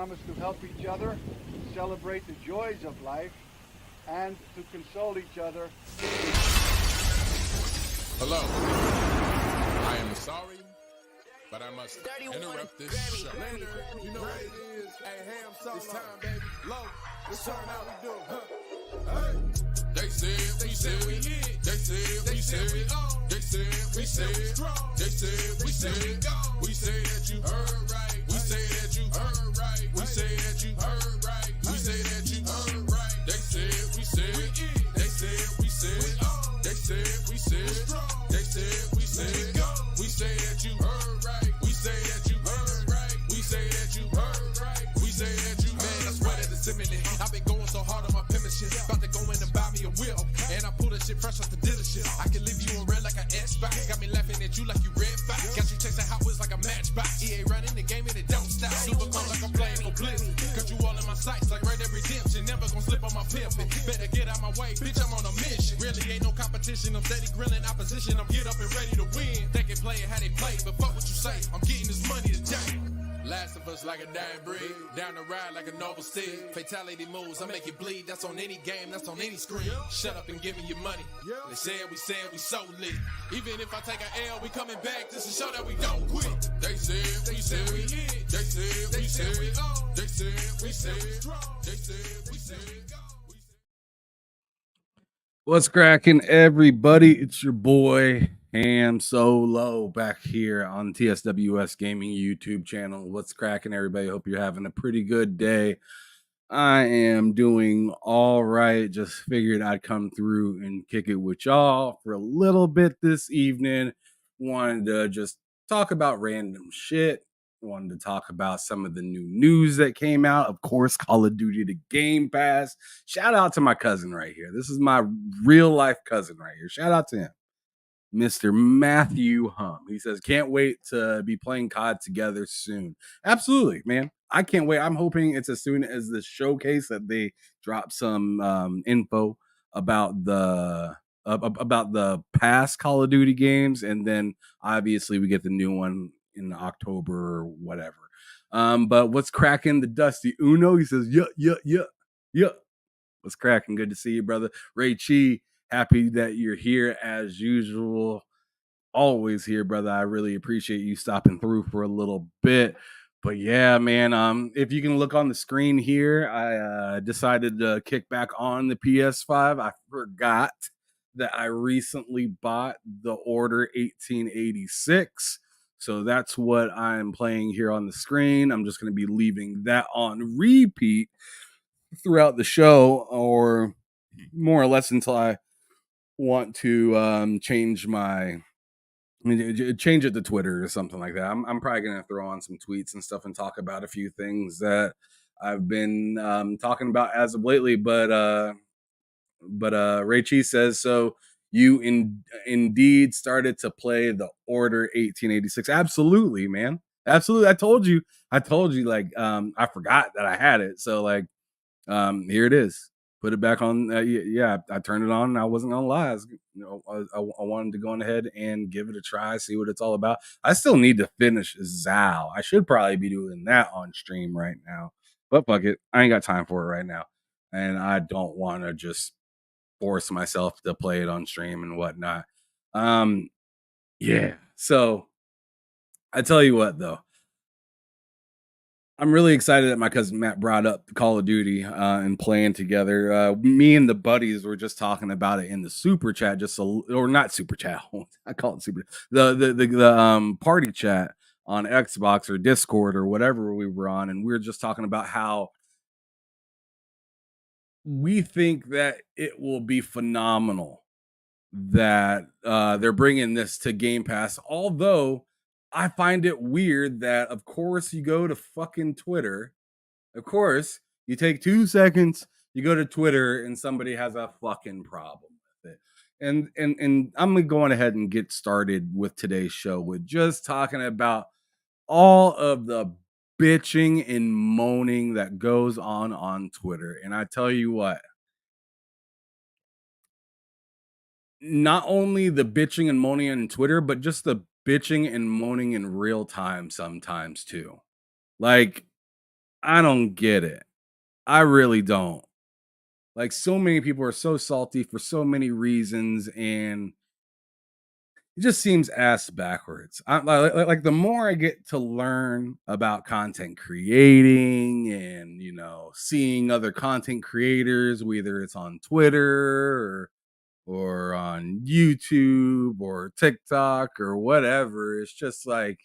promise to help each other, celebrate the joys of life, and to console each other. Hello. I am sorry, but I must interrupt this show. Later, you know what it is. Hey, Ham Solo. It's time, baby. Low. It's time how we do. Hey. They said, we said, we hit. They said, we said, we on. They said, we said, we strong. They said, we said, we gone. We say that you heard right. We say that you heard right. We say that you heard right. We say that you heard right. They said, we said, we in. They said, we said, we on. They said, we said, strong. They said, we said, we gone. We say that you heard right. We say that you heard right. We say that you heard right. We say that you heard right. Man, I swear that it's imminent. I've been going so hard on my penmanship. About to go in and buy me a whip. And I pull that shit fresh off the dealership. I can leave you in red like an Xbox. Got me laughing at you like you red fox. Got you chasing Hot Wheels like a matchbox. EA running the game and it don't stop. Super cold like I'm playing for Blizzard. Got you all in my sights like Red Dead Redemption. Never gonna slip on my pimpin'. Better get out my way, bitch, I'm on a mission. Really ain't no competition. I'm steady grilling opposition. I'm get up and ready to win. They can play it how they play, but fuck what you say. I'm getting this money today. Last of us like a dying breed. Down the ride like a noble steed. Fatality moves, I make you bleed. That's on any game, that's on any screen. Shut up and give me your money. They said we so lit. Even if I take an L, we coming back just to show that we don't quit. They said we hit. They said we said we on. They said we said strong. They said we said go. What's cracking, everybody? It's your boy Ham Solo back here on TSWS Gaming YouTube channel. What's cracking, everybody? Hope you're having a pretty good day. I am doing all right. Just figured I'd come through and kick it with y'all for a little bit this evening. Wanted to just talk about random shit. Wanted to talk about some of the new news that came out. Of course, Call of Duty to Game Pass. Shout out to my cousin right here. This is my real life cousin right here. Shout out to him, Mr. Matthew Hum. He says, can't wait to be playing COD together soon. Absolutely, man. I can't wait. I'm hoping it's as soon as the showcase that they drop some info about the past Call of Duty games, and then obviously we get the new one in October or whatever. But what's cracking? The Dusty Uno. He says, yeah. What's cracking? Good to see you, brother. Ray Chi, happy that you're here as usual. Always here, brother. I really appreciate you stopping through for a little bit. But yeah, man, if you can look on the screen here, I decided to kick back on the PS5. I forgot that I recently bought the Order 1886. So that's what I'm playing here on the screen. I'm just going to be leaving that on repeat throughout the show, or more or less until I want to change it to Twitter or something like that. I'm probably going to throw on some tweets and stuff and talk about a few things that I've been talking about as of lately. But Ray Cheese says, so you indeed started to play the Order 1886. Absolutely, man. Absolutely. I told you like, I forgot that I had it. So like, here it is. Put it back on. Yeah, I turned it on and I wasn't gonna lie. I wanted to go on ahead and give it a try, see what it's all about. I still need to finish Zao. I should probably be doing that on stream right now, but fuck it. I ain't got time for it right now. And I don't want to just force myself to play it on stream and whatnot. Yeah. So I tell you what, though, I'm really excited that my cousin Matt brought up Call of Duty and playing together. Me and the buddies were just talking about it in the super chat, or not super chat. I call it super. The party chat on Xbox or Discord or whatever we were on, and we were just talking about how we think that it will be phenomenal that they're bringing this to Game Pass. Although I find it weird that, of course, you go to fucking Twitter. Of course, you take 2 seconds, you go to Twitter, and somebody has a fucking problem with it. And I'm going ahead and get started with today's show with just talking about all of the bitching and moaning that goes on Twitter. And I tell you what, not only the bitching and moaning on Twitter, but just the bitching and moaning in real time sometimes too. Like, I don't get it. I really don't. Like, so many people are so salty for so many reasons, and it just seems ass backwards. Like the more I get to learn about content creating and seeing other content creators, whether it's on Twitter or on YouTube or TikTok or whatever, it's just like,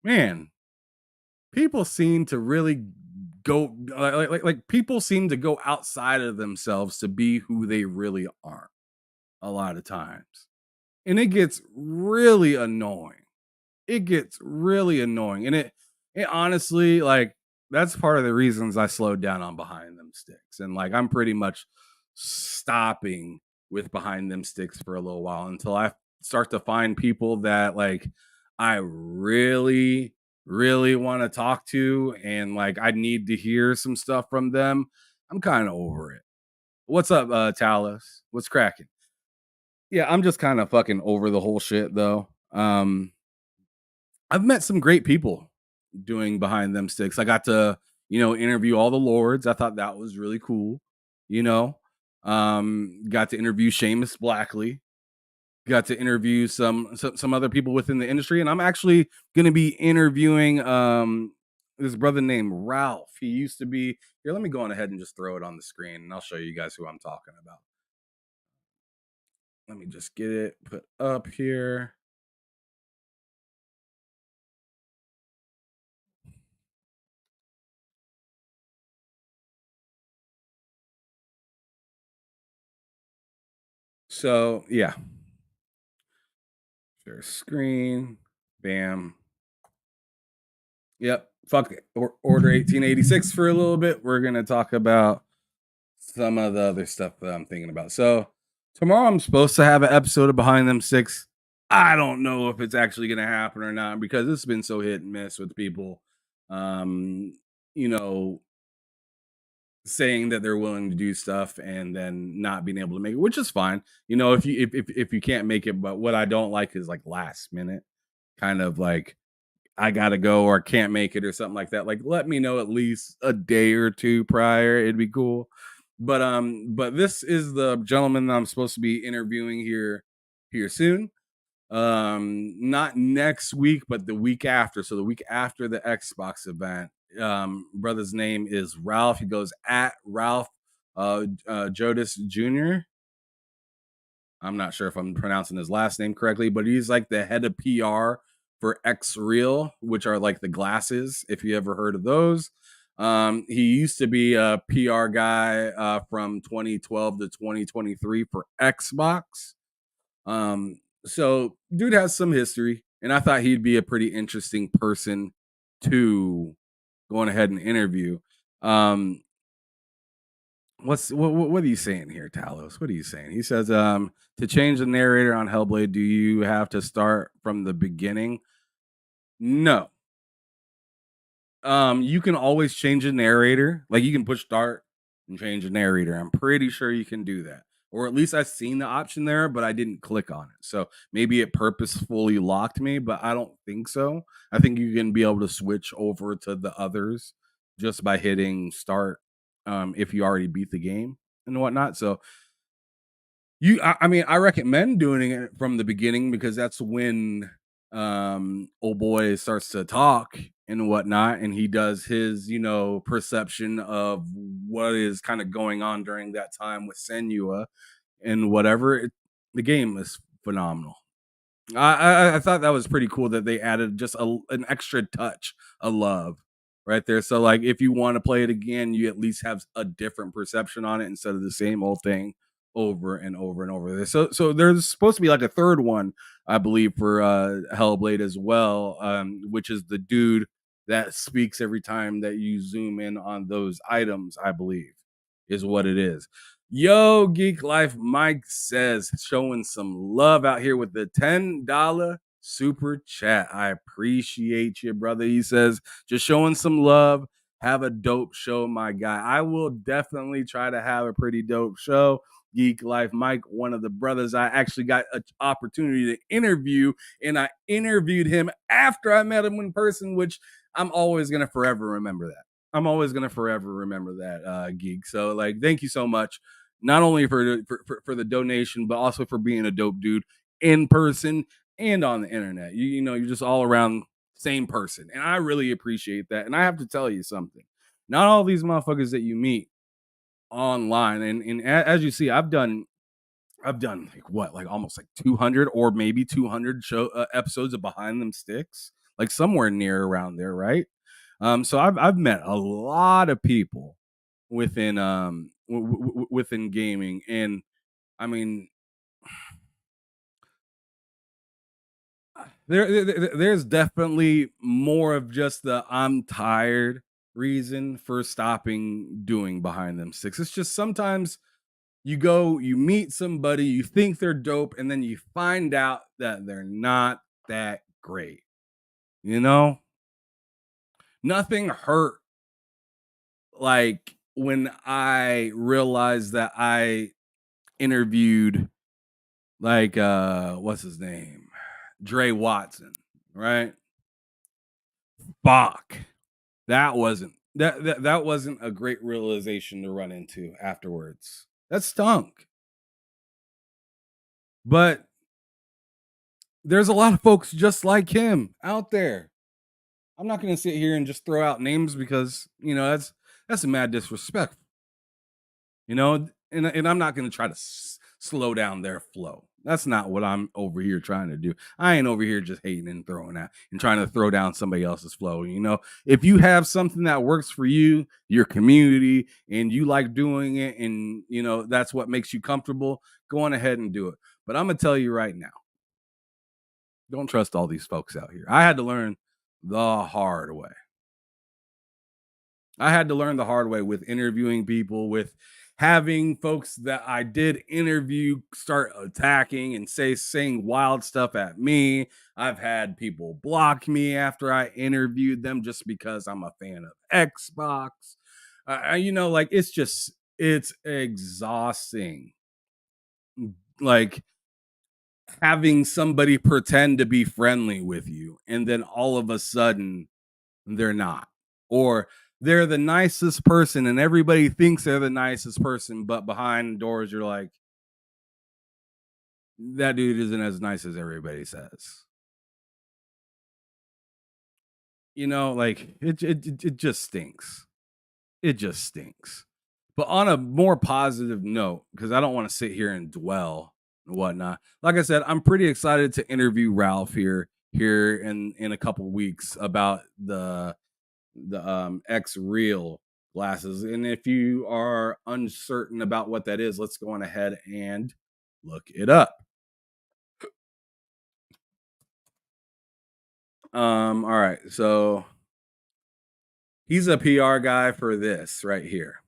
man, people seem to really go like people seem to go outside of themselves to be who they really are a lot of times. And it gets really annoying. It gets really annoying. And it honestly, like, that's part of the reasons I slowed down on Behind Them Sticks. And like I'm pretty much stopping with Behind Them Sticks for a little while until I start to find people that like I really, really want to talk to, and like I need to hear some stuff from them. I'm kind of over it. What's up, Talos? What's cracking? Yeah, I'm just kind of fucking over the whole shit though. I've met some great people doing Behind Them Sticks. I got to, interview all the lords. I thought that was really cool. You know, got to interview Seamus Blackley. Got to interview some other people within the industry, and I'm actually going to be interviewing this brother named Ralph. He used to be here. Let me go on ahead and just throw it on the screen, and I'll show you guys who I'm talking about. Let me just get it put up here. So yeah, share screen, bam. Yep, fuck it. Order 1886 for a little bit. We're gonna talk about some of the other stuff that I'm thinking about. So tomorrow I'm supposed to have an episode of Behind Them Six. I don't know if it's actually gonna happen or not because it's been so hit and miss with people. You know, saying that they're willing to do stuff and then not being able to make it, which is fine. If you can't make it, but what I don't like is like last minute kind of like I gotta go or can't make it or something like that. Like let me know at least a day or two prior. It'd be cool. But this is the gentleman that I'm supposed to be interviewing here soon. Not next week, but the week after. So the week after the Xbox event. Brother's name is Ralph. He goes at Ralph Jodis Jr. I'm not sure if I'm pronouncing his last name correctly, but he's like the head of PR for X Real, which are like the glasses, if you ever heard of those. He used to be a PR guy from 2012 to 2023 for Xbox. So dude has some history, and I thought he'd be a pretty interesting person to go ahead and interview. What are you saying here, Talos? What are you saying? He says, to change the narrator on Hellblade, do you have to start from the beginning? No. You can always change the narrator. Like you can push start and change the narrator. I'm pretty sure you can do that. Or at least I've seen the option there, but I didn't click on it. So maybe it purposefully locked me, but I don't think so. I think you can be able to switch over to the others just by hitting start if you already beat the game and whatnot. So I mean, I recommend doing it from the beginning because that's when old boy starts to talk and whatnot, and he does his perception of what is kind of going on during that time with Senua and whatever. The game is phenomenal. I thought that was pretty cool that they added just an extra touch of love right there. So like if you want to play it again, you at least have a different perception on it instead of the same old thing over and over and over there. So there's supposed to be like a third one, I believe, for Hellblade as well, which is the dude that speaks every time that you zoom in on those items, I believe, is what it is. Yo, Geek Life Mike says, showing some love out here with the $10 super chat. I appreciate you, brother. He says, just showing some love. Have a dope show, my guy. I will definitely try to have a pretty dope show. Geek Life Mike, one of the brothers I actually got an opportunity to interview, and I interviewed him after I met him in person, which I'm always gonna forever remember that. I'm always gonna forever remember that, Geek. So like, thank you so much, not only for the donation, but also for being a dope dude in person and on the internet. You know, you're just all around same person, and I really appreciate that. And I have to tell you something. Not all these motherfuckers that you meet online, and as you see, I've done like what, like almost like 200 or maybe 200 show episodes of Behind Them Sticks, like somewhere near around there, right? So I've met a lot of people within within gaming, and I mean, there's definitely more of just the I'm tired reason for stopping doing Behind Them Sticks. It's just sometimes you go, you meet somebody, you think they're dope, and then you find out that they're not that great. You know, nothing hurt like when I realized that I interviewed like what's his name? Dre Watson, right? Fuck. That wasn't a great realization to run into afterwards. That stunk. But there's a lot of folks just like him out there. I'm not going to sit here and just throw out names because, you know, that's a mad disrespect. You know, and I'm not going to try to slow down their flow. That's not what I'm over here trying to do. I ain't over here just hating and throwing out and trying to throw down somebody else's flow. You know, if you have something that works for you, your community, and you like doing it, and you know that's what makes you comfortable, go on ahead and do it. But I'm gonna tell you right now, don't trust all these folks out here. I had to learn the hard way. I had to learn the hard way with interviewing people, with having folks that I did interview start attacking and saying wild stuff at me. I've had people block me after I interviewed them just because I'm a fan of Xbox. You know, like it's exhausting. Like having somebody pretend to be friendly with you and then all of a sudden they're not, or they're the nicest person and everybody thinks they're the nicest person, but behind doors you're like, that dude isn't as nice as everybody says. You know, like it just stinks. It just stinks. But on a more positive note, because I don't want to sit here and dwell and whatnot. Like I said, I'm pretty excited to interview Ralph here in a couple weeks about the X Real glasses. And if you are uncertain about what that is, let's go on ahead and look it up. All right, so he's a PR guy for this right here.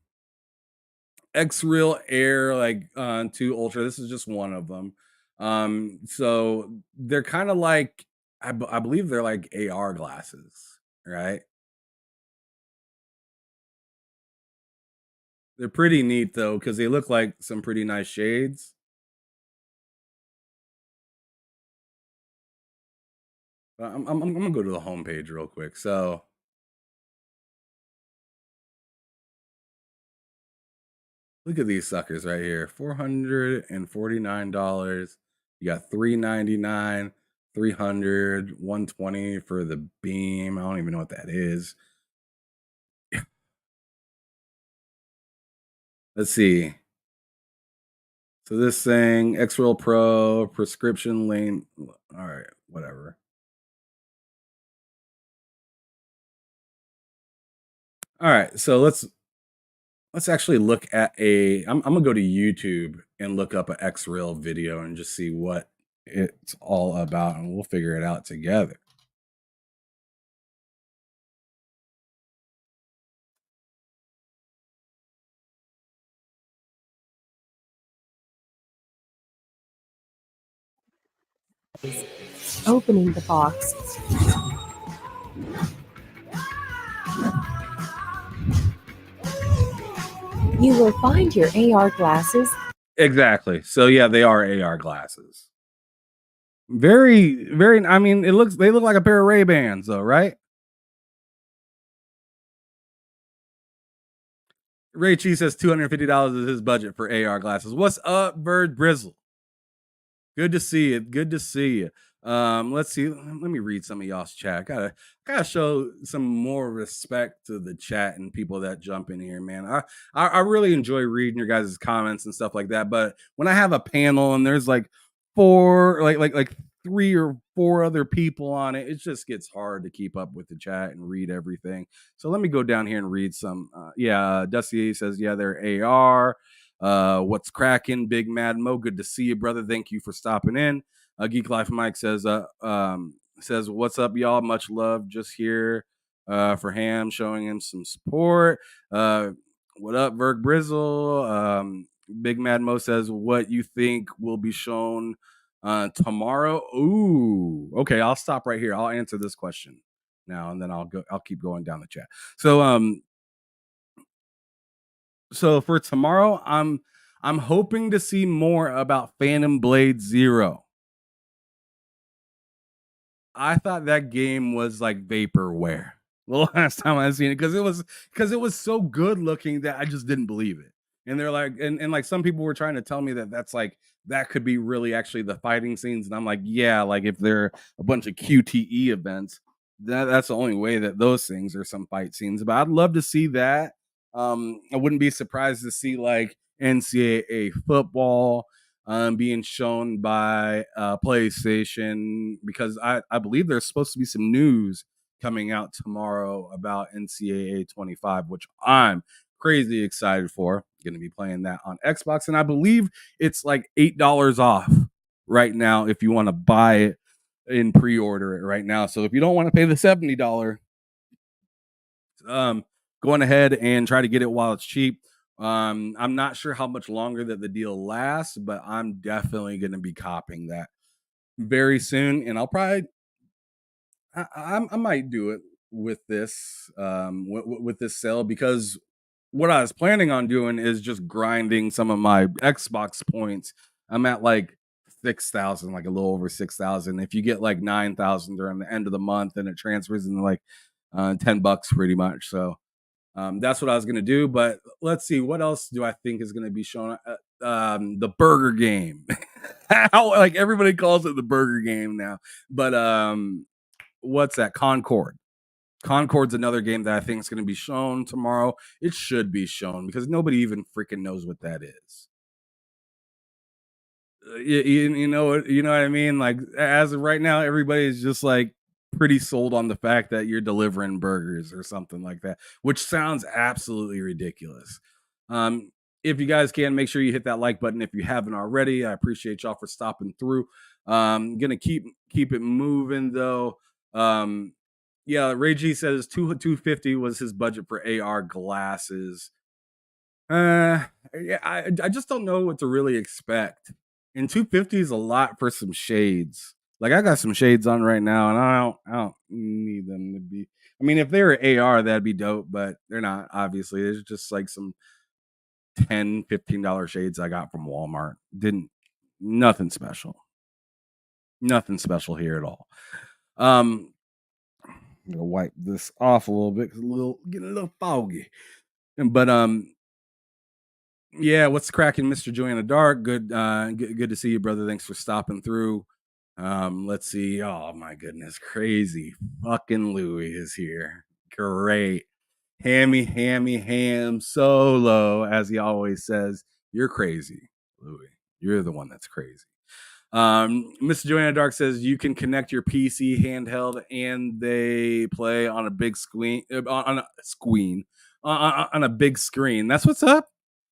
X Real Air, like 2 Ultra. This is just one of them. So they're kind of like, I believe they're like AR glasses, right? They're pretty neat though, because they look like some pretty nice shades. I'm gonna go to the homepage real quick. So look at these suckers right here. $449. You got $399, $300, $120 for the beam. I don't even know what that is. Let's see. So this thing, X-Real Pro, prescription lane. All right, whatever. All right, so let's actually look at I'm gonna go to YouTube and look up an X-Real video and just see what it's all about, and we'll figure it out together. Opening the box. You will find your AR glasses. Exactly. So yeah, they are AR glasses. Very, very. I mean, they look like a pair of Ray-Bans, though, right? Ray Cheese says $250 is his budget for AR glasses. What's up, Bird Brizzle? Good to see you. Good to see you. Let's see. Let me read some of y'all's chat. Gotta show some more respect to the chat and people that jump in here, man. I really enjoy reading your guys' comments and stuff like that. But when I have a panel and there's like like 3 or 4 other people on it, it just gets hard to keep up with the chat and read everything. So let me go down here and read some. Dusty says, yeah, they're AR. What's cracking? Big Mad Mo, good to see you, brother. Thank you for stopping in. Geek Life Mike says, what's up, y'all? Much love just here for Ham, showing him some support. What up, Verg Brizzle? Big Mad Mo says, what you think will be shown tomorrow? Ooh, okay, I'll stop right here. I'll answer this question now, and then I'll keep going down the chat. So for tomorrow, I'm hoping to see more about Phantom Blade Zero. I thought that game was like vaporware the last time I seen it because it was so good looking that I just didn't believe it. And they're like, and like some people were trying to tell me that's like that could be really actually the fighting scenes, and I'm like, yeah, like if they're a bunch of QTE events, that's the only way that those things are some fight scenes. But I'd love to see that. I wouldn't be surprised to see like NCAA football being shown by PlayStation, because I believe there's supposed to be some news coming out tomorrow about NCAA 25, which I'm crazy excited for. Going to be playing that on Xbox, and I believe it's like $8 off right now if you want to buy it and pre-order it right now. So if you don't want to pay the $70, going ahead and try to get it while it's cheap. I'm not sure how much longer that the deal lasts, but I'm definitely going to be copying that very soon, and I'll probably I might do it with this with this sale, because what I was planning on doing is just grinding some of my Xbox points. I'm at like 6,000, like a little over 6,000. If you get like 9,000 during the end of the month, and it transfers into like $10 pretty much. So that's what I was going to do. But let's see, what else do I think is going to be shown? The Burger Game. Like everybody calls it the Burger Game now. But what's that? Concord. Concord's another game that I think is going to be shown tomorrow. It should be shown because nobody even freaking knows what that is. You know what I mean? Like as of right now, everybody's just like pretty sold on the fact that you're delivering burgers or something like that, which sounds absolutely ridiculous. If you guys can, make sure you hit that like button if you haven't already. I appreciate y'all for stopping through. Gonna keep it moving though. Yeah, Ray G says 250 was his budget for AR glasses. Yeah, I just don't know what to really expect. And 250 is a lot for some shades. Like I got some shades on right now, and I don't need them to be. I mean, if they were AR, that'd be dope, but they're not. Obviously, it's just like some $10-15 shades I got from Walmart. Nothing special. Nothing special here at all. I'm gonna wipe this off a little bit because getting a little foggy. But yeah, what's cracking, Mr. Joanna Dark? Good to see you, brother. Thanks for stopping through. Let's see. Oh my goodness, crazy fucking Louie is here. Great. Ham Solo, as he always says. You're crazy, Louie. You're the one that's crazy. Mr. Joanna Dark says you can connect your PC handheld and they play on a big screen on a big screen. That's what's up.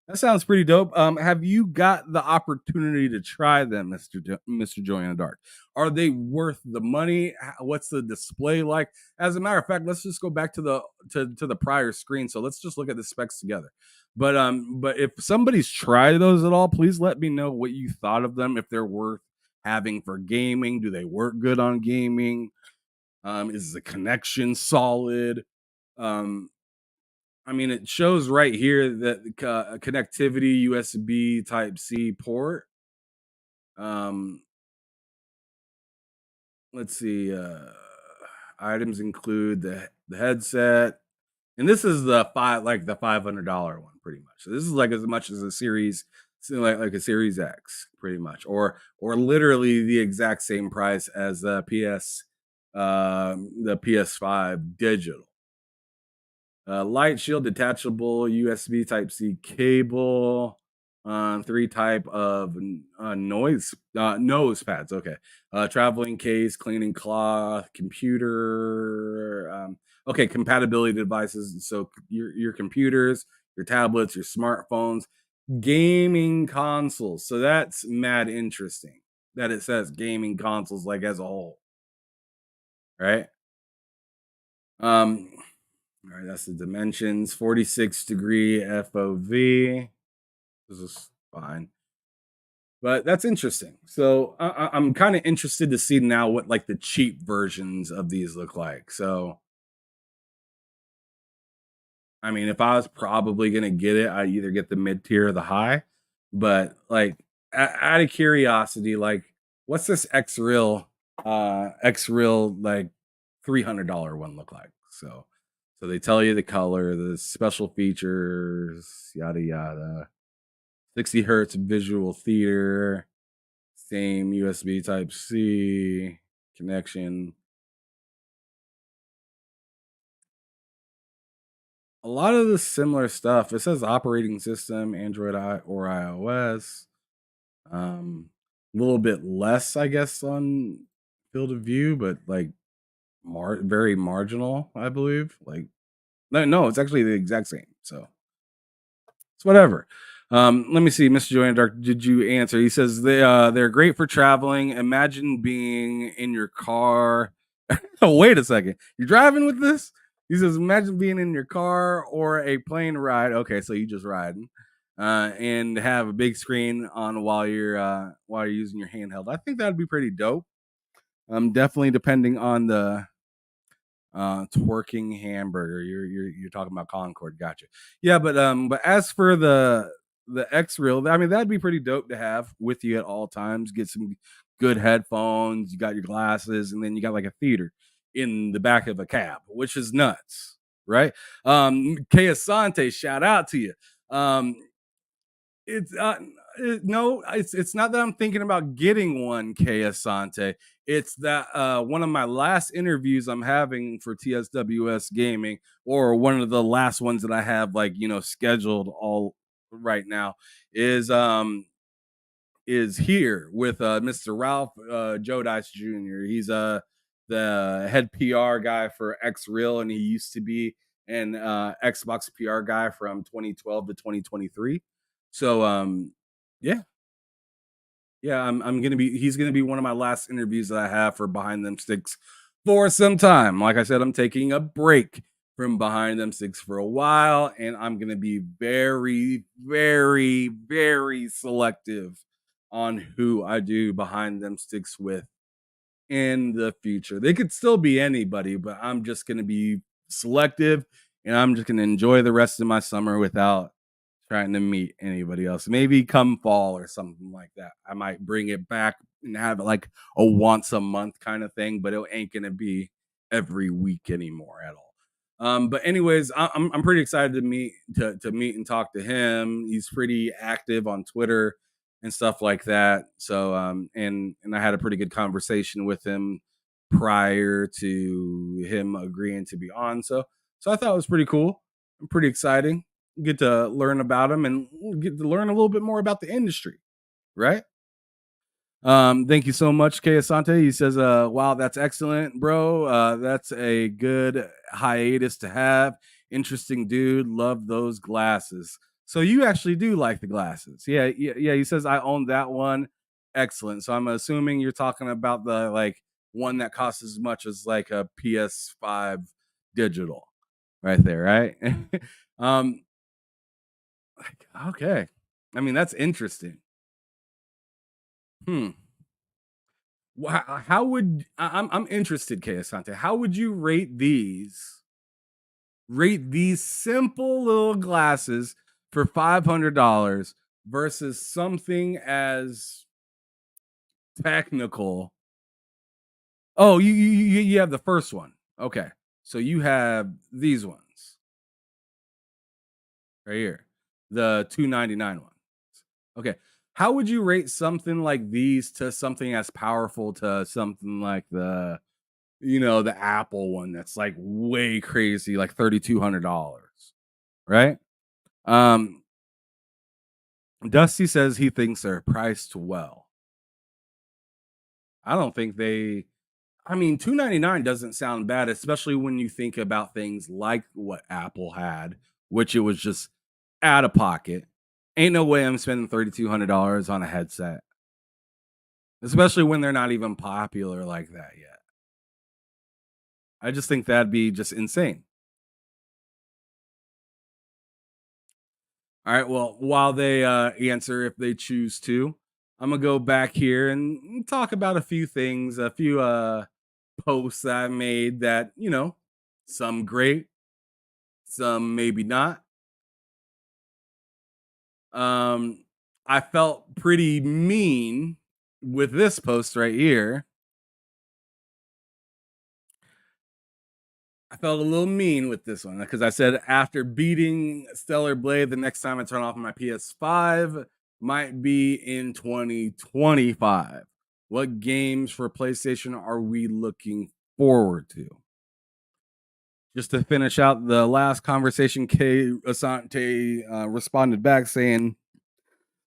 That sounds pretty dope. Have you got the opportunity to try them, Mr. Joanna Dark? Are they worth the money? What's the display like? As a matter of fact, let's just go back to the prior screen. So let's just look at the specs together. But if somebody's tried those at all, please let me know what you thought of them. If they're worth having for gaming, do they work good on gaming? Is the connection solid? I mean, it shows right here that connectivity USB Type-C port. Let's see. Items include the headset, And this is the $500 one, pretty much. So this is like as much as a series, so like a Series X, pretty much, or literally the exact same price as the PS5 digital. Light shield, detachable USB Type C cable, 3 type of nose pads. Okay, traveling case, cleaning cloth, computer. Okay, compatibility devices. So your computers, your tablets, your smartphones, gaming consoles. So that's mad interesting that it says gaming consoles like as a whole, right? Um, all right, that's the dimensions. 46-degree FOV. This is fine, but that's interesting. So I'm kind of interested to see now what like the cheap versions of these look like. So I mean, if I was probably gonna get it, I either get the mid tier or the high. But like, out of curiosity, like, what's this X Real like $300 one look like? So they tell you the color, the special features, yada yada. 60 hertz visual theater, same USB Type C connection. A lot of the similar stuff. It says operating system, Android or iOS. A little bit less, I guess, on field of view, but like very marginal, I believe. Like no, it's actually the exact same. So it's whatever. Let me see, Mr. Joanna Dark. Did you answer? He says they're great for traveling. Imagine being in your car. Oh, wait a second. You're driving with this? He says, imagine being in your car or a plane ride. Okay, so you just riding. And have a big screen on while you're using your handheld. I think that'd be pretty dope. Definitely depending on the twerking hamburger. You're talking about Concord, gotcha. Yeah, but as for the X Real, I mean that'd be pretty dope to have with you at all times. Get some good headphones, you got your glasses, and then you got like a theater in the back of a cab, which is nuts, right? Kay Asante, shout out to you. It's no, it's not that I'm thinking about getting one, Kay Asante. It's that one of my last interviews I'm having for TSWS Gaming, or one of the last ones that I have like scheduled all right now, is here with Mr. Ralph Joe Dice Jr. He's the head PR guy for X Real, and he used to be an Xbox PR guy from 2012 to 2023. So yeah. Yeah, he's gonna be one of my last interviews that I have for Behind Them Sticks for some time. Like I said, I'm taking a break from Behind Them Sticks for a while, and I'm gonna be very, very, very selective on who I do Behind Them Sticks with in the future. They could still be anybody, but I'm just gonna be selective, and I'm just gonna enjoy the rest of my summer without trying to meet anybody else. Maybe come fall or something like that, I might bring it back and have it like a once a month kind of thing, but it ain't gonna be every week anymore at all. But anyways, I'm pretty excited to meet and talk to him. He's pretty active on Twitter and stuff like that. So and I had a pretty good conversation with him prior to him agreeing to be on. So I thought it was pretty cool and pretty exciting. Get to learn about him and get to learn a little bit more about the industry, right? Thank you so much, Kay Asante. He says, wow, that's excellent, bro. That's a good hiatus to have. Interesting dude. Love those glasses. So you actually do like the glasses. Yeah. He says, I own that one. Excellent. So I'm assuming you're talking about the like one that costs as much as like a PS5 digital right there, right? Okay. I mean, that's interesting. How would I'm interested, Kay Asante. How would you rate these? Rate these simple little glasses for $500 versus something as technical. Oh, you have the first one. Okay. So you have these ones. right here, the $2.99 ones. Okay, how would you rate something like these to something as powerful to something like the the Apple one that's like way crazy, like $3,200, right? Um, Dusty says he thinks they're priced well. I don't think they. I mean, $2.99 doesn't sound bad, especially when you think about things like what Apple had, which it was just out of pocket. Ain't no way I'm spending $3,200 on a headset, especially when they're not even popular like that yet. I just think that'd be just insane. All right. Well, while they answer if they choose to, I'm gonna go back here and talk about a few things, a few posts that I made that some great, some maybe not. I felt pretty mean with this post right here. I felt a little mean with this one because I said after beating Stellar Blade, the next time I turn off my PS5 might be in 2025. What games for PlayStation are we looking forward to? Just to finish out the last conversation, Kay Asante responded back saying,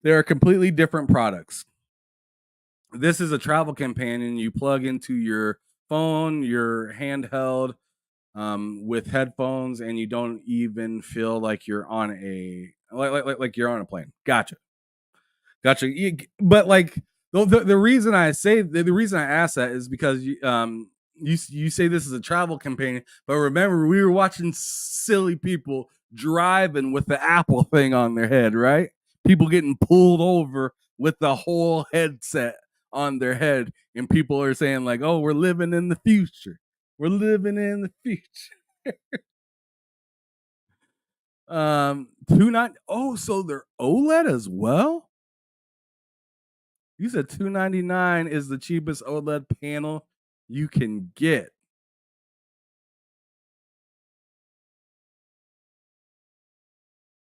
they are completely different products. This is a travel companion you plug into your phone, your handheld, with headphones, and you don't even feel like you're on a like you're on a plane. Gotcha. But like the reason I say the reason I ask that is because you say this is a travel companion, but remember we were watching silly people driving with the Apple thing on their head, right? People getting pulled over with the whole headset on their head, and people are saying like, "Oh, we're living in the future. We're living in the future." So they're OLED as well. You said $2.99 is the cheapest OLED panel you can get.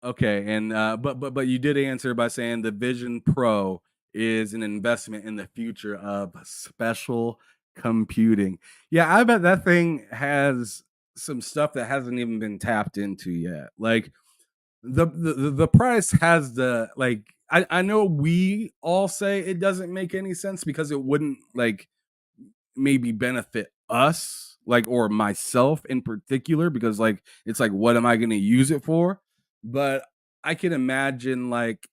Okay, and but you did answer by saying the Vision Pro is an investment in the future of special computing. Yeah, I bet that thing has some stuff that hasn't even been tapped into yet. Like the price has the like I know we all say it doesn't make any sense because it wouldn't like maybe benefit us like or myself in particular because like it's like what am I going to use it for? But I can imagine like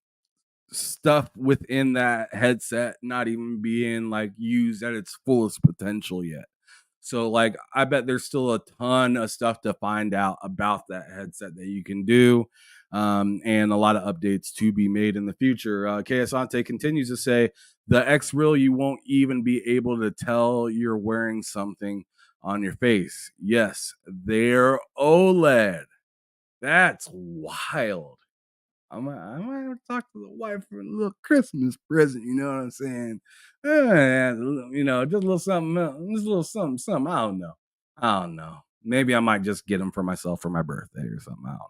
stuff within that headset not even being like used at its fullest potential yet. So like I bet there's still a ton of stuff to find out about that headset that you can do. And a lot of updates to be made in the future. Asante continues to say the X Real, you won't even be able to tell you're wearing something on your face. Yes, they're OLED. That's wild. I might talk to the wife for a little Christmas present. You know what I'm saying? Just a little something, just a little something. I don't know. Maybe I might just get them for myself for my birthday or something. I don't know.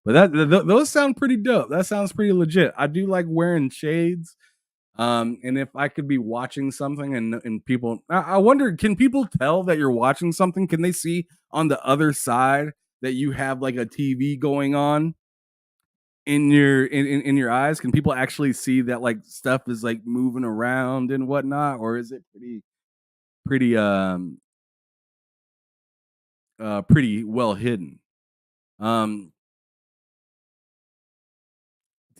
But those sound pretty dope. That sounds pretty legit. I do like wearing shades. And if I could be watching something and people, I wonder, can people tell that you're watching something? Can they see on the other side that you have like a TV going on in your eyes? Can people actually see that like stuff is like moving around and whatnot, or is it pretty pretty well hidden?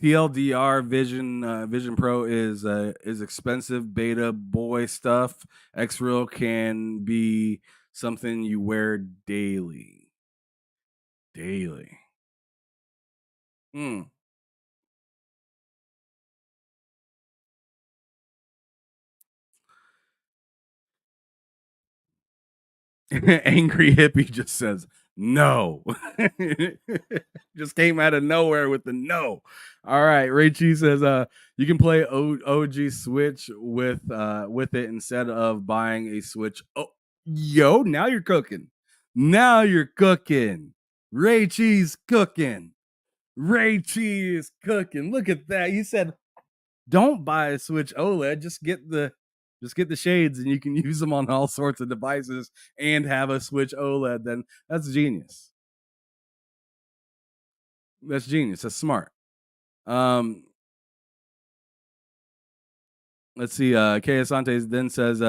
TLDR Vision Pro is expensive beta boy stuff. X Real can be something you wear daily. Angry hippie just says no. Just came out of nowhere with the no. All right, Ray Chi says you can play OG Switch with it instead of buying a Switch. Oh, yo, now you're cooking. Ray Chi's cooking. Ray Chi is cooking. Look at that. You said don't buy a Switch OLED. Just get the shades, and you can use them on all sorts of devices and have a Switch OLED. Then that's genius. That's genius. That's smart. Let's see. Kay Asante then says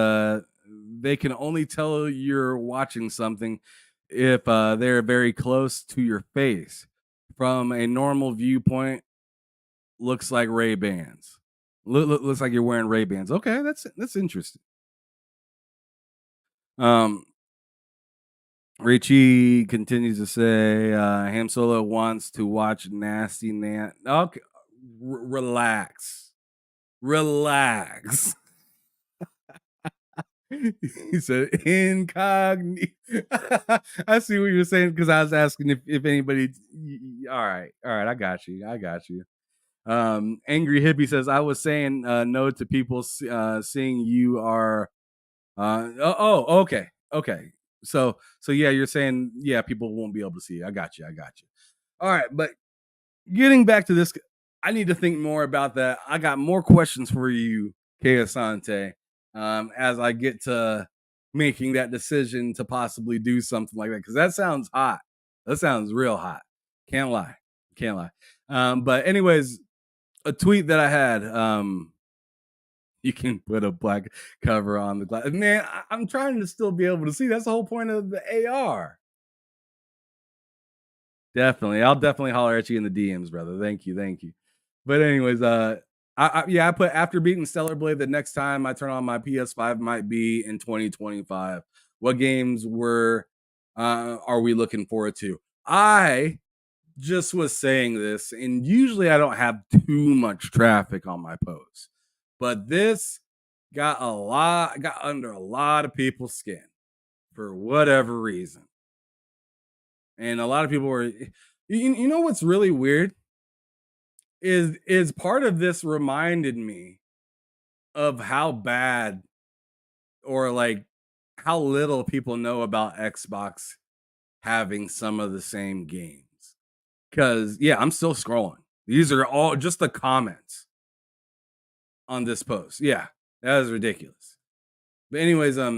they can only tell you're watching something if they're very close to your face. From a normal viewpoint, looks like Ray-Bans. Looks like you're wearing Ray-Bans. Okay, that's interesting. Richie continues to say Ham Solo wants to watch Nasty Nat. Okay, relax. He said incognito. I see what you're saying, because I was asking if anybody. All right, I got you. Angry Hippie says I was saying no to people seeing you are. Okay. So yeah, you're saying yeah, people won't be able to see you. I got you. All right, but getting back to this, I need to think more about that. I got more questions for you, Kay Asante, as I get to making that decision to possibly do something like that, because that sounds hot. That sounds real hot. Can't lie. But anyways, a tweet that I had. You can put a black cover on the glass. Man, I'm trying to still be able to see. That's the whole point of the AR. Definitely. I'll definitely holler at you in the DMs, brother. Thank you. But anyways, I put after beating Stellar Blade, the next time I turn on my PS5 might be in 2025. What games are we looking forward to? I just was saying this, and usually I don't have too much traffic on my posts, but this got under a lot of people's skin for whatever reason. And a lot of people were, you know what's really weird is part of this reminded me of how bad or like how little people know about Xbox having some of the same games. Because yeah, I'm still scrolling. These are all just the comments on this post. Yeah, that is ridiculous. But anyways, let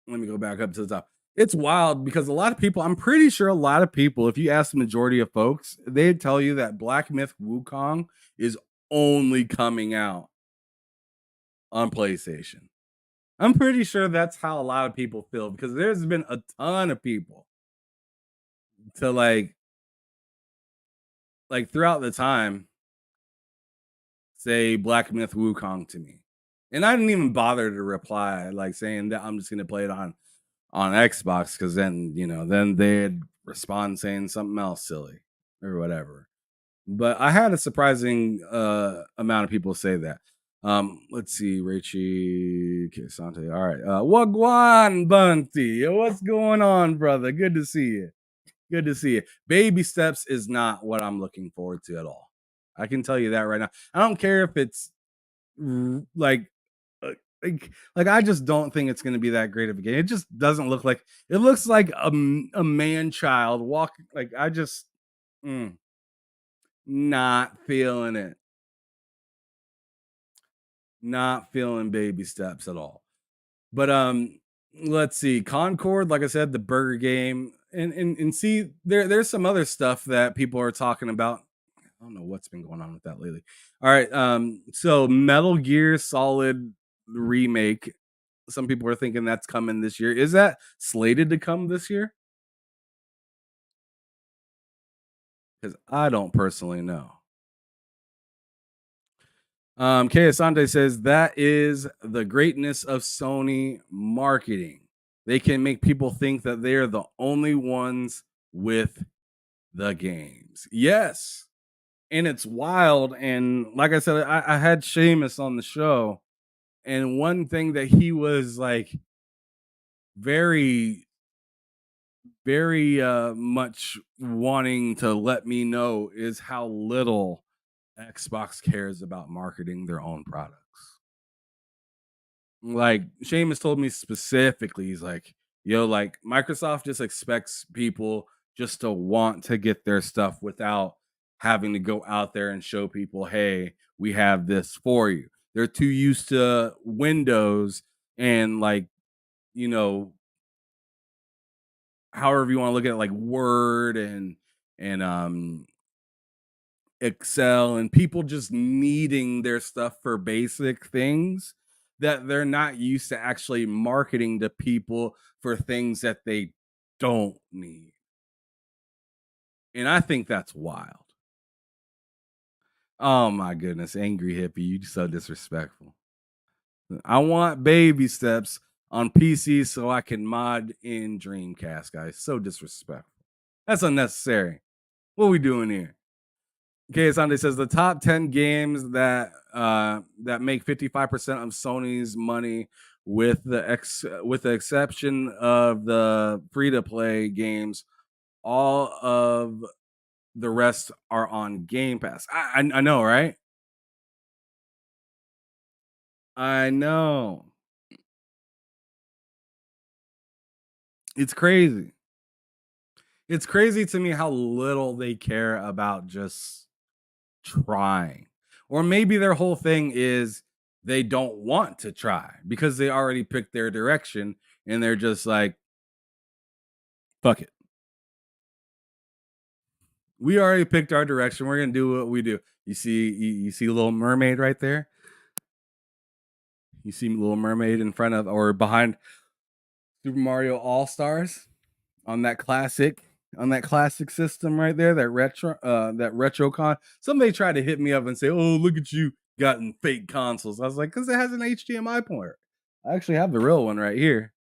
me go back up to the top. It's wild because I'm pretty sure a lot of people, if you ask the majority of folks, they'd tell you that Black Myth Wukong is only coming out on PlayStation. I'm pretty sure that's how a lot of people feel, because there's been a ton of people to like throughout the time say Black Myth Wukong to me. And I didn't even bother to reply, like saying that I'm just going to play it on Xbox, because then, then they'd respond saying something else silly or whatever. But I had a surprising amount of people say that. Let's see, Rachie Kisante. All right. Wagwan Bunty. What's going on, brother? Good to see you. Baby steps is not what I'm looking forward to at all. I can tell you that right now. I don't care if it's like I just don't think it's going to be that great of a game. It just doesn't look like it. Looks like a man child walking. Like I just not feeling it. Not feeling baby steps at all. But let's see. Concord, like I said, the burger game, and see there's some other stuff that people are talking about. I don't know what's been going on with that lately. All right. So Metal Gear Solid remake. Some people are thinking that's coming this year. Is that slated to come this year? Because I don't personally know. Kay Asante says that is the greatness of Sony marketing. They can make people think that they are the only ones with the games. Yes. And it's wild. And like I said, I had Seamus on the show. And one thing that he was like very, very much wanting to let me know is how little Xbox cares about marketing their own products. Like Seamus told me specifically, he's like, yo, like Microsoft just expects people just to want to get their stuff without having to go out there and show people, hey, we have this for you. They're too used to Windows and like, you know, however you want to look at it, like Word and Excel, and people just needing their stuff for basic things that they're not used to actually marketing to people for things that they don't need. And I think that's wild. Oh my goodness, angry hippie, you so disrespectful. I want baby steps on PC so I can mod in Dreamcast, guys. So disrespectful. That's unnecessary. What are we doing here? Okay, Sunday says the top 10 games that make 55% of Sony's money, with the exception of the free-to-play games. All of the rest are on Game Pass. I know, right? I know. It's crazy. It's crazy to me how little they care about just trying. Or maybe their whole thing is they don't want to try because they already picked their direction and they're just like, fuck it. We already picked our direction. We're gonna do what we do. You see Little Mermaid right there? You see Little Mermaid in front of or behind Super Mario All-Stars on that classic system right there, that RetroCon. Somebody tried to hit me up and say, "Oh, look at you gotten fake consoles." I was like, "Cause it has an HDMI port." I actually have the real one right here.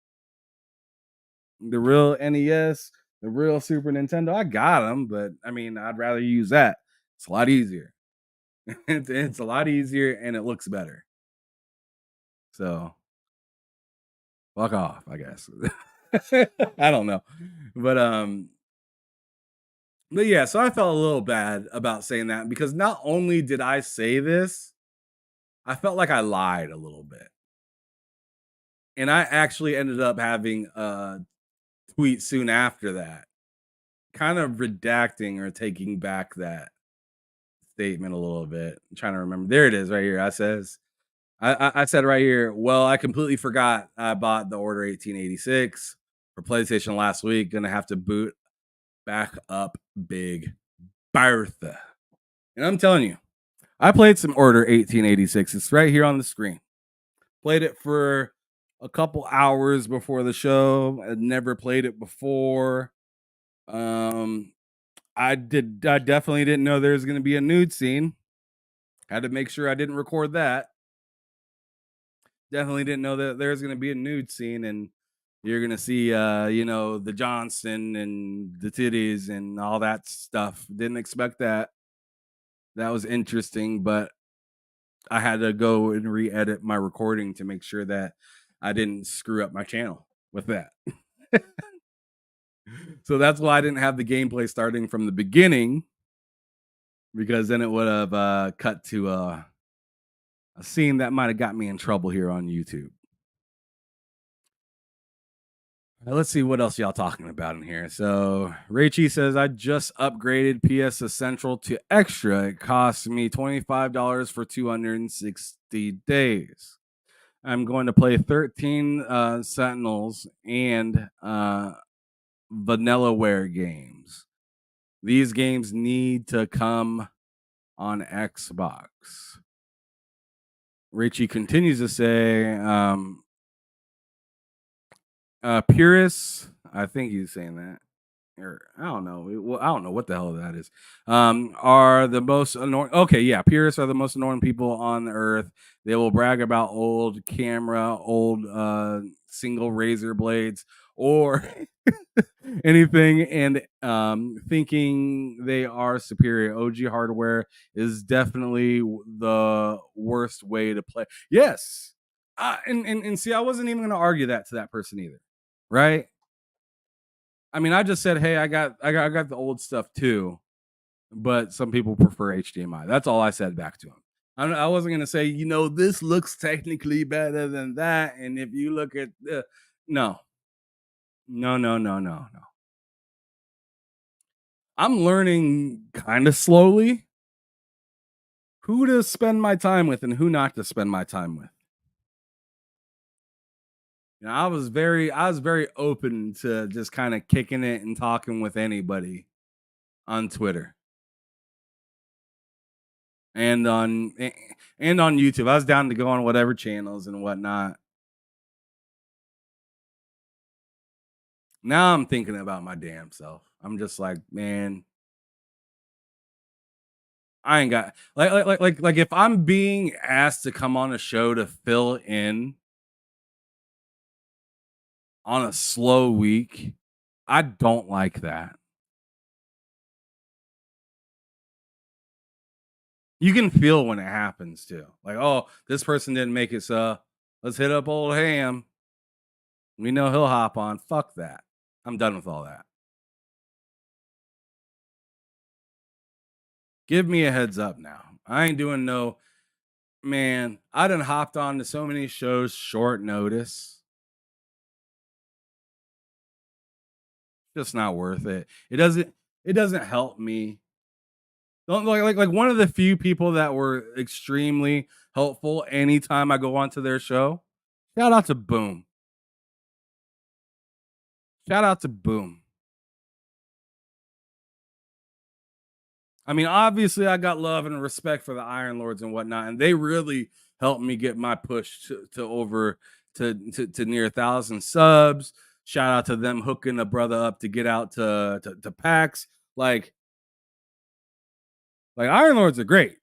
The real NES, the real Super Nintendo. I got them, but I mean, I'd rather use that. It's a lot easier. It's a lot easier and it looks better. So fuck off, I guess. I don't know. But yeah, so I felt a little bad about saying that because not only did I say this, I felt like I lied a little bit. And I actually ended up having a tweet soon after that, kind of redacting or taking back that statement a little bit. I'm trying to remember. There it is right here. I said right here, well, I completely forgot I bought the Order 1886 for PlayStation last week. Gonna have to boot back up Big Bertha. And I'm telling you, I played some Order 1886. It's right here on the screen. Played it for a couple hours before the show. I'd never played it before. I definitely didn't know there was going to be a nude scene. Had to make sure I didn't record that. Definitely didn't know that there's going to be a nude scene and you're going to see, the Johnson and the titties and all that stuff. Didn't expect that. That was interesting, but I had to go and re-edit my recording to make sure that I didn't screw up my channel with that. So that's why I didn't have the gameplay starting from the beginning, because then it would have cut to a scene that might have got me in trouble here on YouTube. Let's see what else y'all talking about in here. So Rachie says, I just upgraded PS Essential to Extra. It cost me $25 for 260 days. I'm going to play 13 Sentinels and Vanillaware games. These games need to come on Xbox. Richie continues to say, Purist, I think he's saying that. Or I don't know. Well, I don't know what the hell that is. Are the most annoying. Okay, yeah, purists are the most annoying people on the earth. They will brag about old camera, old single razor blades, or anything, and thinking they are superior. OG hardware is definitely the worst way to play. Yes, and see, I wasn't even going to argue that to that person either, right? I mean, I just said, hey, I got the old stuff too, but some people prefer HDMI. That's all I said back to him. I wasn't gonna say, this looks technically better than that, and if you look at no. I'm learning kind of slowly who to spend my time with and who not to spend my time with. You know, I was very open to just kind of kicking it and talking with anybody on Twitter and and on YouTube. I was down to go on whatever channels and whatnot. Now I'm thinking about my damn self. I'm just like, man, I ain't got like if I'm being asked to come on a show to fill in on a slow week, I don't like that. You can feel when it happens too. Like, oh, this person didn't make it, so let's hit up old Ham. We know he'll hop on. Fuck that. I'm done with all that. Give me a heads up now. I ain't doing no, man. I done hopped on to so many shows short notice. Just not worth it. It doesn't help me. Don't like one of the few people that were extremely helpful anytime I go onto their show. Shout out to Boom. Shout out to Boom. I mean, obviously, I got love and respect for the Iron Lords and whatnot, and they really helped me get my push to over to near 1,000 subs. Shout out to them hooking a brother up to get out to PAX. Like Iron Lords are great.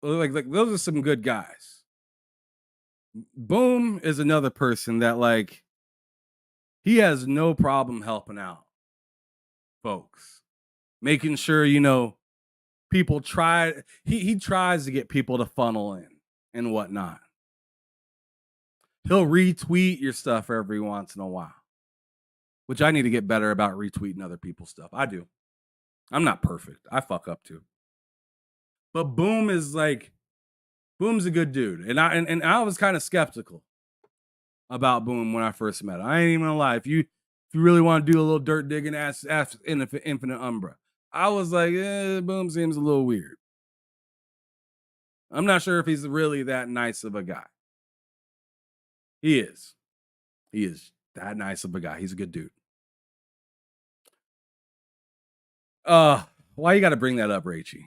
Like those are some good guys. Boom is another person that like he has no problem helping out folks, making sure people try. He tries to get people to funnel in and whatnot. He'll retweet your stuff every once in a while, which I need to get better about retweeting other people's stuff. I do. I'm not perfect. I fuck up too. But Boom's a good dude, and I was kind of skeptical about Boom when I first met him. I ain't even gonna lie. If you really want to do a little dirt digging, ask Infinite Umbra. I was like, Boom seems a little weird. I'm not sure if he's really that nice of a guy. He is. He is that nice of a guy. He's a good dude. Why you got to bring that up, Rachie?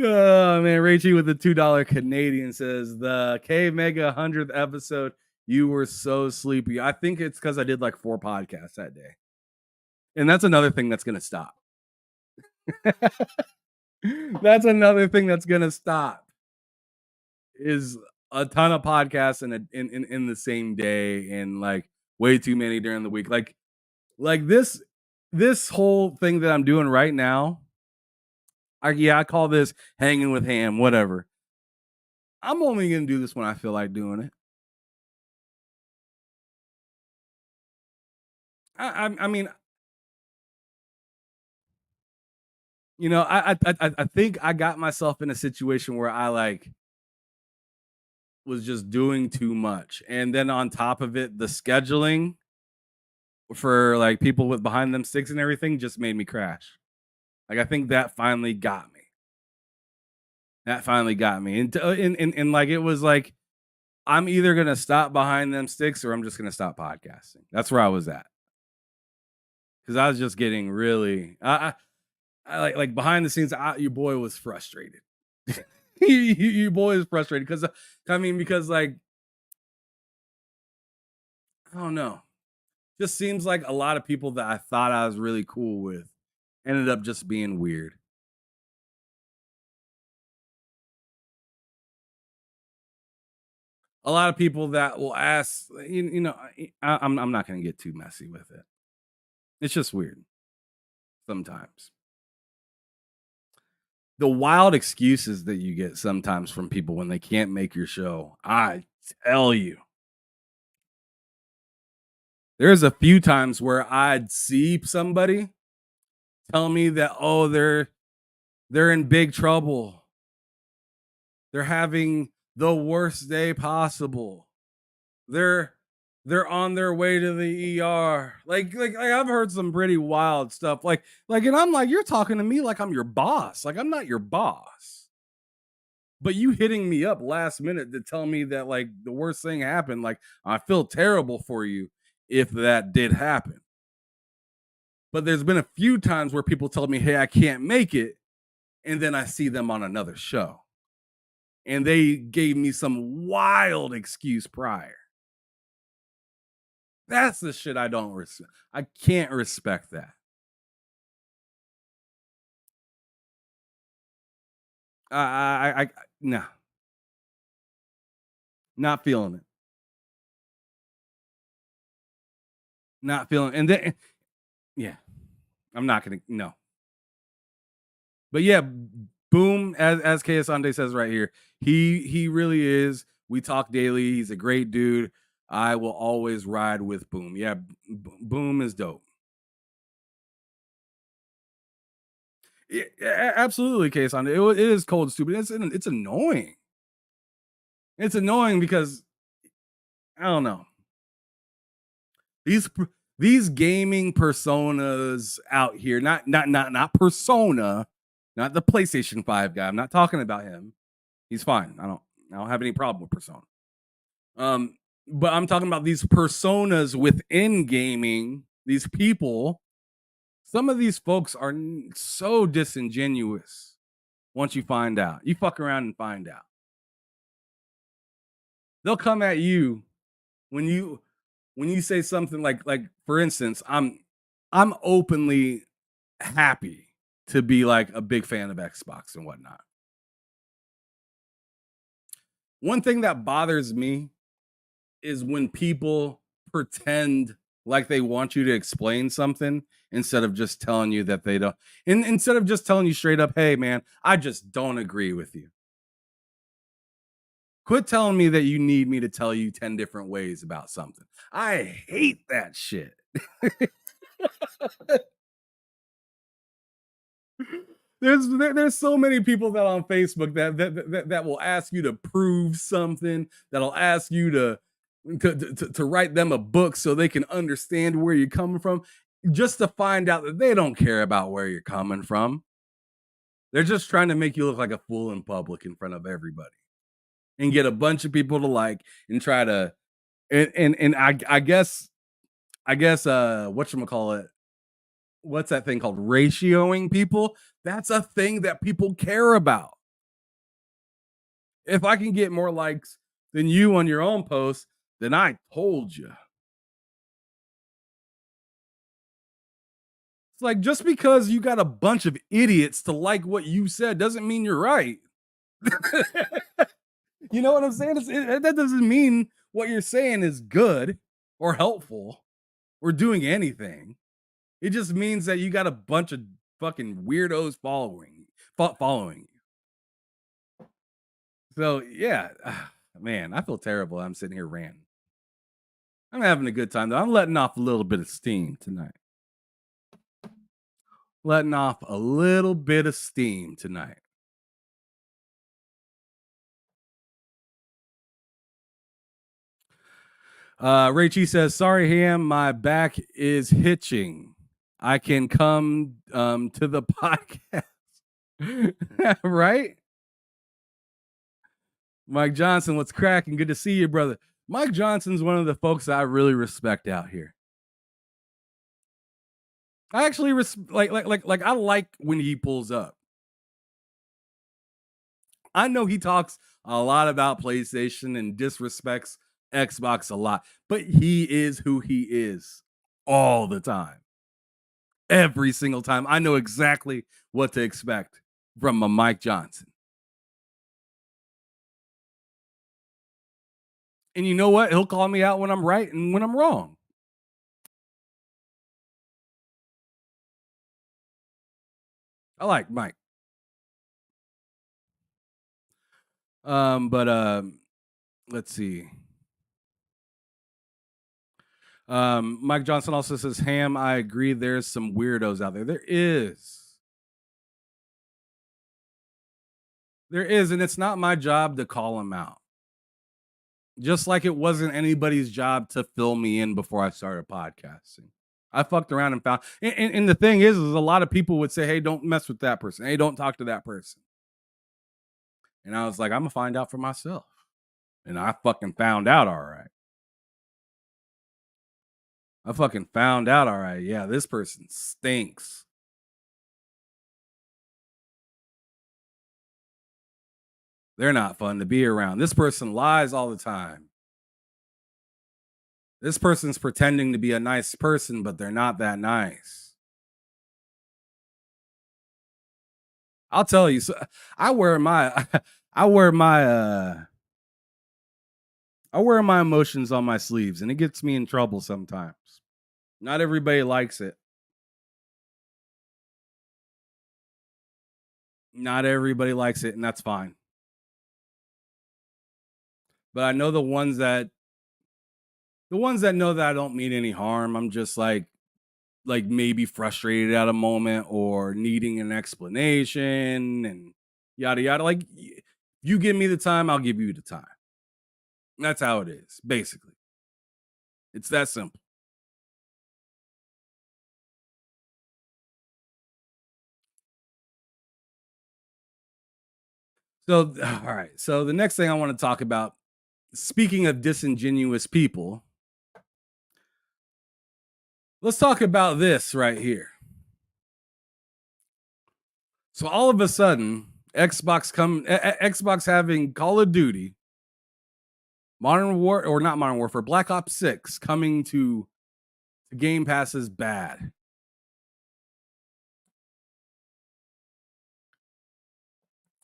Oh man, Rachie with the $2 Canadian says the K Mega 100th episode. You were so sleepy. I think it's because I did like 4 podcasts that day, and that's another thing that's gonna stop. That's another thing that's gonna stop. Is a ton of podcasts in the same day, and like way too many during the week. Like this whole thing that I'm doing right now. I call this hanging with Ham, whatever. I'm only going to do this when I feel like doing it. I mean, I think I got myself in a situation where I like was just doing too much. And then on top of it, the scheduling for like people with behind them sticks and everything just made me crash. Like, I think that finally got me. And like, it was like, I'm either going to stop behind them sticks or I'm just going to stop podcasting. That's where I was at. Because I was just getting really, I like behind the scenes, your boy was frustrated. Your boy is frustrated because like, I don't know. Just seems like a lot of people that I thought I was really cool with ended up just being weird. A lot of people that will ask, I'm not going to get too messy with it. It's just weird sometimes. The wild excuses that you get sometimes from people when they can't make your show, I tell you. There's a few times where I'd see somebody tell me that, oh, they're in big trouble. They're having the worst day possible. They're they're on their way to the ER. Like I've heard some pretty wild stuff. And I'm like, you're talking to me like I'm your boss. Like I'm not your boss. But you hitting me up last minute to tell me that like the worst thing happened, like I feel terrible for you if that did happen. But there's been a few times where people tell me, hey, I can't make it. And then I see them on another show. And they gave me some wild excuse prior. That's the shit I don't respect. I can't respect that. No. Not feeling it. Not feeling, and then yeah, I'm not gonna no. But yeah, Boom, as KS Sunday says right here, he really is. We talk daily. He's a great dude. I will always ride with Boom. Yeah, Boom is dope. Yeah, absolutely, KS Sunday. It is cold and stupid. It's annoying. It's annoying because I don't know. These gaming personas out here, not Persona, not the PlayStation 5 guy. I'm not talking about him. He's fine. I don't have any problem with Persona. But I'm talking about these personas within gaming, these people. Some of these folks are so disingenuous once you find out. You fuck around and find out. They'll come at you when you say something like for instance, I'm openly happy to be like a big fan of Xbox and whatnot. One thing that bothers me is when people pretend like they want you to explain something instead of just telling you that they don't. And instead of just telling you straight up, hey man, I just don't agree with you. Quit telling me that you need me to tell you 10 different ways about something. I hate that shit. There's so many people that on Facebook that will ask you to prove something, that'll ask you to write them a book so they can understand where you're coming from, just to find out that they don't care about where you're coming from. They're just trying to make you look like a fool in public in front of everybody and get a bunch of people to like and try to and I guess whatchamacallit, what's that thing called? Ratioing people. That's a thing that people care about. If I can get more likes than you on your own post, then I told you. It's like just because you got a bunch of idiots to like what you said doesn't mean you're right. You know what I'm saying? That doesn't mean what you're saying is good or helpful or doing anything. It just means that you got a bunch of fucking weirdos following you. So yeah, man, I feel terrible. I'm sitting here ranting. I'm having a good time though. I'm letting off a little bit of steam tonight. Letting off a little bit of steam tonight. Rachie says, sorry, Ham, my back is hitching. I can come to the podcast. Right? Mike Johnson, what's cracking? Good to see you, brother. Mike Johnson's one of the folks I really respect out here. I actually I like when he pulls up. I know he talks a lot about PlayStation and disrespects Xbox a lot, but he is who he is all the time. Every single time. I know exactly what to expect from a Mike Johnson. And you know what? He'll call me out when I'm right and when I'm wrong. I like Mike. Let's see. Mike Johnson also says, Ham, I agree. There's some weirdos out there. There is. And it's not my job to call them out. Just like it wasn't anybody's job to fill me in before I started podcasting. I fucked around and found, and the thing is a lot of people would say, hey, don't mess with that person. Hey, don't talk to that person. And I was like, I'm gonna find out for myself. And I fucking found out all right. I fucking found out all right. Yeah, this person stinks. They're not fun to be around. This person lies all the time. This person's pretending to be a nice person, but they're not that nice. I'll tell you. So I wear my I wear my emotions on my sleeves, and it gets me in trouble sometimes. Not everybody likes it. Not everybody likes it, and that's fine. But I know the ones that know that I don't mean any harm. I'm just like maybe frustrated at a moment or needing an explanation and yada yada. Like, you give me the time, I'll give you the time. That's how it is, basically. It's that simple. So, all right. So the next thing I want to talk about, speaking of disingenuous people, let's talk about this right here. So all of a sudden, Xbox having Call of Duty, Black Ops 6 coming to Game Pass is bad.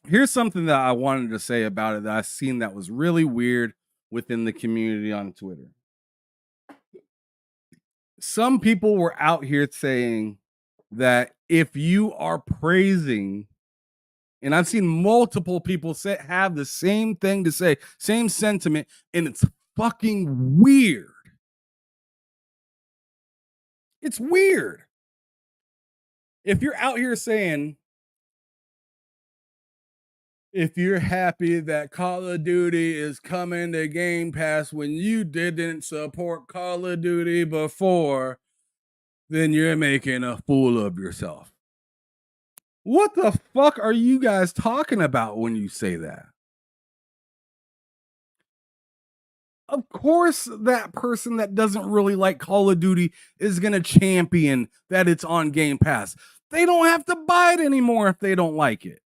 Here's something that I wanted to say about it that I've seen that was really weird within the community on Twitter. Some people were out here saying that if you are praising, and I've seen multiple people have the same thing to say, same sentiment, and it's fucking weird. It's weird. If you're out here saying, if you're happy that Call of Duty is coming to Game Pass when you didn't support Call of Duty before, then you're making a fool of yourself. What the fuck are you guys talking about when you say that? Of course, that person that doesn't really like Call of Duty is going to champion that it's on Game Pass. They don't have to buy it anymore if they don't like it.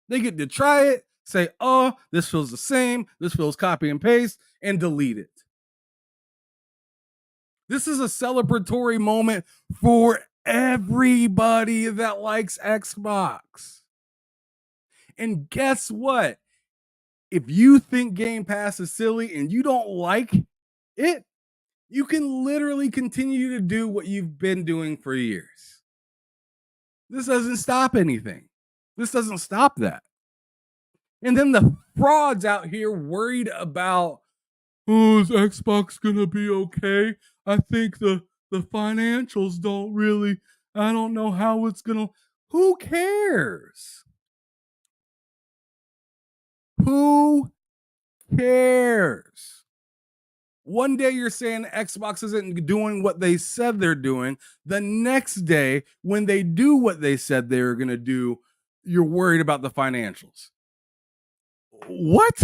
They get to try it, say, oh, this feels the same, this feels copy and paste, and delete it. This is a celebratory moment for everybody that likes Xbox. And guess what? If you think Game Pass is silly and you don't like it, you can literally continue to do what you've been doing for years. This doesn't stop anything. This doesn't stop that. And then the frauds out here worried about, oh, is Xbox gonna be okay? I think the financials don't really, I don't know how it's gonna. Who cares? Who cares? One day you're saying Xbox isn't doing what they said they're doing. The next day, when they do what they said they were going to do, you're worried about the financials. What?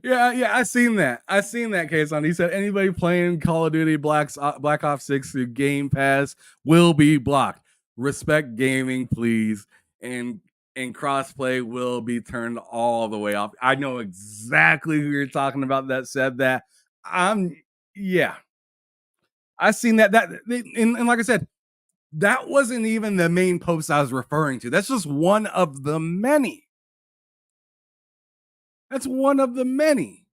Yeah, I seen that. I seen that case on. He said anybody playing Call of Duty Black Ops 6 through Game Pass will be blocked. Respect gaming, please. And crossplay will be turned all the way off. I know exactly who you're talking about that said that. Yeah. I seen that. And like I said, that wasn't even the main post I was referring to. That's just one of the many. That's one of the many.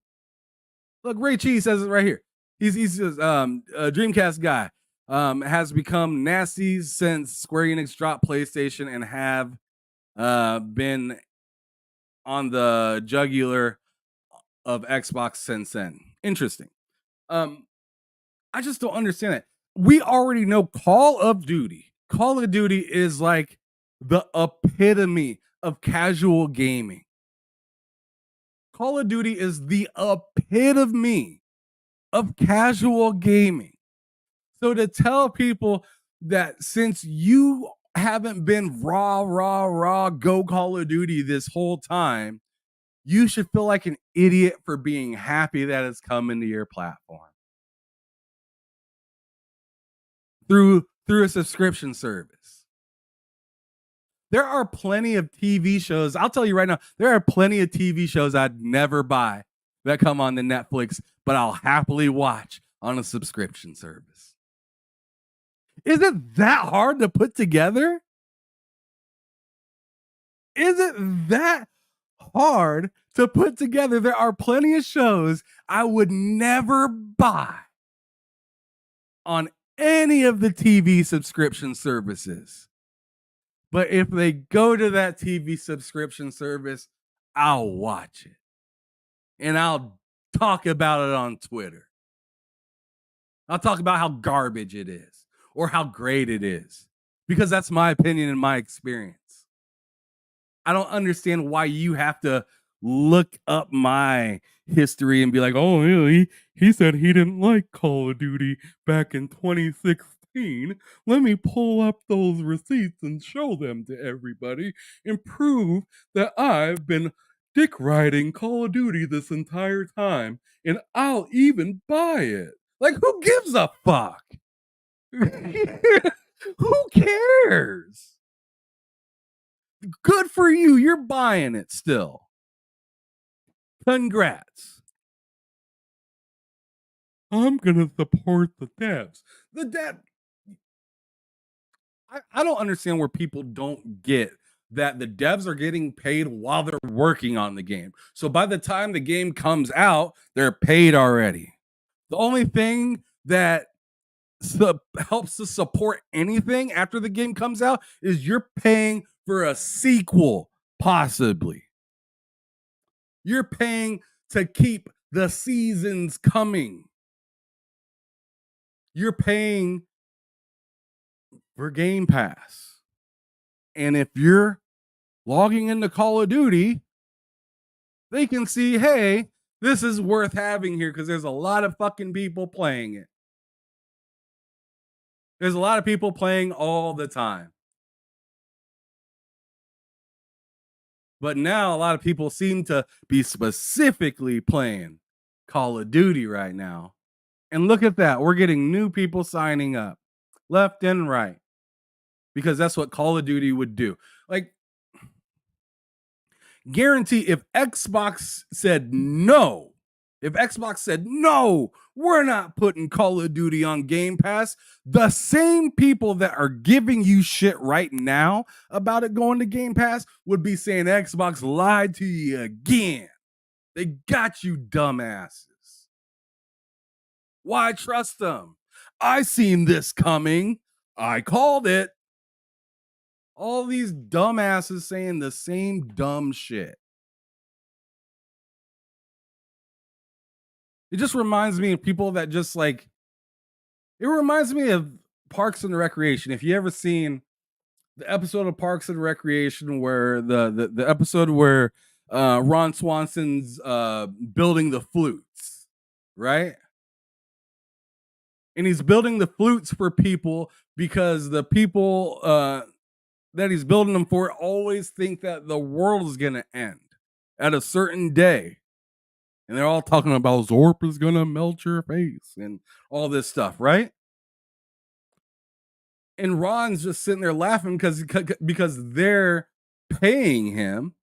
Look, Ray Cheese says it right here. He's a Dreamcast guy. Has become nasty since Square Enix dropped PlayStation and have been on the jugular of Xbox since then. Interesting. I just don't understand it. We already know Call of Duty Call of Duty is like the epitome of casual gaming. Call of Duty is the epitome of casual gaming. So to tell people that since you haven't been raw, go Call of Duty this whole time, you should feel like an idiot for being happy that it's coming to your platform through a subscription service. There are plenty of TV shows. I'll tell you right now, there are plenty of TV shows I'd never buy that come on the Netflix, but I'll happily watch on a subscription service. Is it that hard to put together? Is it that hard to put together? There are plenty of shows I would never buy on any of the TV subscription services. But if they go to that TV subscription service, I'll watch it. And I'll talk about it on Twitter. I'll talk about how garbage it is or how great it is, because that's my opinion and my experience. I don't understand why you have to look up my history and be like, oh, yeah, he said he didn't like Call of Duty back in 2016. Let me pull up those receipts and show them to everybody and prove that I've been dick riding Call of Duty this entire time, and I'll even buy it. Like, who gives a fuck? Who cares? Good for you. You're buying it still. Congrats. I'm going to support the devs. I don't understand where people don't get that the devs are getting paid while they're working on the game. So by the time the game comes out, they're paid already. The only thing that helps to support anything after the game comes out is you're paying for a sequel, possibly. You're paying to keep the seasons coming. You're paying for Game Pass. And if you're logging into Call of Duty, they can see, hey, this is worth having here because there's a lot of fucking people playing it. There's a lot of people playing all the time. But now a lot of people seem to be specifically playing Call of Duty right now. And look at that. We're getting new people signing up left and right because that's what Call of Duty would do. Like, guarantee if Xbox said no, we're not putting Call of Duty on Game Pass, the same people that are giving you shit right now about it going to Game Pass would be saying Xbox lied to you again. They got you dumbasses. Why trust them? I seen this coming. I called it. All these dumbasses saying the same dumb shit. It just reminds me of people that just like, it reminds me of Parks and Recreation. If you ever seen the episode of Parks and Recreation where the episode where Ron Swanson's building the flutes, right? And he's building the flutes for people because the people that he's building them for always think that the world is going to end at a certain day. And they're all talking about Zorp is going to melt your face and all this stuff, right? And Ron's just sitting there laughing because they're paying him.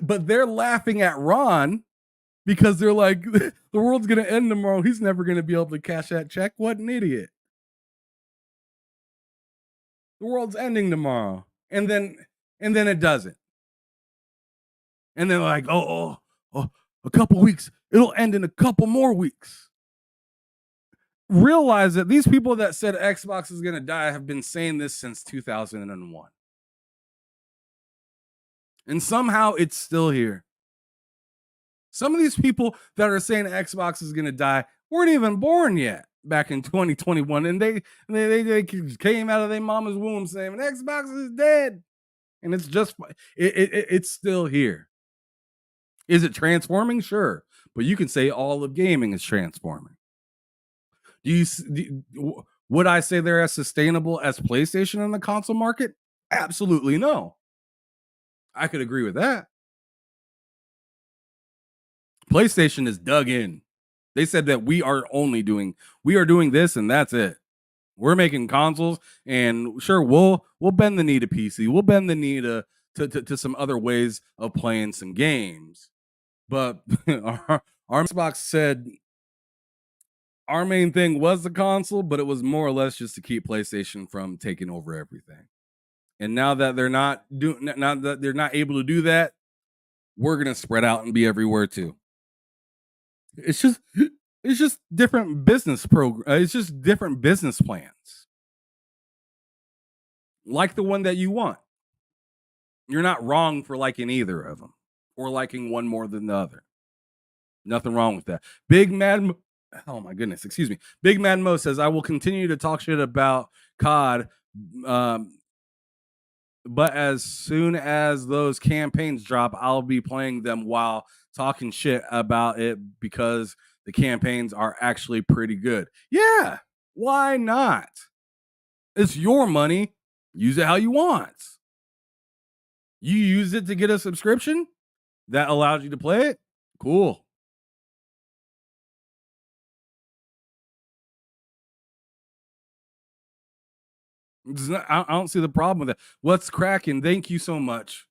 But they're laughing at Ron because they're like, the world's going to end tomorrow. He's never going to be able to cash that check. What an idiot. The world's ending tomorrow. And then it doesn't. And they're like, oh, a couple weeks. It'll end in a couple more weeks. Realize that these people that said Xbox is going to die have been saying this since 2001. And somehow it's still here. Some of these people that are saying Xbox is going to die weren't even born yet. back in 2021, and they came out of their mama's womb saying Xbox is dead, and it's just it's still here. Is it transforming? Sure, but you can say all of gaming is transforming. Would I say they're as sustainable as PlayStation in the console market? Absolutely no. I could agree with that. PlayStation is dug in. They said that we are doing this and that's it. We're making consoles, and sure, we'll bend the knee to PC. We'll bend the knee to some other ways of playing some games. But our Xbox said our main thing was the console, but it was more or less just to keep PlayStation from taking over everything. And now that they're not able to do that, we're gonna spread out and be everywhere too. It's just different business it's just different business plans. Like the one that you want. You're not wrong for liking either of them or liking one more than the other. Nothing wrong with that. Big Mad Oh my goodness, excuse me. Big Mad Mo says, I will continue to talk shit about COD, but as soon as those campaigns drop, I'll be playing them while talking shit about it because the campaigns are actually pretty good. Yeah, why not? It's your money. Use it how you want. You use it to get a subscription that allows you to play it. Cool. I don't see the problem with that. What's cracking? Thank you so much,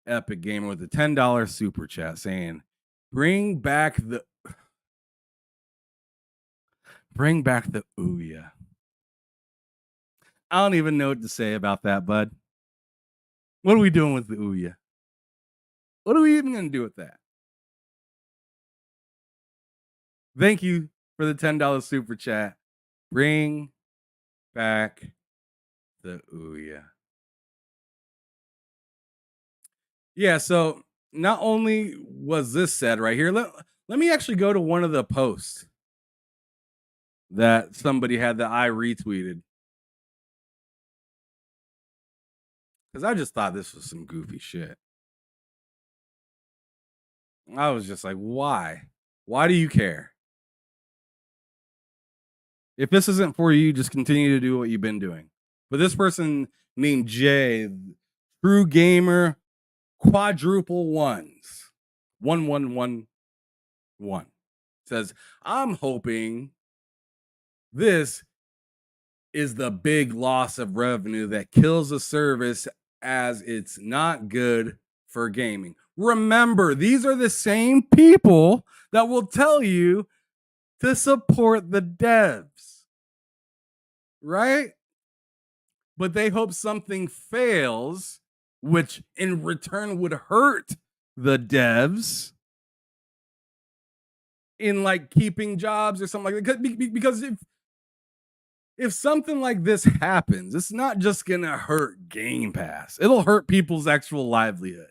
Epic Gamer, with the $10 super chat saying, bring back the Ouya. I don't even know what to say about that, bud. What are we doing with the Ouya? What are we even going to do with that? Thank you for the $10 super chat. Bring back the Ouya. Yeah, so not only was this said right here, let me actually go to one of the posts that somebody had that I retweeted. Because I just thought this was some goofy shit. I was just like, why? Why do you care? If this isn't for you, just continue to do what you've been doing. But this person named Jay, True Gamer, quadruple ones, 1111, says, I'm hoping this is the big loss of revenue that kills the service as it's not good for gaming. Remember, these are the same people that will tell you to support the devs, right? But they hope something fails, which in return would hurt the devs in like keeping jobs or something like that. Because if something like this happens, it's not just gonna hurt Game Pass. It'll hurt people's actual livelihood.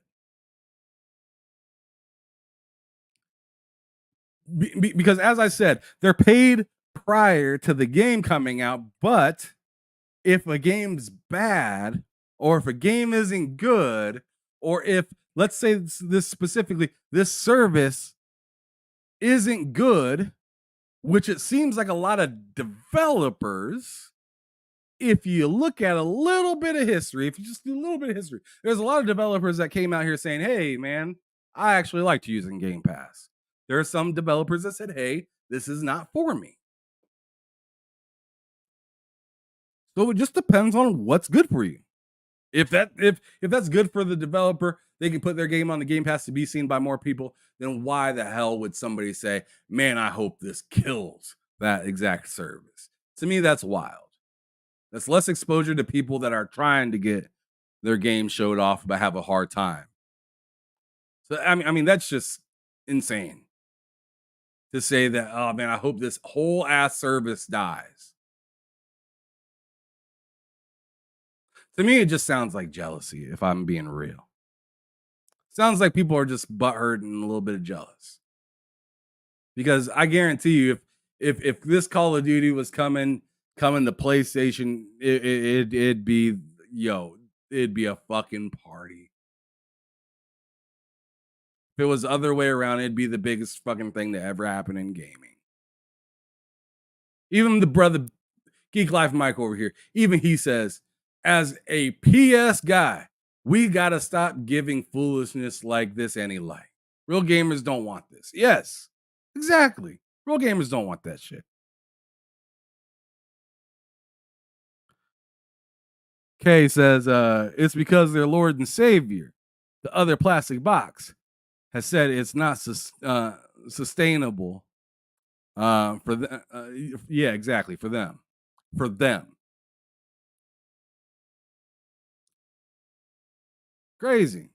Because as I said, they're paid prior to the game coming out, but if a game's bad, or if a game isn't good, or if, let's say this specifically, this service isn't good, which it seems like a lot of developers, if you look at a little bit of history, if you just do a little bit of history, there's a lot of developers that came out here saying, hey, man, I actually liked using Game Pass. There are some developers that said, hey, this is not for me. So it just depends on what's good for you. If that's good for the developer, they can put their game on the Game Pass to be seen by more people, then why the hell would somebody say, man, I hope this kills that exact service? To me, that's wild. That's less exposure to people that are trying to get their game showed off but have a hard time. So I mean that's just insane to say that, oh man, I hope this whole ass service dies. To me, it just sounds like jealousy, if I'm being real. Sounds like people are just butthurt and a little bit jealous. Because I guarantee you, if this Call of Duty was coming to PlayStation, it'd be it'd be a fucking party. If it was the other way around, it'd be the biggest fucking thing to ever happen in gaming. Even the brother Geek Life Mike over here, even he says, as a PS guy, we gotta stop giving foolishness like this any light. Real gamers don't want this. Yes, exactly. Real gamers don't want that shit. Kay says, it's because their Lord and Savior, the other plastic box, has said it's not sustainable for them. Yeah, exactly. For them. Crazy.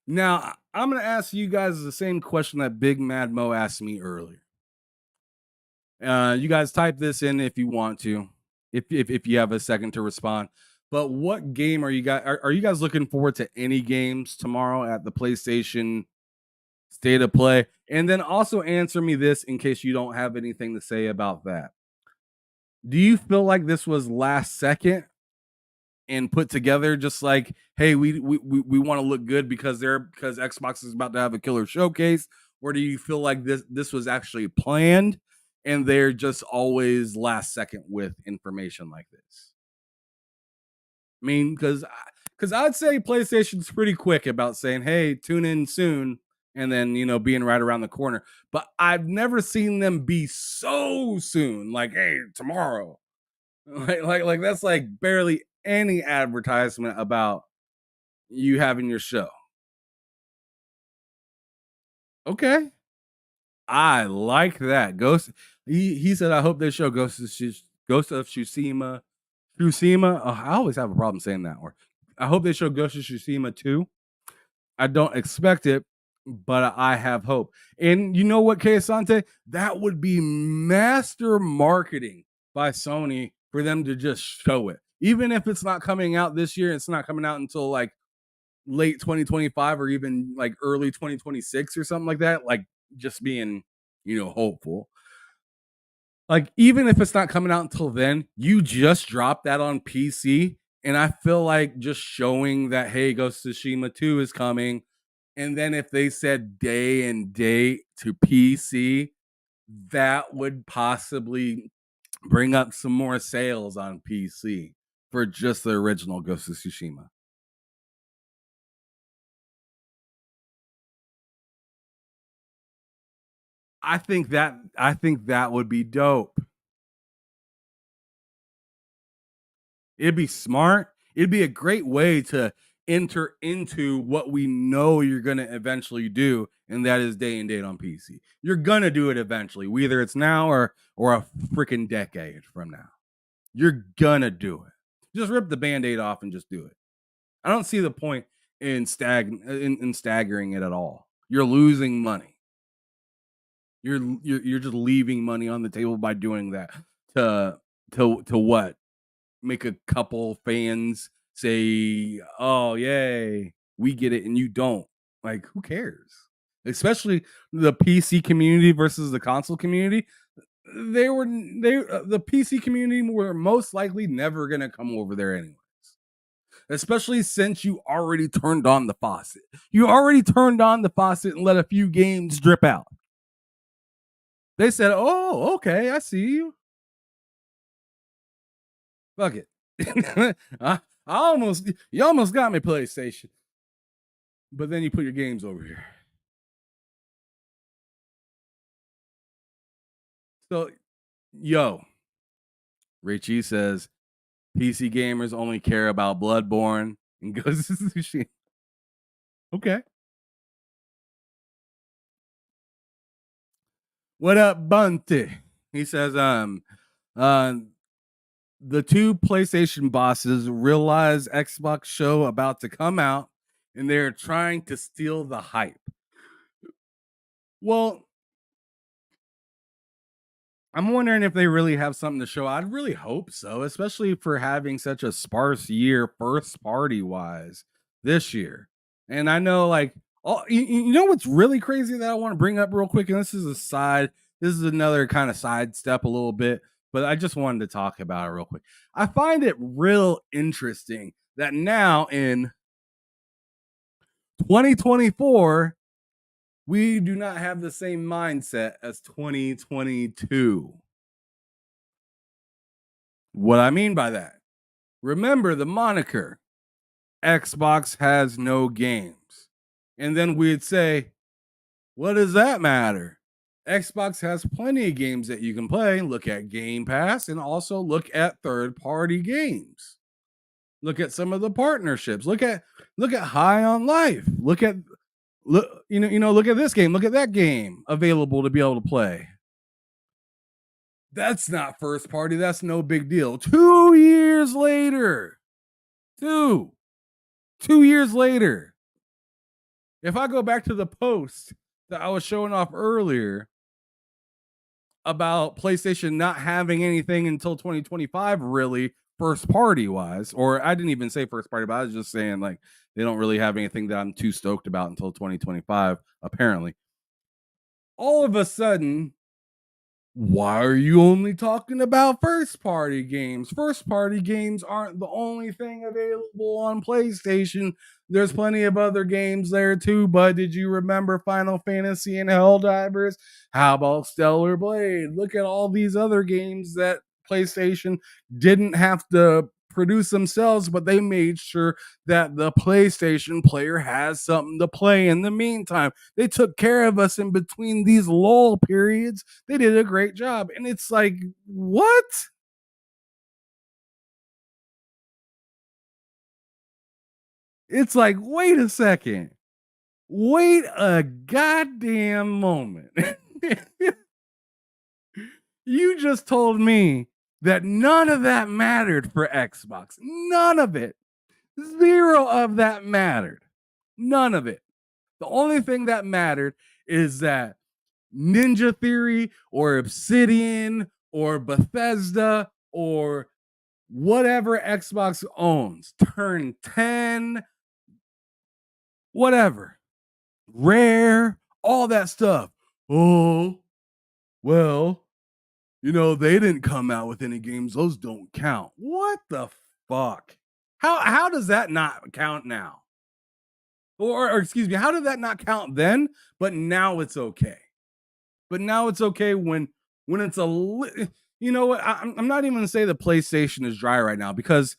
Now, I'm going to ask you guys the same question that Big Mad Mo asked me earlier. You guys type this in if you want to, if you have a second to respond. But what game are you guys looking forward to any games tomorrow at the PlayStation State of Play? And then also answer me this in case you don't have anything to say about that. Do you feel like this was last second and put together just like, hey, we want to look good because Xbox is about to have a killer showcase? Or do you feel like this was actually planned and they're just always last second with information like this? I mean, because I'd say PlayStation's pretty quick about saying, hey, tune in soon, and then, being right around the corner. But I've never seen them be so soon, like, hey, tomorrow. Like that's like barely any advertisement about you having your show. Okay. I like that. Ghost. He said, I hope they show Ghost of Tsushima. I always have a problem saying that word. I hope they show Ghost of Tsushima 2. I don't expect it, but I have hope. And you know what, Kay Asante? That would be master marketing by Sony for them to just show it. Even if it's not coming out this year, it's not coming out until like late 2025 or even like early 2026 or something like that. Like just being, hopeful. Like, even if it's not coming out until then, you just drop that on PC. And I feel like just showing that, hey, Ghost of Tsushima 2 is coming. And then if they said day and date to PC, that would possibly bring up some more sales on PC for just the original Ghost of Tsushima. I think that would be dope. It'd be smart. It'd be a great way to enter into what we know you're going to eventually do, and that is day and date on PC. You're going to do it eventually, whether it's now or a freaking decade from now. You're going to do it. Just rip the Band-Aid off and just do it. I don't see the point in staggering it at all. You're losing money. You're just leaving money on the table by doing that to what? Make a couple fans say, "Oh, yay, we get it," and you don't. Like, who cares? Especially the PC community versus the console community. The PC community were most likely never gonna come over there anyways. Especially since you already turned on the faucet. You already turned on the faucet and let a few games drip out. They said, "Oh, okay, I see you. Fuck it." You almost got me, PlayStation. But then you put your games over here. So, Richie says, PC gamers only care about Bloodborne and Ghost of Tsushima. Okay. What up, Bunty? He says, the two PlayStation bosses realize Xbox show about to come out and they're trying to steal the hype. Well, I'm wondering if they really have something to show. I'd really hope so, especially for having such a sparse year first party wise this year. And I know, like, You know what's really crazy that I want to bring up real quick, and this is a side. This is another kind of side step a little bit, but I just wanted to talk about it real quick. I find it real interesting that now in 2024, we do not have the same mindset as 2022. What I mean by that, remember the moniker Xbox has no games. And then we'd say, what does that matter? Xbox has plenty of games that you can play. Look at Game Pass and also look at third-party games. Look at some of the partnerships. Look at High on Life. Look at look at this game. Look at that game available to be able to play. That's not first party. That's no big deal. 2 years later. 2 years later. If I go back to the post that I was showing off earlier about PlayStation not having anything until 2025, really, first party wise, or I didn't even say first party, but I was just saying like they don't really have anything that I'm too stoked about until 2025, apparently. All of a sudden, why are you only talking about first party games? First party games aren't the only thing available on PlayStation. There's plenty of other games there too, but did you remember Final Fantasy and Helldivers? How about Stellar Blade? Look at all these other games that PlayStation didn't have to produce themselves, but they made sure that the PlayStation player has something to play in the meantime. They took care of us in between these lull periods. They did a great job. And it's like, what? It's like, wait a second. Wait a goddamn moment. You just told me that none of that mattered for Xbox. None of it. 0 of that mattered. None of it. The only thing that mattered is that Ninja Theory or Obsidian or Bethesda or whatever Xbox owns, Turn 10, whatever, Rare, all that stuff. Oh, well, they didn't come out with any games. Those don't count. What the fuck? How does that not count now? Or excuse me, how did that not count then? But now it's okay. But now it's okay when it's you know what? I'm not even gonna say the PlayStation is dry right now, because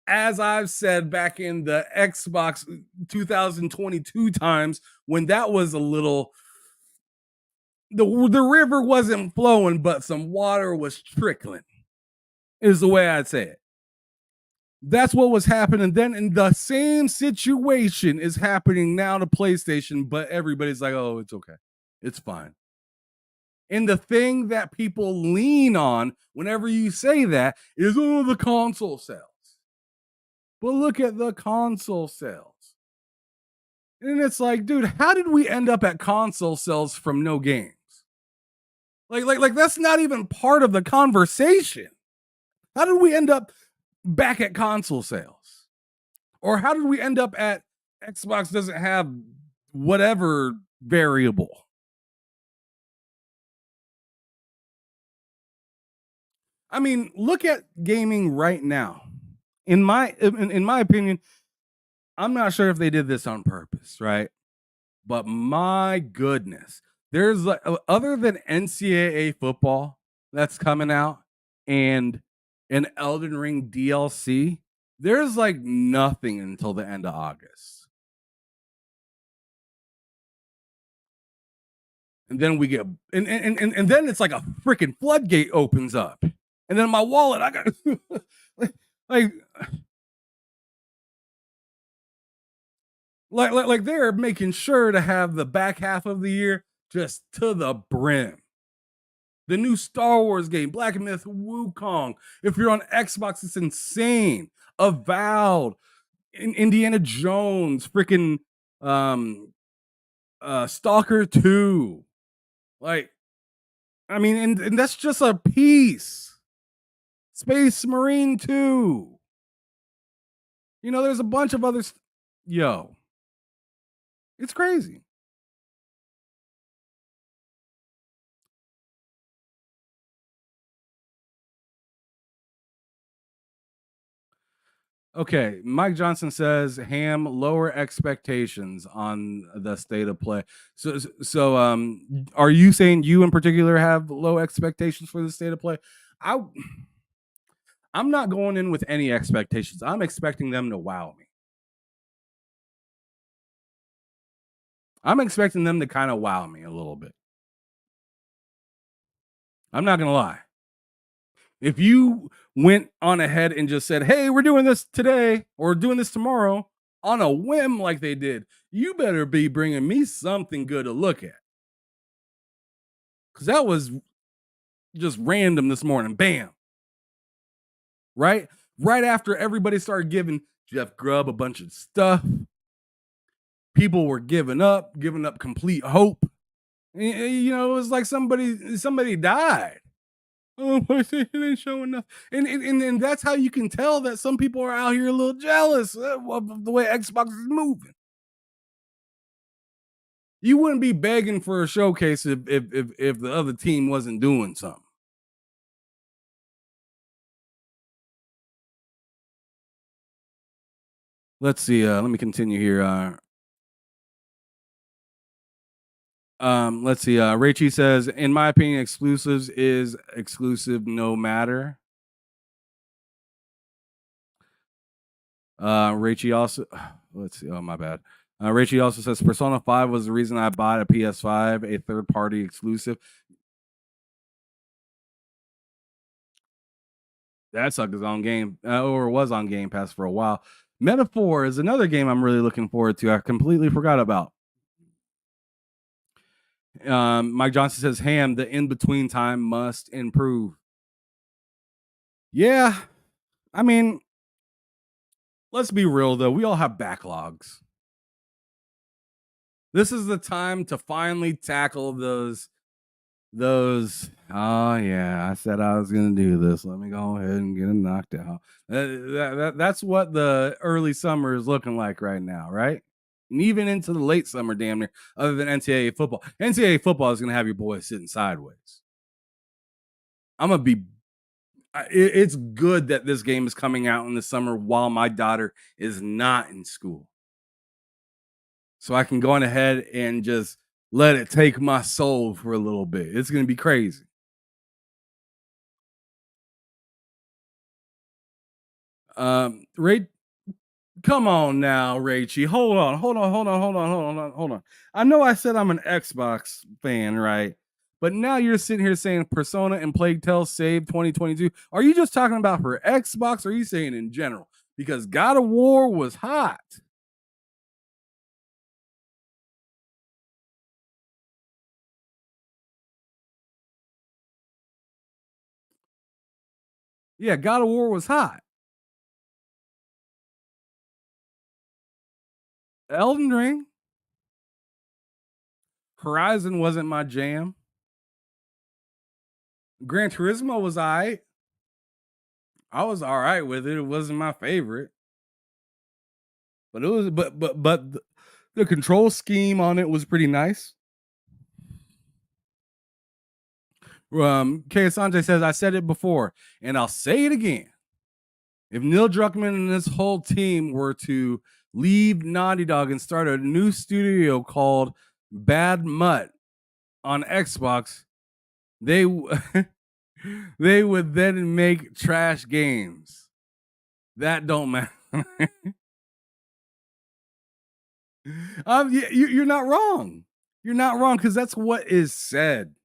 as I've said back in the Xbox 2022 times, when that was a little, the river wasn't flowing, but some water was trickling, is the way I'd say it. That's what was happening then, and the same situation is happening now to PlayStation, but everybody's like, oh, it's okay. It's fine. And the thing that people lean on whenever you say that is, oh, the console sales. But look at the console sales. And it's like, dude, how did we end up at console sales from no games? Like that's not even part of the conversation. How did we end up back at console sales? Or how did we end up at Xbox doesn't have whatever variable? I mean, look at gaming right now. In my opinion, I'm not sure if they did this on purpose, right? But my goodness, there's like, other than NCAA football that's coming out and an Elden Ring DLC, there's like nothing until the end of August. And then we get and then it's like a freaking floodgate opens up. And then my wallet, I got like they're making sure to have the back half of the year just to the brim. The new Star Wars game, Black Myth Wukong. If you're on Xbox, it's insane. Avowed, Indiana Jones, freaking Stalker 2. Like, I mean, and that's just a piece. Space Marine 2. There's a bunch of others. Yo. It's crazy. Okay, Mike Johnson says Ham lower expectations on the state of play. So are you saying you in particular have low expectations for the state of play? I'm not going in with any expectations. I'm expecting them to wow me. I'm expecting them to kind of wow me a little bit. I'm not gonna lie. If you went on ahead and just said, "Hey, we're doing this today or doing this tomorrow," on a whim like they did, you better be bringing me something good to look at. Because that was just random this morning. Bam. Right? Right after everybody started giving Jeff Grubb a bunch of stuff, people were giving up complete hope. You know, it was like somebody died. Oh, PlayStation ain't showing enough. And that's how you can tell that some people are out here a little jealous of the way Xbox is moving. You wouldn't be begging for a showcase if the other team wasn't doing something. Let's see. Let me continue here. Let's see. Rachie says, in my opinion, exclusives is exclusive no matter. Rachie also, let's see. Oh, my bad. Rachie also says Persona 5 was the reason I bought a PS5, a third-party exclusive. That sucker's on game, or was on Game Pass for a while. Metaphor is another game I'm really looking forward to. I completely forgot about. Mike Johnson says, Ham, the in-between time must improve. Yeah. I mean, let's be real, though. We all have backlogs. This is the time to finally tackle those. Oh yeah, I said I was gonna do this. Let me go ahead and get them knocked out. That's what the early summer is looking like right now, right? And even into the late summer, damn near. Other than NCAA football, NCAA football is gonna have your boys sitting sideways. I'm gonna be. It's good that this game is coming out in the summer while my daughter is not in school, so I can go on ahead and just let it take my soul for a little bit. It's going to be crazy. Ray, come on now, Rachie. Hold on. I know I said I'm an Xbox fan, right? But now you're sitting here saying Persona and Plague Tale saved 2022. Are you just talking about for Xbox, or are you saying in general? Because God of War was hot. Yeah, God of War was hot. Elden Ring. Horizon wasn't my jam. Gran Turismo was all right. I was all right with it. It wasn't my favorite. But it was but the control scheme on it was pretty nice. K. Sanjay says, I said it before, and I'll say it again. If Neil Druckmann and this whole team were to leave Naughty Dog and start a new studio called Bad Mutt on Xbox, they they would then make trash games. That don't matter. You're not wrong. You're not wrong, because that's what is said.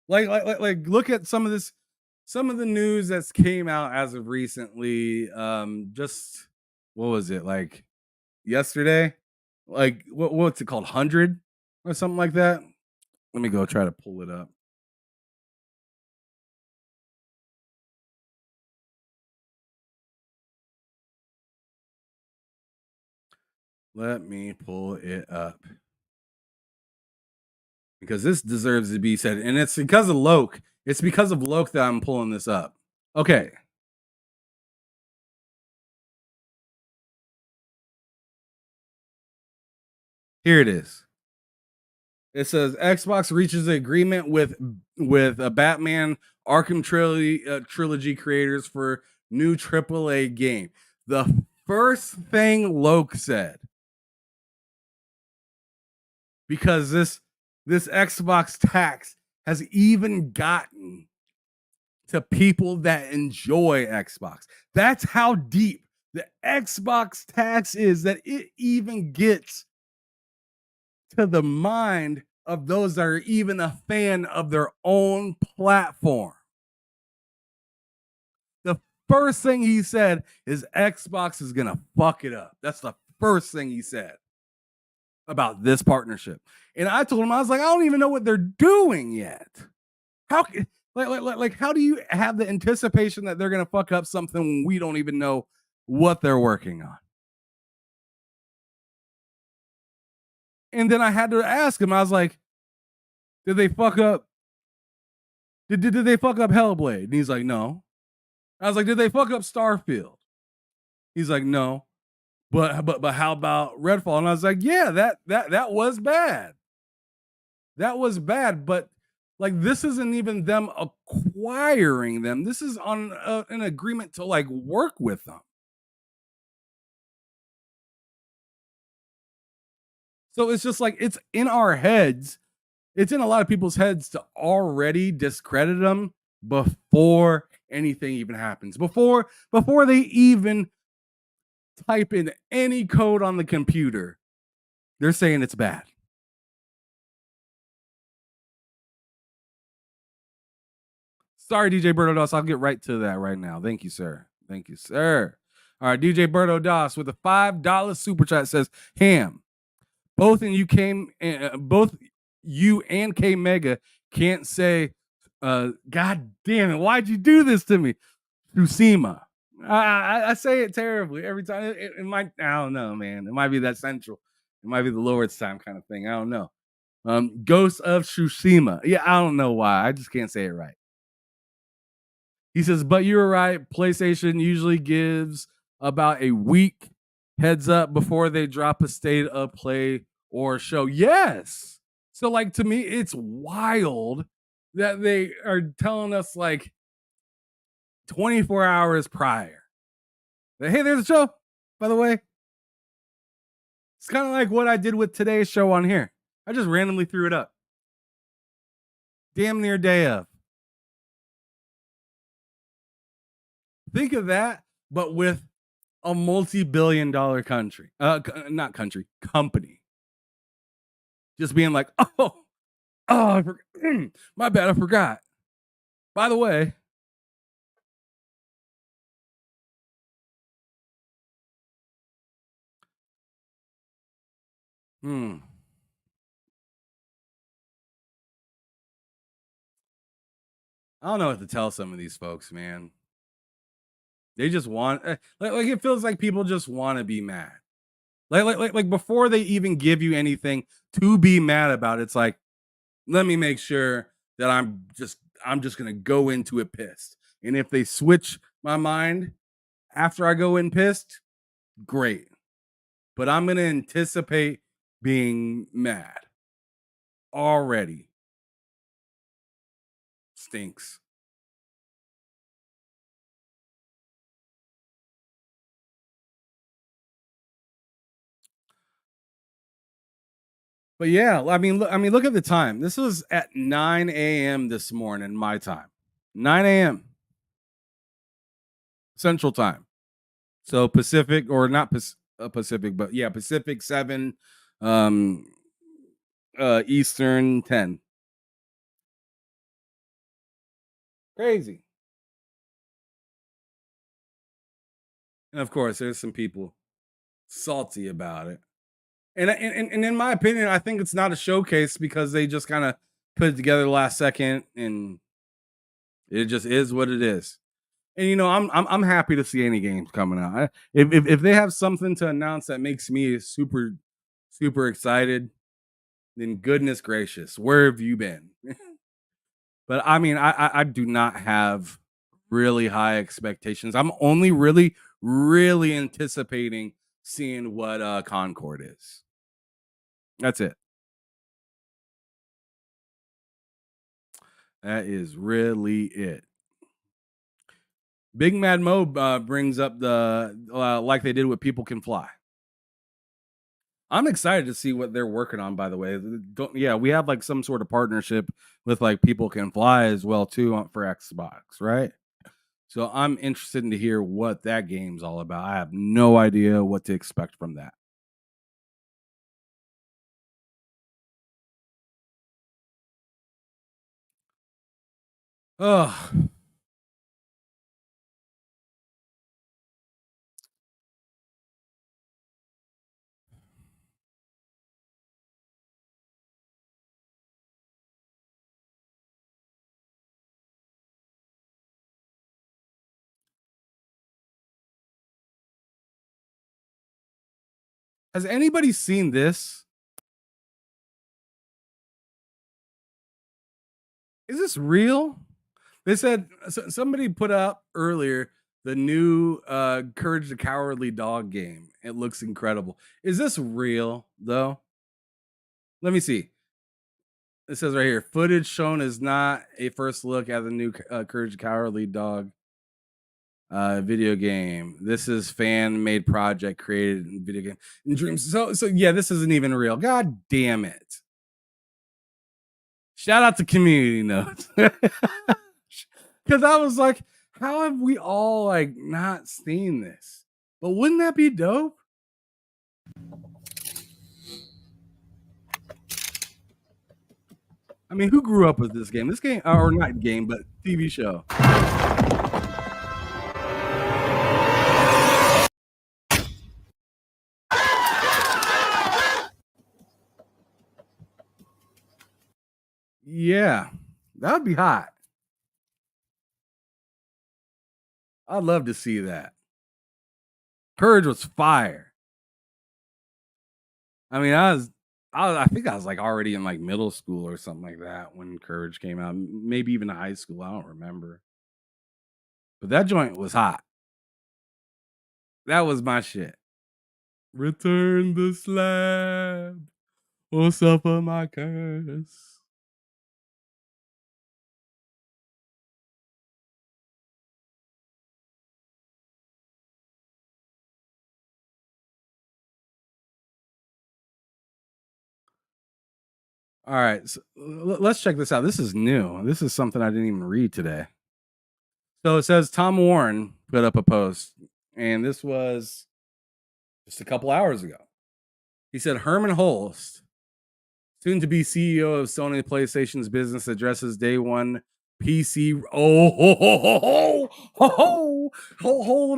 Like look at some of the news that's came out as of recently. Just what was it, like yesterday? Like what's it called, 100 or something like that? Let me go try to pull it up. Let me pull it up, because this deserves to be said, and it's because of Loke. It's because of Loke that I'm pulling this up. Okay. Here it is. It says Xbox reaches an agreement with a Batman Arkham trilogy creators for new AAA game. The first thing Loke said, because this Xbox tax has even gotten to people that enjoy Xbox. That's how deep the Xbox tax is, that it even gets to the mind of those that are even a fan of their own platform. The first thing he said is Xbox is gonna fuck it up. That's the first thing he said about this partnership. And I told him, I was like, I don't even know what they're doing yet. How like how do you have the anticipation that they're gonna fuck up something when we don't even know what they're working on? And then I had to ask him, I was like, did they fuck up? Did they fuck up Hellblade? And he's like, no. I was like, did they fuck up Starfield? He's like, no. But how about Redfall? And I was like, yeah, that was bad. That was bad, but like this isn't even them acquiring them. This is on an agreement to like work with them. So it's just like it's in our heads. It's in a lot of people's heads to already discredit them before anything even happens. Before they even type in any code on the computer, they're saying it's bad. Sorry, DJ Berto Doss. I'll get right to that right now. Thank you, sir. Thank you, sir. All right, DJ Berto Doss with a $5 super chat says, Ham, both you and K Mega can't say, God damn it, why'd you do this to me? Tsushima. I say it terribly every time. It might, I don't know, man. It might be that central. It might be the Lord's time kind of thing. I don't know. Ghost of Tsushima. Yeah, I don't know why. I just can't say it right. He says, but you're right. PlayStation usually gives about a week heads up before they drop a state of play or show. Yes. So, like, to me, it's wild that they are telling us like 24 hours prior that, hey, there's a show, by the way. It's kind of like what I did with today's show on here. I just randomly threw it up. Damn near day of. Think of that, but with a multi-billion-dollar company. Just being like, my bad, I forgot. By the way, I don't know what to tell some of these folks, man. They just want, like it feels like people just want to be mad. Like before they even give you anything to be mad about, it's like, let me make sure that I'm just gonna go into it pissed. And if they switch my mind after I go in pissed, great. But I'm gonna anticipate being mad already. Stinks. But yeah, I mean, look at the time. This was at 9 a.m. this morning, my time. 9 a.m. Central Time. So Pacific, or not Pacific, but yeah, Pacific 7, Eastern 10. Crazy. And of course, there's some people salty about it. And in my opinion, I think it's not a showcase because they just kind of put it together last second, and it just is what it is. And you know, I'm happy to see any games coming out. If they have something to announce that makes me super excited, then goodness gracious, where have you been? But I mean, I do not have really high expectations. I'm only really anticipating seeing what Concord is. That's it. That is really it. Big Mad Mo brings up the like they did with People Can Fly. I'm excited to see what they're working on. By the way, we have like some sort of partnership with like People Can Fly as well too for Xbox, right? So I'm interested to hear what that game's all about. I have no idea what to expect from that. Ugh. Has anybody seen this? Is this real? They said somebody put up earlier the new Courage the Cowardly Dog game. It looks incredible. Is this real though? Let me see. It says right here, footage shown is not a first look at the new Courage the Cowardly Dog video game. This is fan-made project created in video game in dreams. So yeah, this isn't even real. God damn it. Shout out to Community Notes. Because I was like, how have we all like not seen this? But wouldn't that be dope? I mean, who grew up with this game? This game, or not game, but TV show. Yeah, that would be hot. I'd love to see that. Courage was fire. I mean, I think I was like already in like middle school or something like that when Courage came out. Maybe even high school. I don't remember. But that joint was hot. That was my shit. Return the slab or suffer my curse. All right, so let's check this out. This is new. This is something I didn't even read today. So it says Tom Warren put up a post, and this was just a couple hours ago. He said Herman Holst, soon to be CEO of Sony PlayStation's business, addresses day one PC. Hold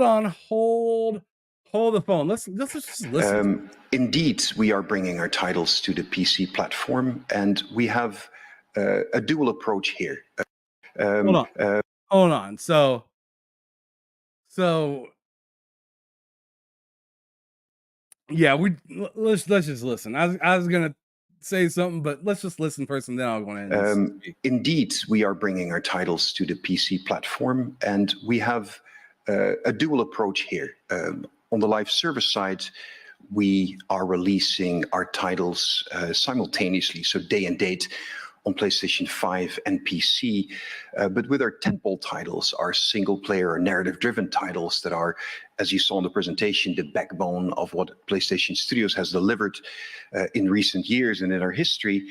on, hold the phone. Let's just listen. Indeed, we are bringing our titles to the PC platform, and we have a dual approach here. Hold on. So yeah, let's just listen. I was gonna say something, but let's just listen first, and then I'll go in. Indeed, we are bringing our titles to the PC platform, and we have a dual approach here. On the live service side, we are releasing our titles simultaneously, so day and date, on PlayStation 5 and PC. But with our tentpole titles, our single-player or narrative-driven titles that are, as you saw in the presentation, the backbone of what PlayStation Studios has delivered in recent years and in our history,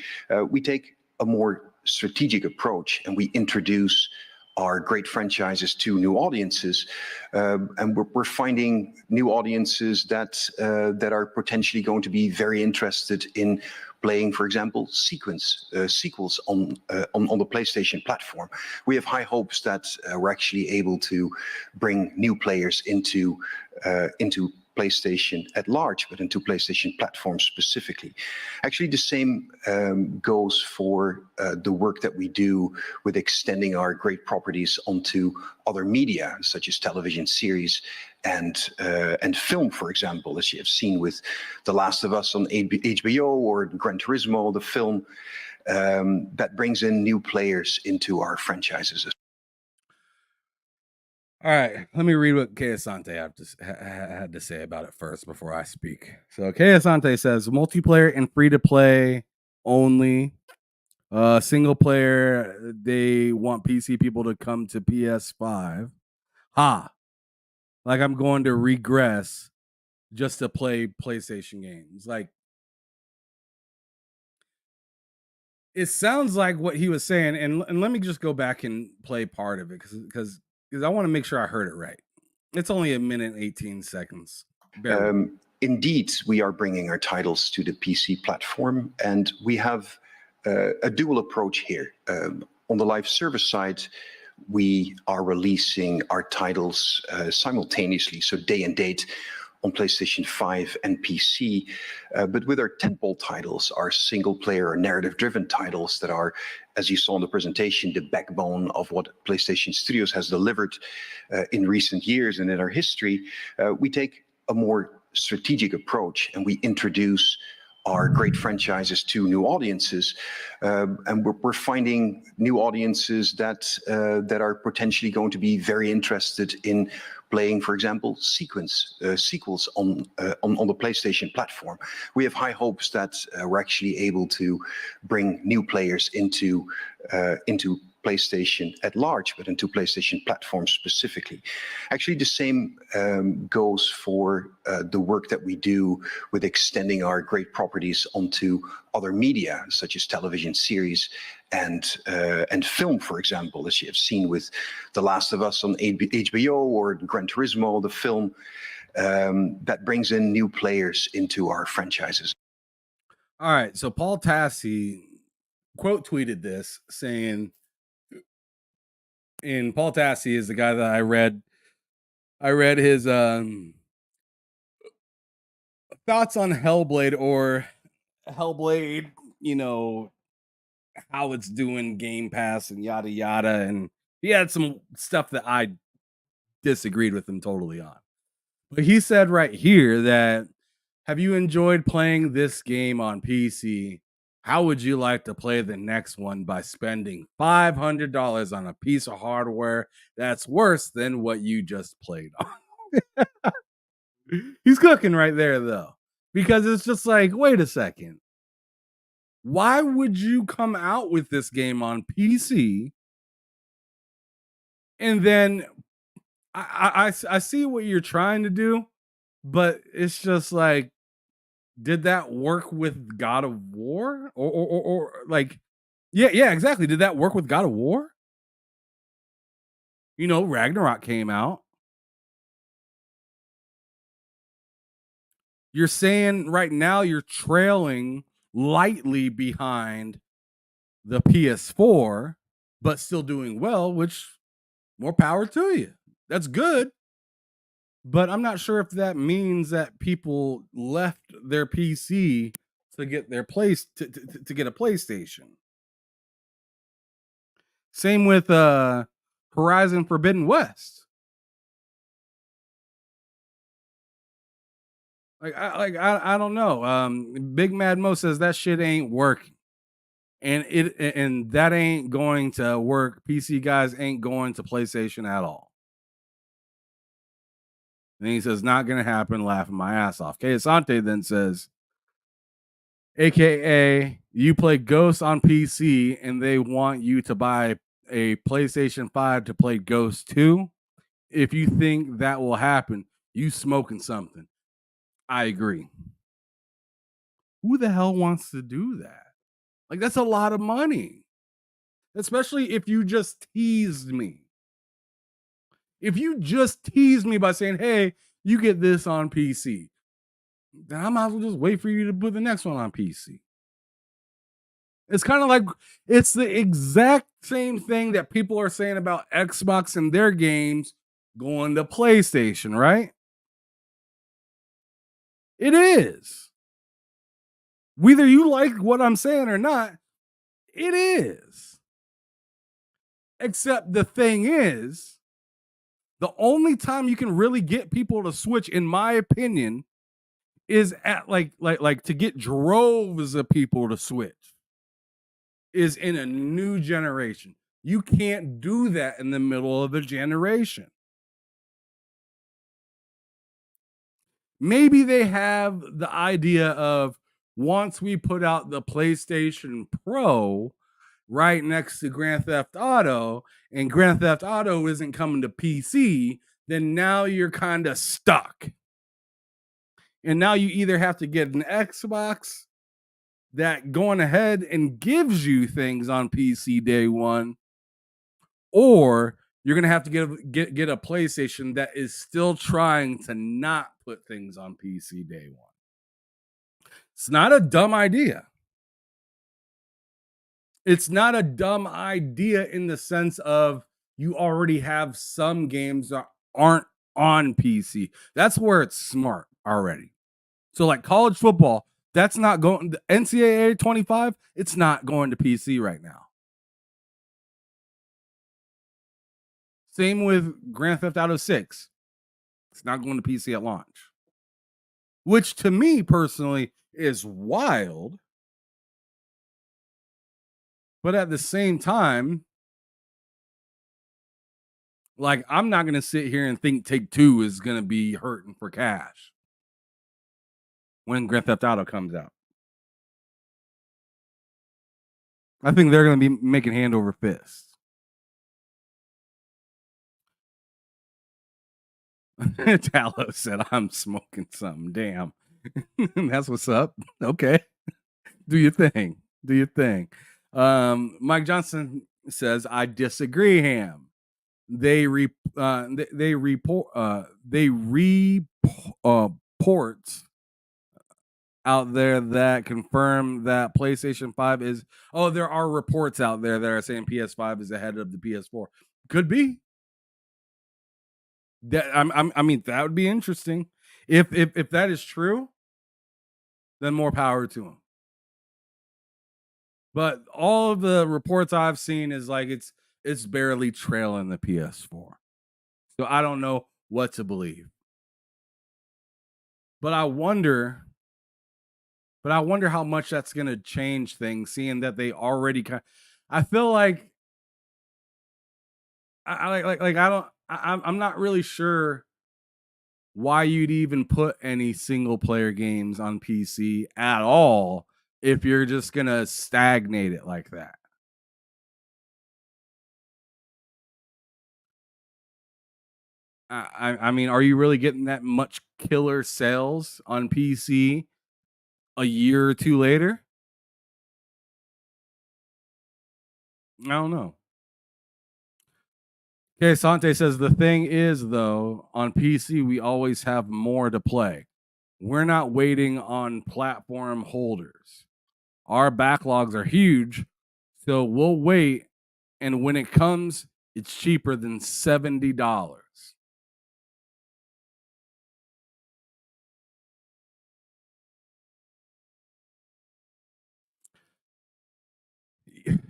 we take a more strategic approach, and we introduce our great franchises to new audiences, and we're finding new audiences that are potentially going to be very interested in playing, for example, sequels on the PlayStation platform. We have high hopes that we're actually able to bring new players into PlayStation at large, but into PlayStation platforms specifically. Actually, the same goes for the work that we do with extending our great properties onto other media, such as television series and film, for example, as you have seen with The Last of Us on HBO or Gran Turismo, the film, that brings in new players into our franchises. All right, let me read what Kay Asante had to say about it first before I speak. So Kay Asante says multiplayer and free to play only. Single player, they want PC people to come to PS5. Ha! Like I'm going to regress just to play PlayStation games. Like it sounds like what he was saying, and let me just go back and play part of it because I want to make sure I heard it right. It's only a minute and 18 seconds. Indeed, we are bringing our titles to the PC platform, and we have a dual approach here. On the live service side, we are releasing our titles simultaneously, so day and date, on PlayStation 5 and PC. But with our tentpole titles, our single-player or narrative-driven titles that are, as you saw in the presentation, the backbone of what PlayStation Studios has delivered in recent years and in our history, we take a more strategic approach, and we introduce our great franchises to new audiences, and we're finding new audiences that are potentially going to be very interested in playing, for example, sequels on the PlayStation platform. We have high hopes that we're actually able to bring new players into PlayStation at large, but into PlayStation platforms specifically. Actually, the same goes for the work that we do with extending our great properties onto other media, such as television series and film, for example, as you have seen with The Last of Us on HBO or Gran Turismo, the film that brings in new players into our franchises. All right, so Paul Tassi quote tweeted this saying, and Paul Tassi is the guy that I read his thoughts on Hellblade, or Hellblade, how it's doing Game Pass and yada yada, and he had some stuff that I disagreed with him totally on. But he said right here that, have you enjoyed playing this game on PC? How would you like to play the next one by spending $500 on a piece of hardware that's worse than what you just played on? He's cooking right there, though, because it's just like, wait a second. Why would you come out with this game on PC? And then I see what you're trying to do, but it's just like, did that work with God of War? Or like, yeah, exactly. Did that work with God of War? Ragnarok came out. You're saying right now you're trailing lightly behind the PS4, but still doing well, which more power to you. That's good. But I'm not sure if that means that people left their PC to get their to get a PlayStation. Same with Horizon Forbidden West. I don't know. Big Mad Mo says that shit ain't working, and that ain't going to work. PC guys ain't going to PlayStation at all. And he says, not going to happen, laughing my ass off. Kay Asante then says, AKA, you play Ghost on PC and they want you to buy a PlayStation 5 to play Ghost 2. If you think that will happen, you smoking something. I agree. Who the hell wants to do that? Like, that's a lot of money. Especially if you just teased me. If you just tease me by saying, hey, you get this on PC, then I might as well just wait for you to put the next one on PC. It's kind of like, it's the exact same thing that people are saying about Xbox and their games going to PlayStation, right? It is. Whether you like what I'm saying or not, it is. Except the thing is, the only time you can really get people to switch, in my opinion, is at like to get droves of people to switch is in a new generation. You can't do that in the middle of the generation. Maybe they have the idea of once we put out the PlayStation Pro right next to Grand Theft Auto, and Grand Theft Auto isn't coming to PC, then now you're kind of stuck. And now you either have to get an Xbox that going ahead and gives you things on PC day one, or you're gonna have to get a PlayStation that is still trying to not put things on PC day one. It's not a dumb idea. It's not a dumb idea in the sense of you already have some games that aren't on PC. That's where it's smart already. So like college football, that's not going, the NCAA 25, it's not going to PC right now. Same with Grand Theft Auto 6. It's not going to PC at launch. Which to me personally is wild. But at the same time, like, I'm not going to sit here and think Take-Two is going to be hurting for cash when Grand Theft Auto comes out. I think they're going to be making hand over fist. Talos said, I'm smoking something. Damn. That's what's up. Okay. Do your thing. Do your thing. Mike Johnson says, I disagree, Ham. They report out there that confirm that PlayStation 5 is, there are reports out there that are saying PS5 is ahead of the PS4. Could be. That I mean, that would be interesting. If that is true, then more power to them. But all of the reports I've seen is like it's barely trailing the PS4. So I don't know what to believe. But I wonder how much that's going to change things, seeing that they already I feel like I'm not really sure why you'd even put any single player games on PC at all if you're just going to stagnate it like that. I mean, are you really getting that much killer sales on PC a year or two later? I don't know. Okay, Sante says the thing is, though, on PC, we always have more to play. We're not waiting on platform holders. Our backlogs are huge, so we'll wait. And when it comes, it's cheaper than $70.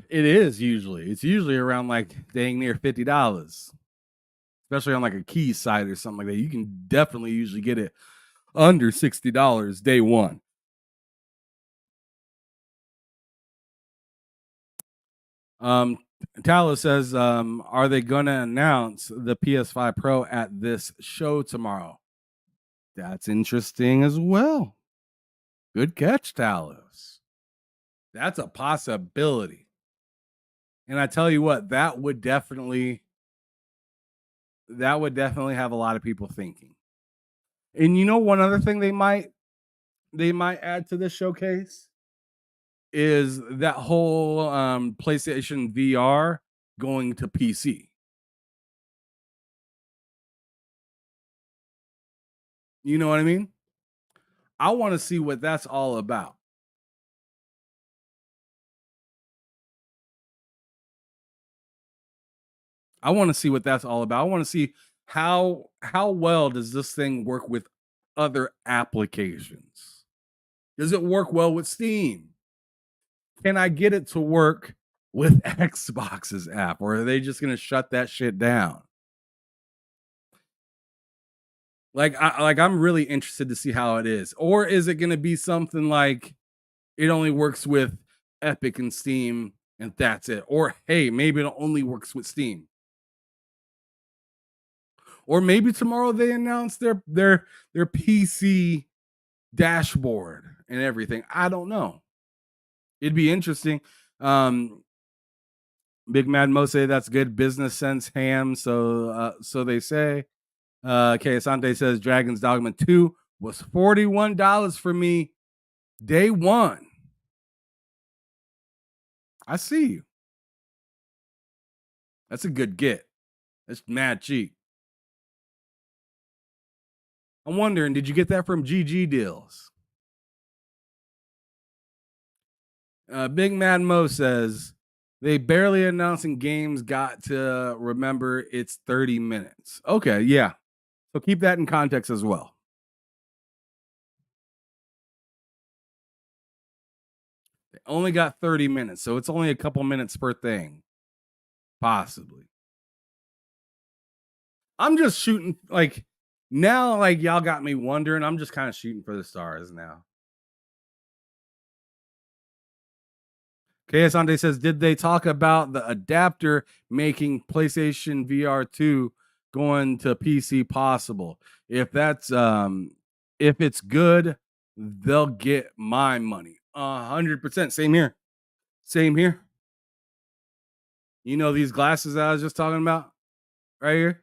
It is usually. It's usually around like dang near $50. Especially on like a key site or something like that. You can definitely usually get it under $60 day one. Talos says, are they gonna announce the PS5 Pro at this show tomorrow? That's interesting as well. Good catch, Talos. That's a possibility. And I tell you what, that would definitely have a lot of people thinking. And you know, one other thing they might add to this showcase is that whole PlayStation VR going to PC. You know what I mean? I want to see what that's all about. I want to see what that's all about. I want to see how well does this thing work with other applications? Does it work well with Steam? Can I get it to work with Xbox's app, or are they just going to shut that shit down? I'm really interested to see how it is. Or is it going to be something like it only works with Epic and Steam and that's it? Or hey, maybe it only works with Steam. Or maybe tomorrow they announce their PC dashboard and everything. I don't know. It'd be interesting. Big Mad Mo say that's good business sense, Ham. So they say. Okay, Asante says Dragon's Dogma 2 was $41 for me day one. I see you. That's a good get. That's mad cheap. I'm wondering, did you get that from GG Deals? Big Mad Mo says they barely announcing games got to remember it's 30 minutes. Okay, yeah. So keep that in context as well. They only got 30 minutes, so it's only a couple minutes per thing. Possibly. I'm just shooting like now, like y'all got me wondering. I'm just kind of shooting for the stars now. Okay, Asante says, did they talk about the adapter making PlayStation VR 2 going to PC possible? If that's if it's good, they'll get my money. 100%. Same here. Same here. You know these glasses I was just talking about right here?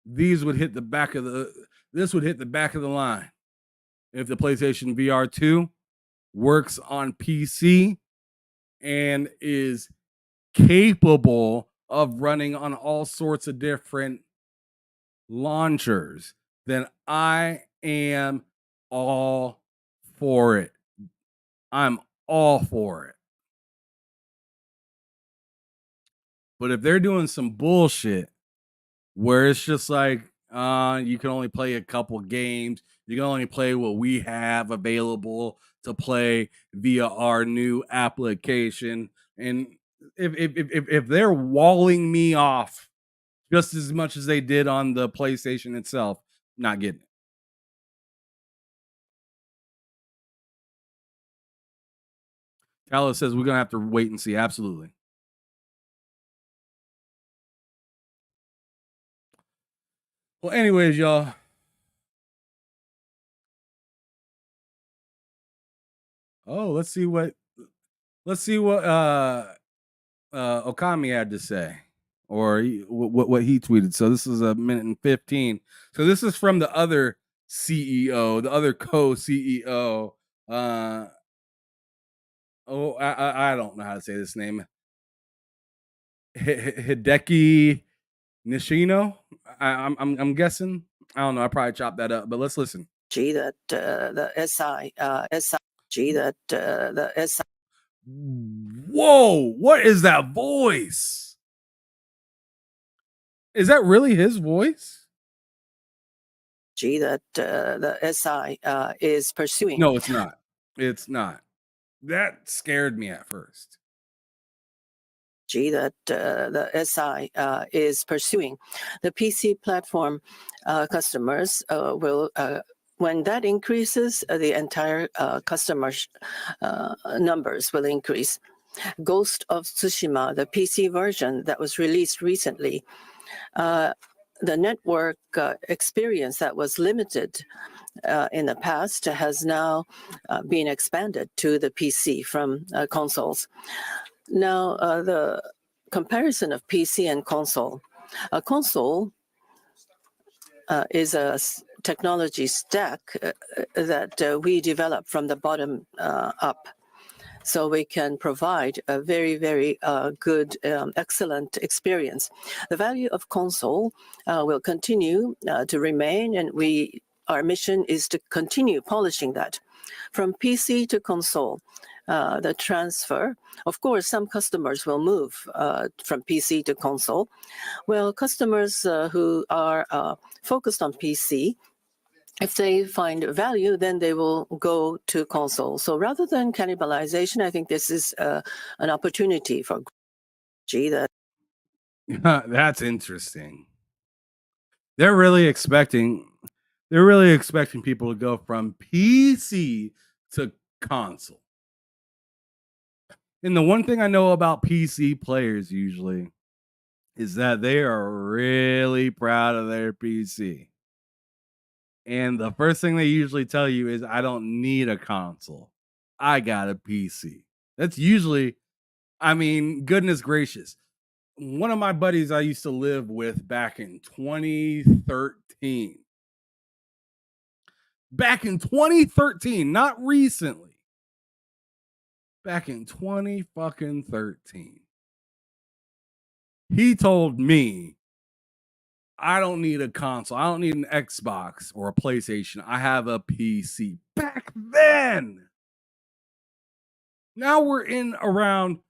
These would hit the back of this would hit the back of the line if the PlayStation VR 2 works on PC and is capable of running on all sorts of different launchers, then I am all for it. I'm all for it. But if they're doing some bullshit where it's just like you can only play a couple games, you can only play what we have available to play via our new application, and if they're walling me off just as much as they did on the PlayStation itself, not getting it. Talos says we're gonna have to wait and see. Absolutely. Well, anyways, y'all. Oh, let's see what Okami had to say, or what he tweeted. So this is a minute and 15. So this is from the other CEO, the other co-CEO. I don't know how to say this name. Hideki Nishino. I'm guessing. I don't know. I probably chopped that up, but let's listen. The SI. Whoa! What is that voice? Is that really his voice? That the SI is pursuing. No, it's not. It's not. That scared me at first. That the SI is pursuing. The PC platform customers will, when that increases, the entire customer numbers will increase. Ghost of Tsushima, the PC version that was released recently, the network experience that was limited in the past has now been expanded to the PC from consoles. Now, the comparison of PC and console. A console is a technology stack that we develop from the bottom up. So we can provide a very, very good, excellent experience. The value of console will continue to remain, and our mission is to continue polishing that. From PC to console, the transfer, of course, some customers will move from PC to console. Well, customers who are focused on PC, if they find value, then they will go to console. So rather than cannibalization, I think this is an opportunity for that. That's interesting. They're really expecting people to go from PC to console. And the one thing I know about PC players usually is that they are really proud of their PC. And the first thing they usually tell you is, I don't need a console. I got a PC. That's usually, I mean, goodness gracious. One of my buddies I used to live with back in 2013. Back in 2013, not recently. Back in 2013. He told me, I don't need a console. I don't need an Xbox or a PlayStation. I have a PC. Back then. Now we're in around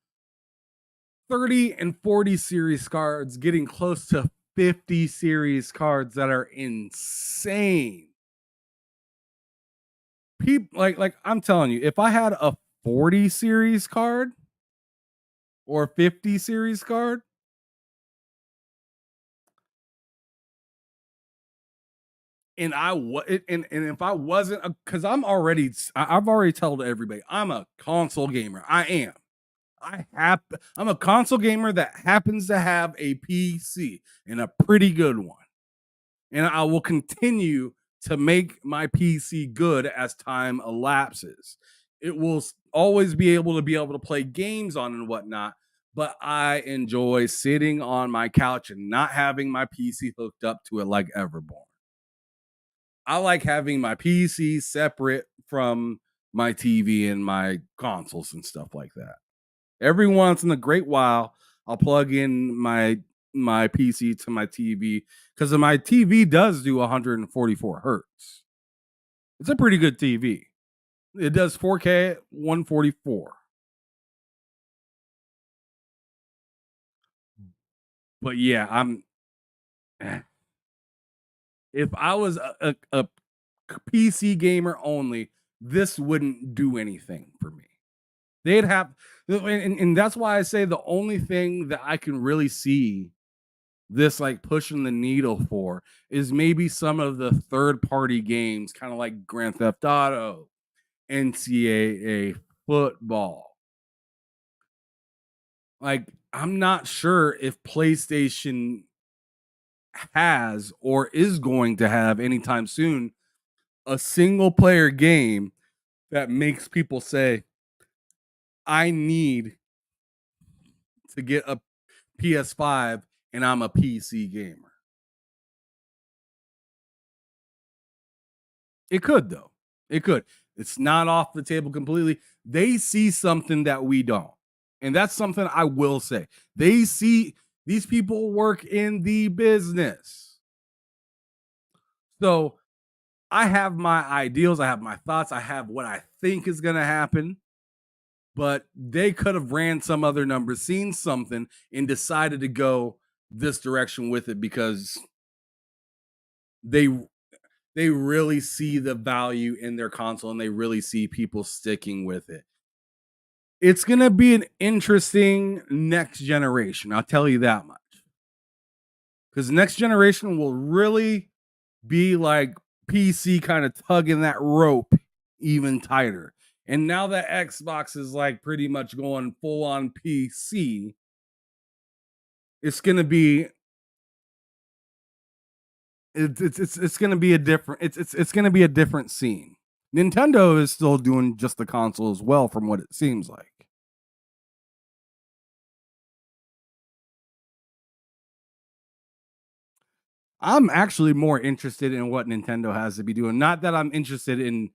30 and 40 series cards, getting close to 50 series cards that are insane. People like I'm telling you, if I had a 40 series card or 50 series card, and if I wasn't, because I've already told everybody I'm a console gamer. I am. I'm a console gamer that happens to have a PC and a pretty good one. And I will continue to make my PC good as time elapses. It will always be able to play games on and whatnot, but I enjoy sitting on my couch and not having my PC hooked up to it like Everborn. I like having my PC separate from my TV and my consoles and stuff like that. Every once in a great while, I'll plug in my PC to my TV, because my TV does do 144 hertz. It's a pretty good TV. It does 4K 144. But yeah, if I was a PC gamer only, this wouldn't do anything for me. They'd have, and that's why I say the only thing that I can really see this like pushing the needle for is maybe some of the third-party games, kind of like Grand Theft Auto, NCAA football. Like, I'm not sure if PlayStation has or is going to have anytime soon a single player game that makes people say, I need to get a PS5 and I'm a PC gamer. It could, though. It could. It's not off the table completely. They see something that we don't. And that's something I will say. They see, these people work in the business. So I have my ideals, I have my thoughts, I have what I think is going to happen. But they could have ran some other numbers, seen something, and decided to go this direction with it because they really see the value in their console and they really see people sticking with it. It's going to be an interesting next generation. I'll tell you that much. Because next generation will really be like PC kind of tugging that rope even tighter. And now that Xbox is like pretty much going full on PC, it's going to be it's going to be a different it's going to be a different scene. Nintendo is still doing just the console as well, from what it seems like. I'm actually more interested in what Nintendo has to be doing. Not that I'm interested in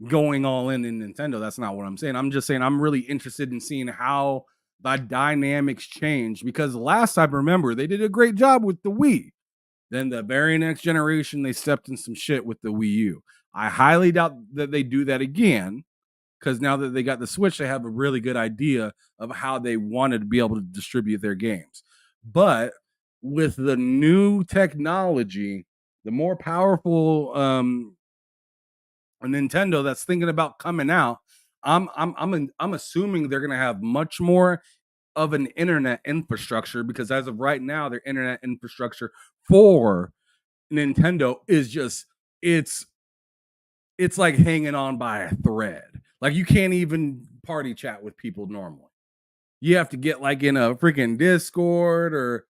going all in Nintendo. That's not what I'm saying. I'm just saying I'm really interested in seeing how the dynamics change, because last time, remember, they did a great job with the Wii. Then the very next generation, they stepped in some shit with the Wii U. I highly doubt that they do that again, because now that they got the Switch, they have a really good idea of how they wanted to be able to distribute their games. But with the new technology, the more powerful Nintendo that's thinking about coming out, I'm assuming they're going to have much more of an internet infrastructure, because as of right now, their internet infrastructure for Nintendo is just it's like hanging on by a thread. Like, you can't even party chat with people normally. You have to get like in a freaking Discord or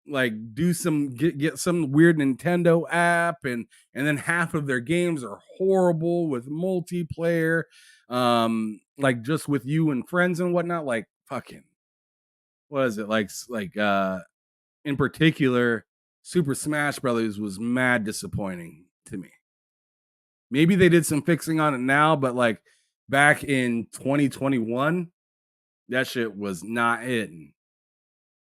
like do some get some weird Nintendo app, and then half of their games are horrible with multiplayer, like just with you and friends and whatnot. Like fucking, what is it like in particular, Super Smash Brothers was mad disappointing to me. Maybe they did some fixing on it now, but like back in 2021, that shit was not hitting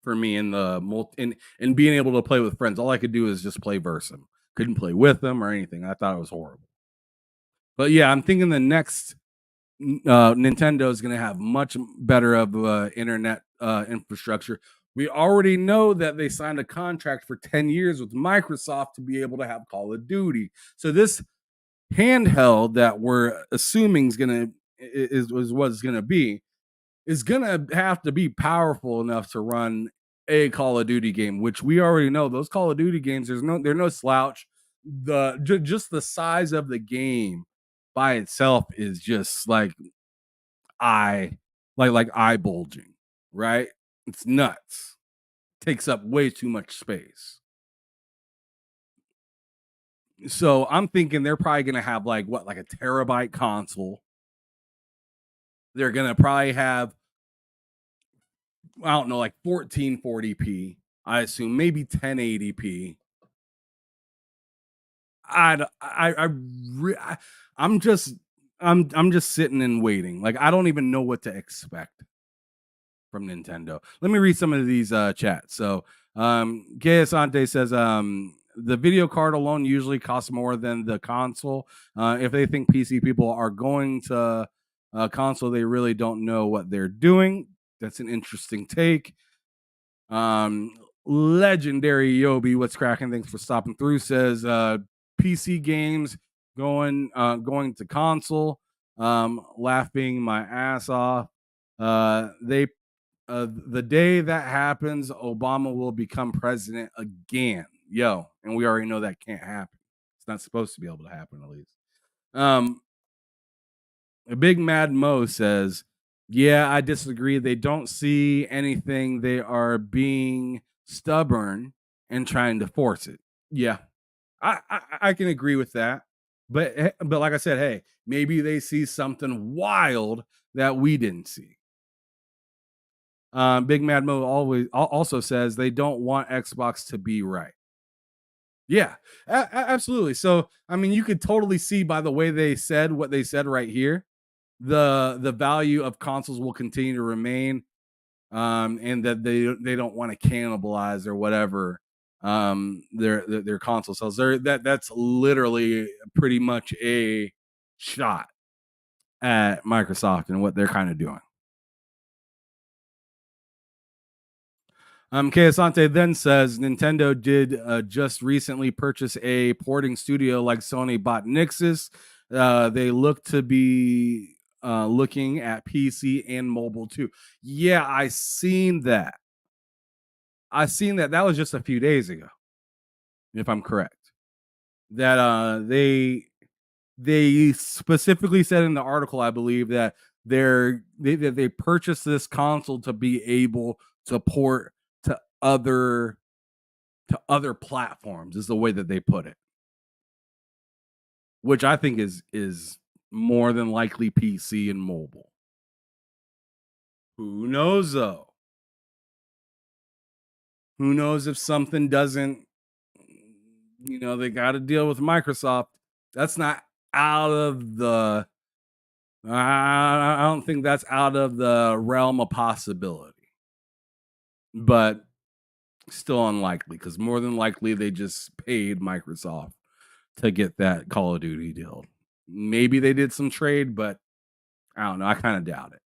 for me in the in being able to play with friends. All I could do is just play versus them. Couldn't play with them or anything. I thought it was horrible. But yeah, I'm thinking the next Nintendo is going to have much better of internet infrastructure. We already know that they signed a contract for 10 years with Microsoft to be able to have Call of Duty. So this handheld that we're assuming is going to be is going to have to be powerful enough to run a Call of Duty game, which we already know those Call of Duty games, they're no slouch. Just the size of the game by itself is just like eye bulging, right? It's nuts. Takes up way too much space. So I'm thinking they're probably going to have like a terabyte console. They're going to probably have, I don't know, like 1440p. I assume maybe 1080p. I'm just sitting and waiting. Like I don't even know what to expect from Nintendo. Let me read some of these chats. So Gay Asante says the video card alone usually costs more than the console. If they think PC people are going to console, they really don't know what they're doing. That's an interesting take. Legendary Yobi, what's cracking? Thanks for stopping through. Says PC games going to console. Laughing my ass off. The day that happens, Obama will become president again. Yo, and we already know that can't happen. It's not supposed to be able to happen, at least. A Big Mad Mo says, yeah, I disagree. They don't see anything. They are being stubborn and trying to force it. Yeah, I can agree with that. But like I said, hey, maybe they see something wild that we didn't see. Big Mad Mo also says they don't want Xbox to be right. Yeah, absolutely. So, I mean, you could totally see by the way they said what they said right here, the value of consoles will continue to remain, and that they don't want to cannibalize or whatever their console sales. That's literally pretty much a shot at Microsoft and what they're kind of doing. Kayasante then says Nintendo did just recently purchase a porting studio like Sony bought Nixxes. They look to be looking at PC and mobile too. Yeah, I seen that. That was just a few days ago, if I'm correct. That they specifically said in the article, I believe, that they purchased this console to be able to port to other platforms, is the way that they put it, which I think is more than likely PC and mobile. Who knows though? Who knows if something doesn't, they got to deal with Microsoft. That's not out of the, I don't think that's out of the realm of possibility. But still unlikely, because more than likely they just paid Microsoft to get that Call of Duty deal. Maybe they did some trade, but I don't know. I kind of doubt it.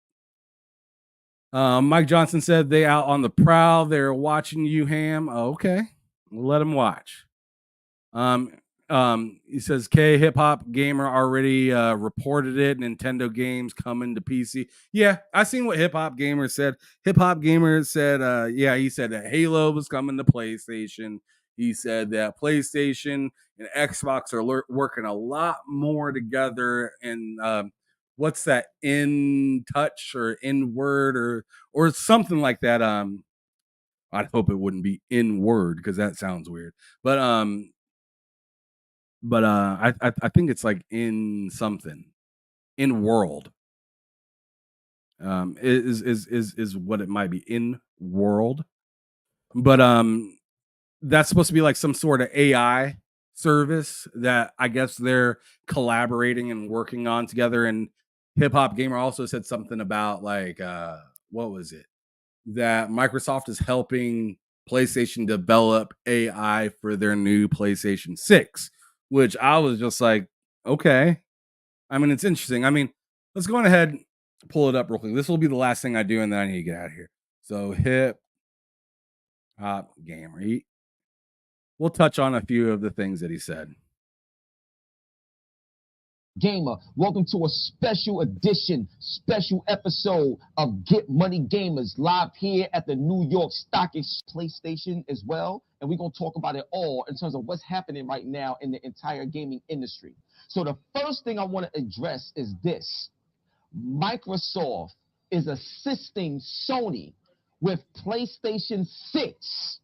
Mike Johnson said they out on the prowl. They're watching you, Ham. Oh, okay, we'll let them watch. He says K Hip Hop Gamer already reported it. Nintendo games coming to PC. Yeah, I seen what Hip Hop Gamer said. Hip Hop Gamer said, he said that Halo was coming to PlayStation. He said that PlayStation and Xbox are working a lot more together. And what's that, in touch or in word or something like that? I'd hope it wouldn't be in word because that sounds weird. But I think it's like in something in world. Is what it might be in world. But that's supposed to be like some sort of AI service that I guess they're collaborating and working on together. And Hip Hop Gamer also said something about like what was it? That Microsoft is helping PlayStation develop AI for their new PlayStation 6, which I was just like, okay. I mean, it's interesting. I mean, let's go on ahead, pull it up real quick. This will be the last thing I do, and then I need to get out of here. So Hip Hop Gamer. We'll touch on a few of the things that he said. Gamer, welcome to a special edition, special episode of Get Money Gamers, live here at the New York Stock Exchange, PlayStation as well. And we're going to talk about it all in terms of what's happening right now in the entire gaming industry. So the first thing I want to address is this. Microsoft is assisting Sony with PlayStation 6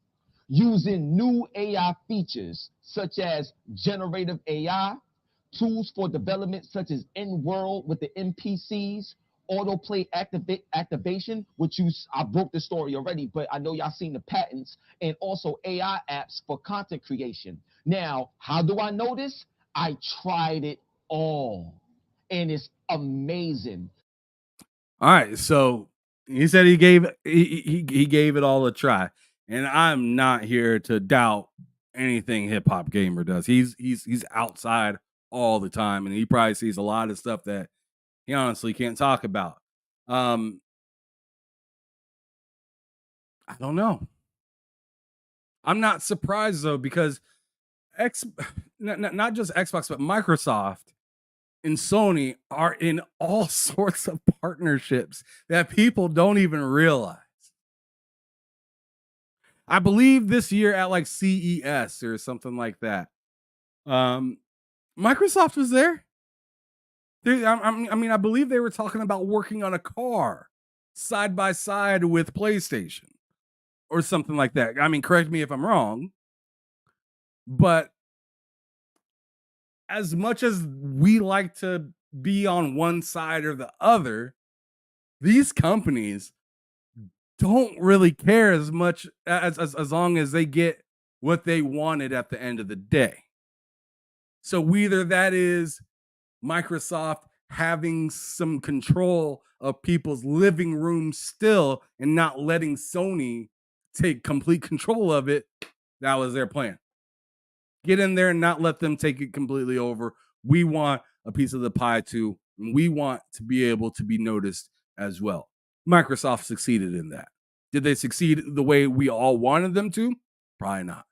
using new AI features such as generative AI, tools for development such as in-world with the NPCs, autoplay activation, which I broke the story already, but I know y'all seen the patents, and also AI apps for content creation. Now, how do I know this? I tried it all, and it's amazing. All right, so he said he gave it all a try, and I'm not here to doubt anything Hip Hop Gamer does. He's outside all the time, and he probably sees a lot of stuff that he honestly can't talk about. I don't know. I'm not surprised though, because not just Xbox, but Microsoft and Sony are in all sorts of partnerships that people don't even realize. I believe this year at like CES or something like that, Microsoft was there. I mean, I believe they were talking about working on a car side by side with PlayStation or something like that. I mean, correct me if I'm wrong, but as much as we like to be on one side or the other, these companies don't really care as much as long as they get what they wanted at the end of the day. So either that is Microsoft having some control of people's living rooms still and not letting Sony take complete control of it. That was their plan. Get in there and not let them take it completely over. We want a piece of the pie too, and we want to be able to be noticed as well. Microsoft succeeded in that. Did they succeed the way we all wanted them to? Probably not.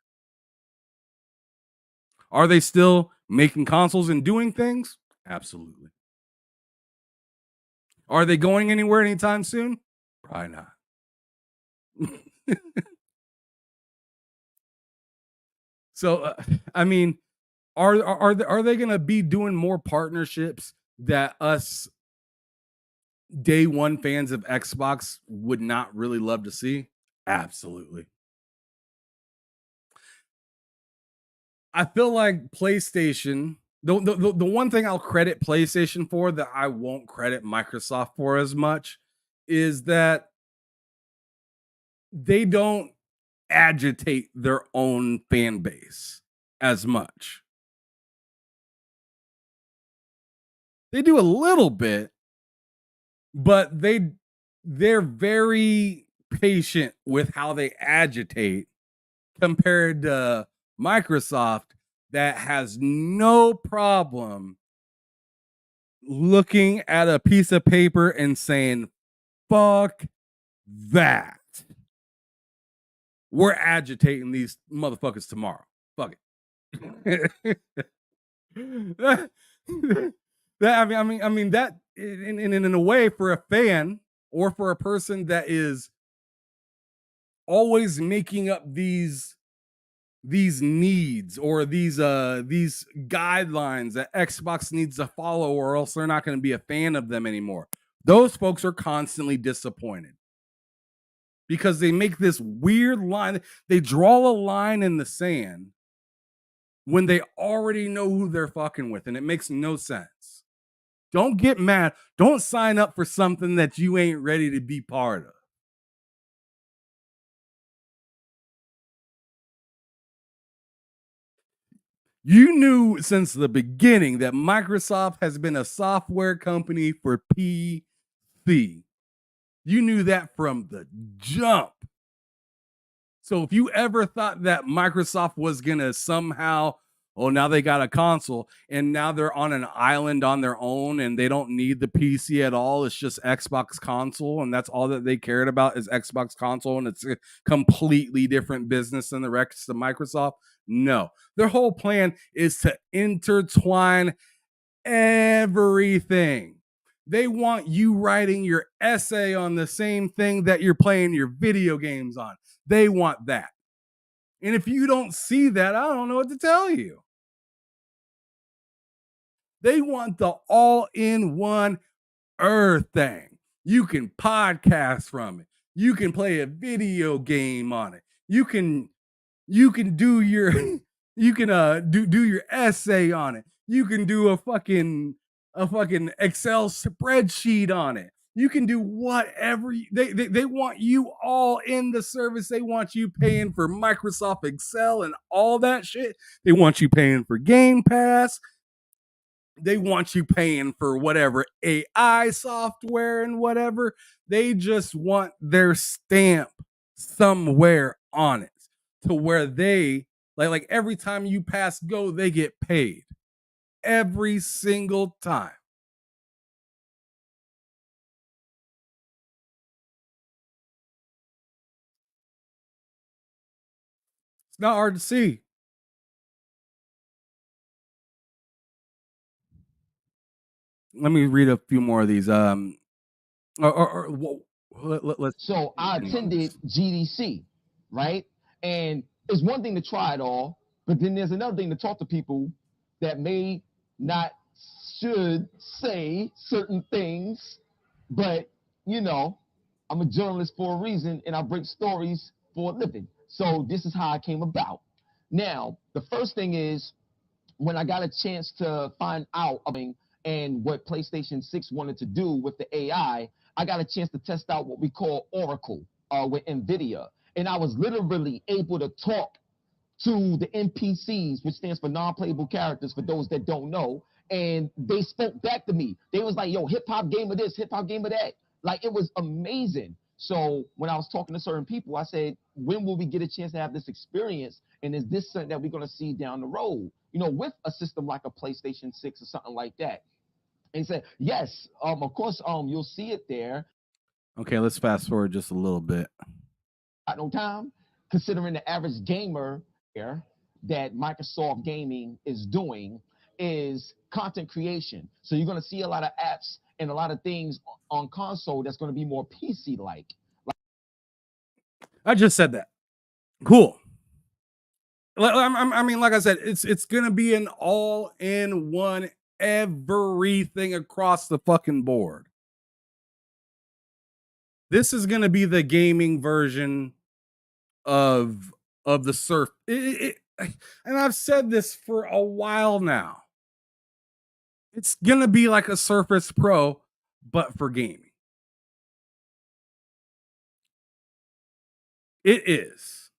Are they still making consoles and doing things? Absolutely. Are they going anywhere anytime soon? Probably not. So, I mean, are they going to be doing more partnerships that us day one fans of Xbox would not really love to see? Absolutely. I feel like PlayStation, the one thing I'll credit PlayStation for that I won't credit Microsoft for as much is that they don't agitate their own fan base as much. They do a little bit, but they're very patient with how they agitate compared to Microsoft, that has no problem looking at a piece of paper and saying, fuck that. We're agitating these motherfuckers tomorrow. Fuck it. I mean that in a way, for a fan or for a person that is always making up these needs or these guidelines that Xbox needs to follow, or else they're not going to be a fan of them anymore. Those folks are constantly disappointed. because they make this weird line. They draw a line in the sand when they already know who they're fucking with, and it makes no sense. Don't get mad. Don't sign up for something that you ain't ready to be part of. You knew since the beginning that Microsoft has been a software company for PC. You knew that from the jump. So if you ever thought that Microsoft was going to somehow, oh, now they got a console and now they're on an island on their own and they don't need the PC at all, it's just Xbox console and that's all that they cared about is Xbox console and it's a completely different business than the rest of Microsoft. No, their whole plan is to intertwine everything. They want you writing your essay on the same thing that you're playing your video games on. They want that. And if you don't see that, I don't know what to tell you. They want the all-in-one Earth thing. You can podcast from it. You can play a video game on it. You can do your do your essay on it. You can do a fucking Excel spreadsheet on it. You can do whatever they want you all in the service. They want you paying for Microsoft Excel and all that shit. They want you paying for Game Pass. They want you paying for whatever AI software and whatever. They just want their stamp somewhere on it to where they like every time you pass go, they get paid every single time. It's not hard to see. Let me read a few more of these. Let's. So I attended GDC, right? And it's one thing to try it all, but then there's another thing to talk to people that may not should say certain things, but you know, I'm a journalist for a reason and I break stories for a living. So this is how I came about. Now, the first thing is when I got a chance to find out and what PlayStation 6 wanted to do with the AI, I got a chance to test out what we call Oracle with NVIDIA. And I was literally able to talk to the NPCs, which stands for non-playable characters for those that don't know. And they spoke back to me. They was like, yo, hip-hop game of this, hip-hop game of that. Like, it was amazing. So when I was talking to certain people, I said, when will we get a chance to have this experience? And is this something that we're going to see down the road, you know, with a system like a PlayStation 6 or something like that? And he said, yes, of course, you'll see it there. Okay, let's fast forward just a little bit. At no time, considering the average gamer here that Microsoft Gaming is doing is content creation. So you're going to see a lot of apps and a lot of things on console that's going to be more PC-like. I just said that. Cool. I mean, like I said, it's going to be an all-in-one everything across the fucking board. This is going to be the gaming version of the Surf. And I've said this for a while now. It's going to be like a Surface Pro, but for gaming. It is.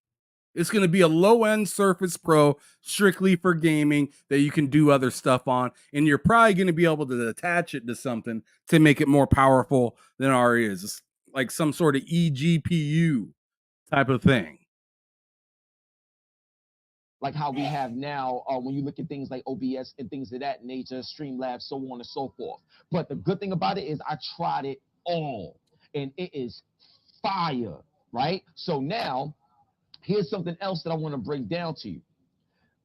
It's going to be a low-end Surface Pro strictly for gaming that you can do other stuff on. And you're probably going to be able to attach it to something to make it more powerful than it already is. It's like some sort of eGPU type of thing. Like how we have now when you look at things like OBS and things of that nature, Streamlabs, so on and so forth. But the good thing about it is I tried it all, and it is fire, right? So now, here's something else that I want to break down to you.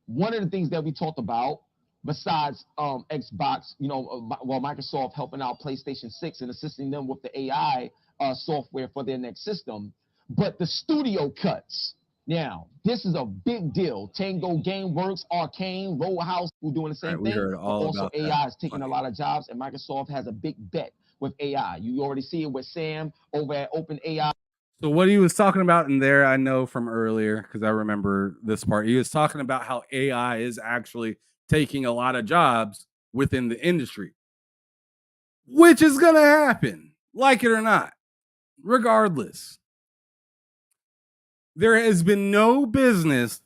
One of the things that we talked about, besides Xbox, you know, well, Microsoft helping out PlayStation 6 and assisting them with the AI software for their next system, but the studio cuts. Now, this is a big deal. Tango Gameworks, Arcane, Rollhouse, who doing the same thing. Heard all also, about AI that. is taking a lot of jobs, and Microsoft has a big bet with AI. You already see it with Sam over at OpenAI. So what he was talking about in there, I know from earlier because I remember this part. He was talking about how AI is actually taking a lot of jobs within the industry, which is going to happen, like it or not, regardless. There has been no business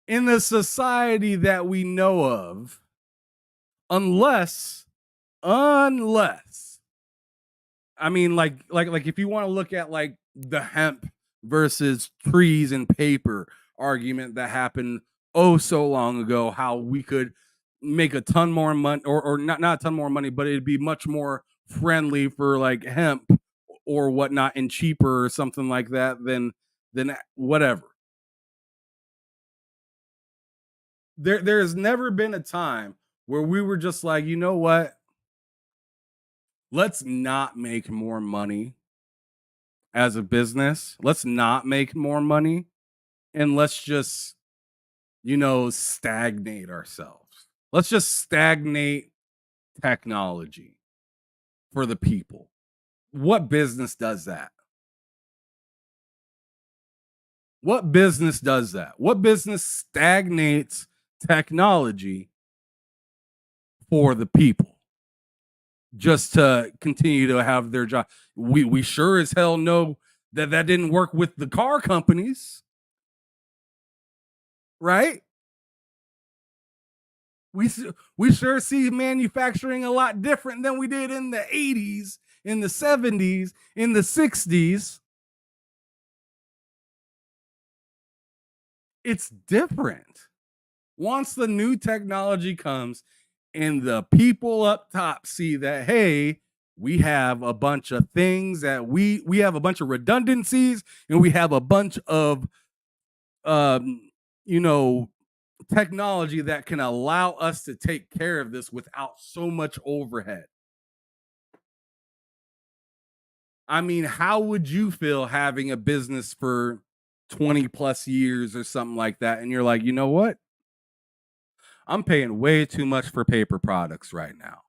in the society that we know of unless I mean, like if you want to look at like the hemp versus trees and paper argument that happened so long ago, how we could make a ton more money, or not a ton more money, but it'd be much more friendly for like hemp or whatnot and cheaper or something like that than whatever. There's never been a time where we were just like, you know what? Let's not make more money as a business. Let's not make more money. And let's just, stagnate ourselves. Let's just stagnate technology for the people. What business does that? What business does that? What business stagnates technology for the people just to continue to have their job? We sure as hell know that didn't work with the car companies, right? We sure see manufacturing a lot different than we did in the 80s, in the 70s, in the 60s. It's different. Once the new technology comes and the people up top see that, hey, we have a bunch of things that we have a bunch of redundancies, and we have a bunch of technology that can allow us to take care of this without so much overhead. I mean, how would you feel having a business for 20 plus years or something like that, and you're like, you know what? I'm paying way too much for paper products right now.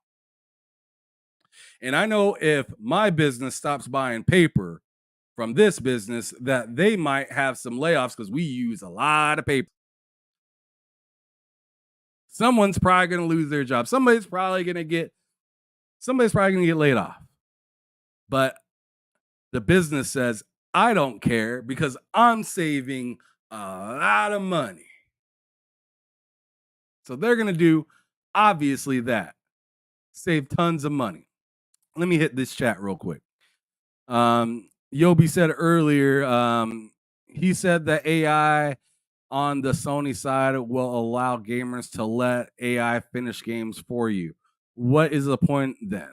And I know if my business stops buying paper from this business, that they might have some layoffs because we use a lot of paper. Someone's probably going to lose their job. Somebody's probably going to get laid off. But the business says, I don't care because I'm saving a lot of money. So they're going to do, obviously, that. Save tons of money. Let me hit this chat real quick. Yobi said earlier, he said that AI on the Sony side will allow gamers to let AI finish games for you. What is the point then?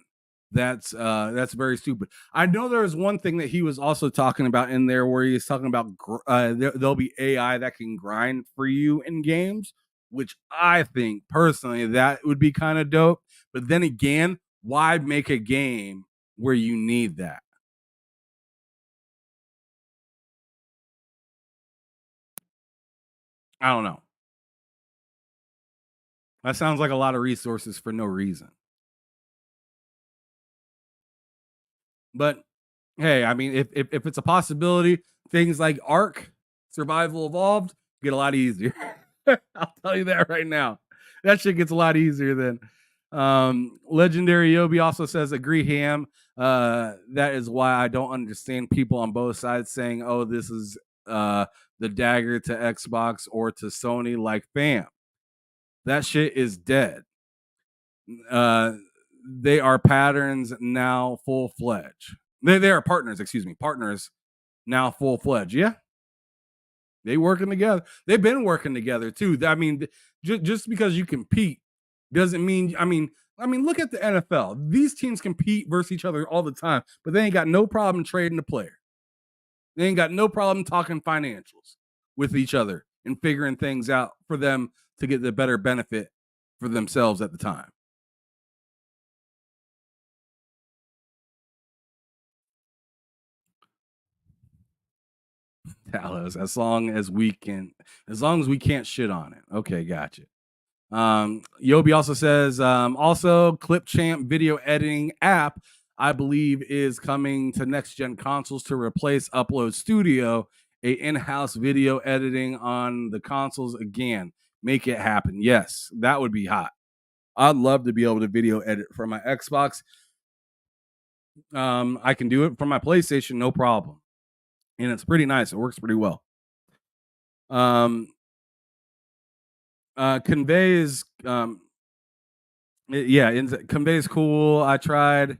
That's very stupid. I know there's one thing that he was also talking about in there where he's talking about there'll be AI that can grind for you in games, which I think personally that would be kind of dope. But then again, why make a game where you need that? I don't know. That sounds like a lot of resources for no reason. But hey, I mean, if it's a possibility, things like Ark, Survival Evolved get a lot easier. I'll tell you that right now. That shit gets a lot easier than Legendary Yobi also says, agree, Ham. That is why I don't understand people on both sides saying, oh, this is the dagger to Xbox or to Sony. Like, fam, that shit is dead. They are patterns now full-fledged. They are partners, partners now full-fledged. Yeah. They working together. They've been working together too. I mean, just because you compete doesn't mean, I mean, look at the NFL. These teams compete versus each other all the time, but they ain't got no problem trading the player. They ain't got no problem talking financials with each other and figuring things out for them to get the better benefit for themselves at the time. Talos, as long as we can't shit on it. Okay, gotcha. Yobi also says, also Clipchamp video editing app. I believe is coming to next gen consoles to replace Upload Studio, a in-house video editing on the consoles again. Make it happen. Yes, that would be hot. I'd love to be able to video edit for my Xbox. I can do it from my PlayStation, no problem. And it's pretty nice. It works pretty well. Convey is Convey is cool. I tried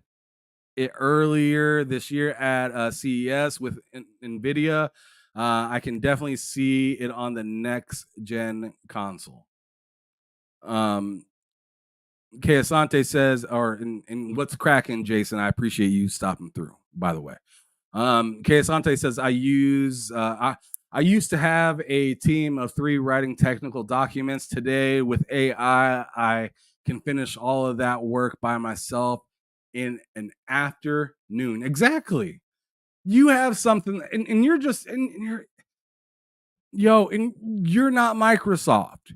it earlier this year at CES with NVIDIA. I can definitely see it on the next gen console. Asante says, and what's cracking, Jason? I appreciate you stopping through, by the way. Asante says, I used to have a team of 3 writing technical documents. Today, with AI, I can finish all of that work by myself in an afternoon. Exactly. You have something, and you're just, and you're not Microsoft.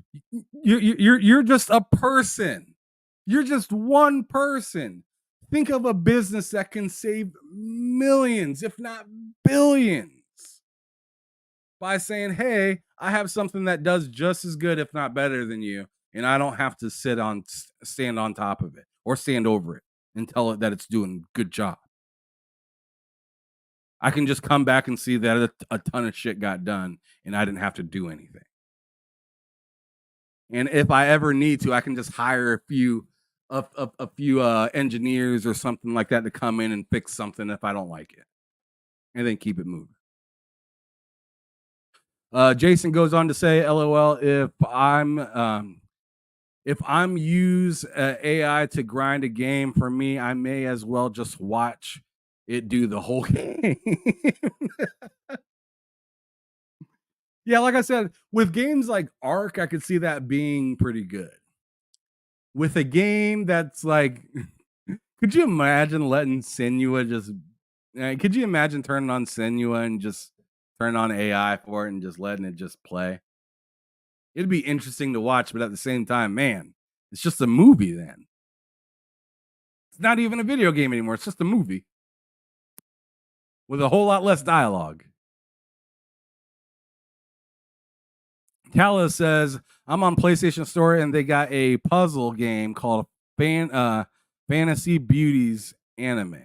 You're just a person. You're just one person. Think of a business that can save millions, if not billions, by saying, hey, I have something that does just as good, if not better than you, and I don't have to stand on top of it or stand over it and tell it that it's doing a good job. I can just come back and see that a ton of shit got done and I didn't have to do anything. And if I ever need to, I can just hire a few engineers or something like that to come in and fix something if I don't like it, and then keep it moving. Jason goes on to say, LOL, if I'm use AI to grind a game, for me, I may as well just watch it do the whole game. Yeah, like I said, with games like Ark, I could see that being pretty good. With a game that's like, could you imagine letting Senua just, could you imagine turning on Senua and just turn on AI for it and just letting it just play? It'd be interesting to watch, but at the same time, man, it's just a movie then. It's not even a video game anymore. It's just a movie with a whole lot less dialogue. Kala says, I'm on PlayStation Store and they got a puzzle game called Fantasy Beauties Anime.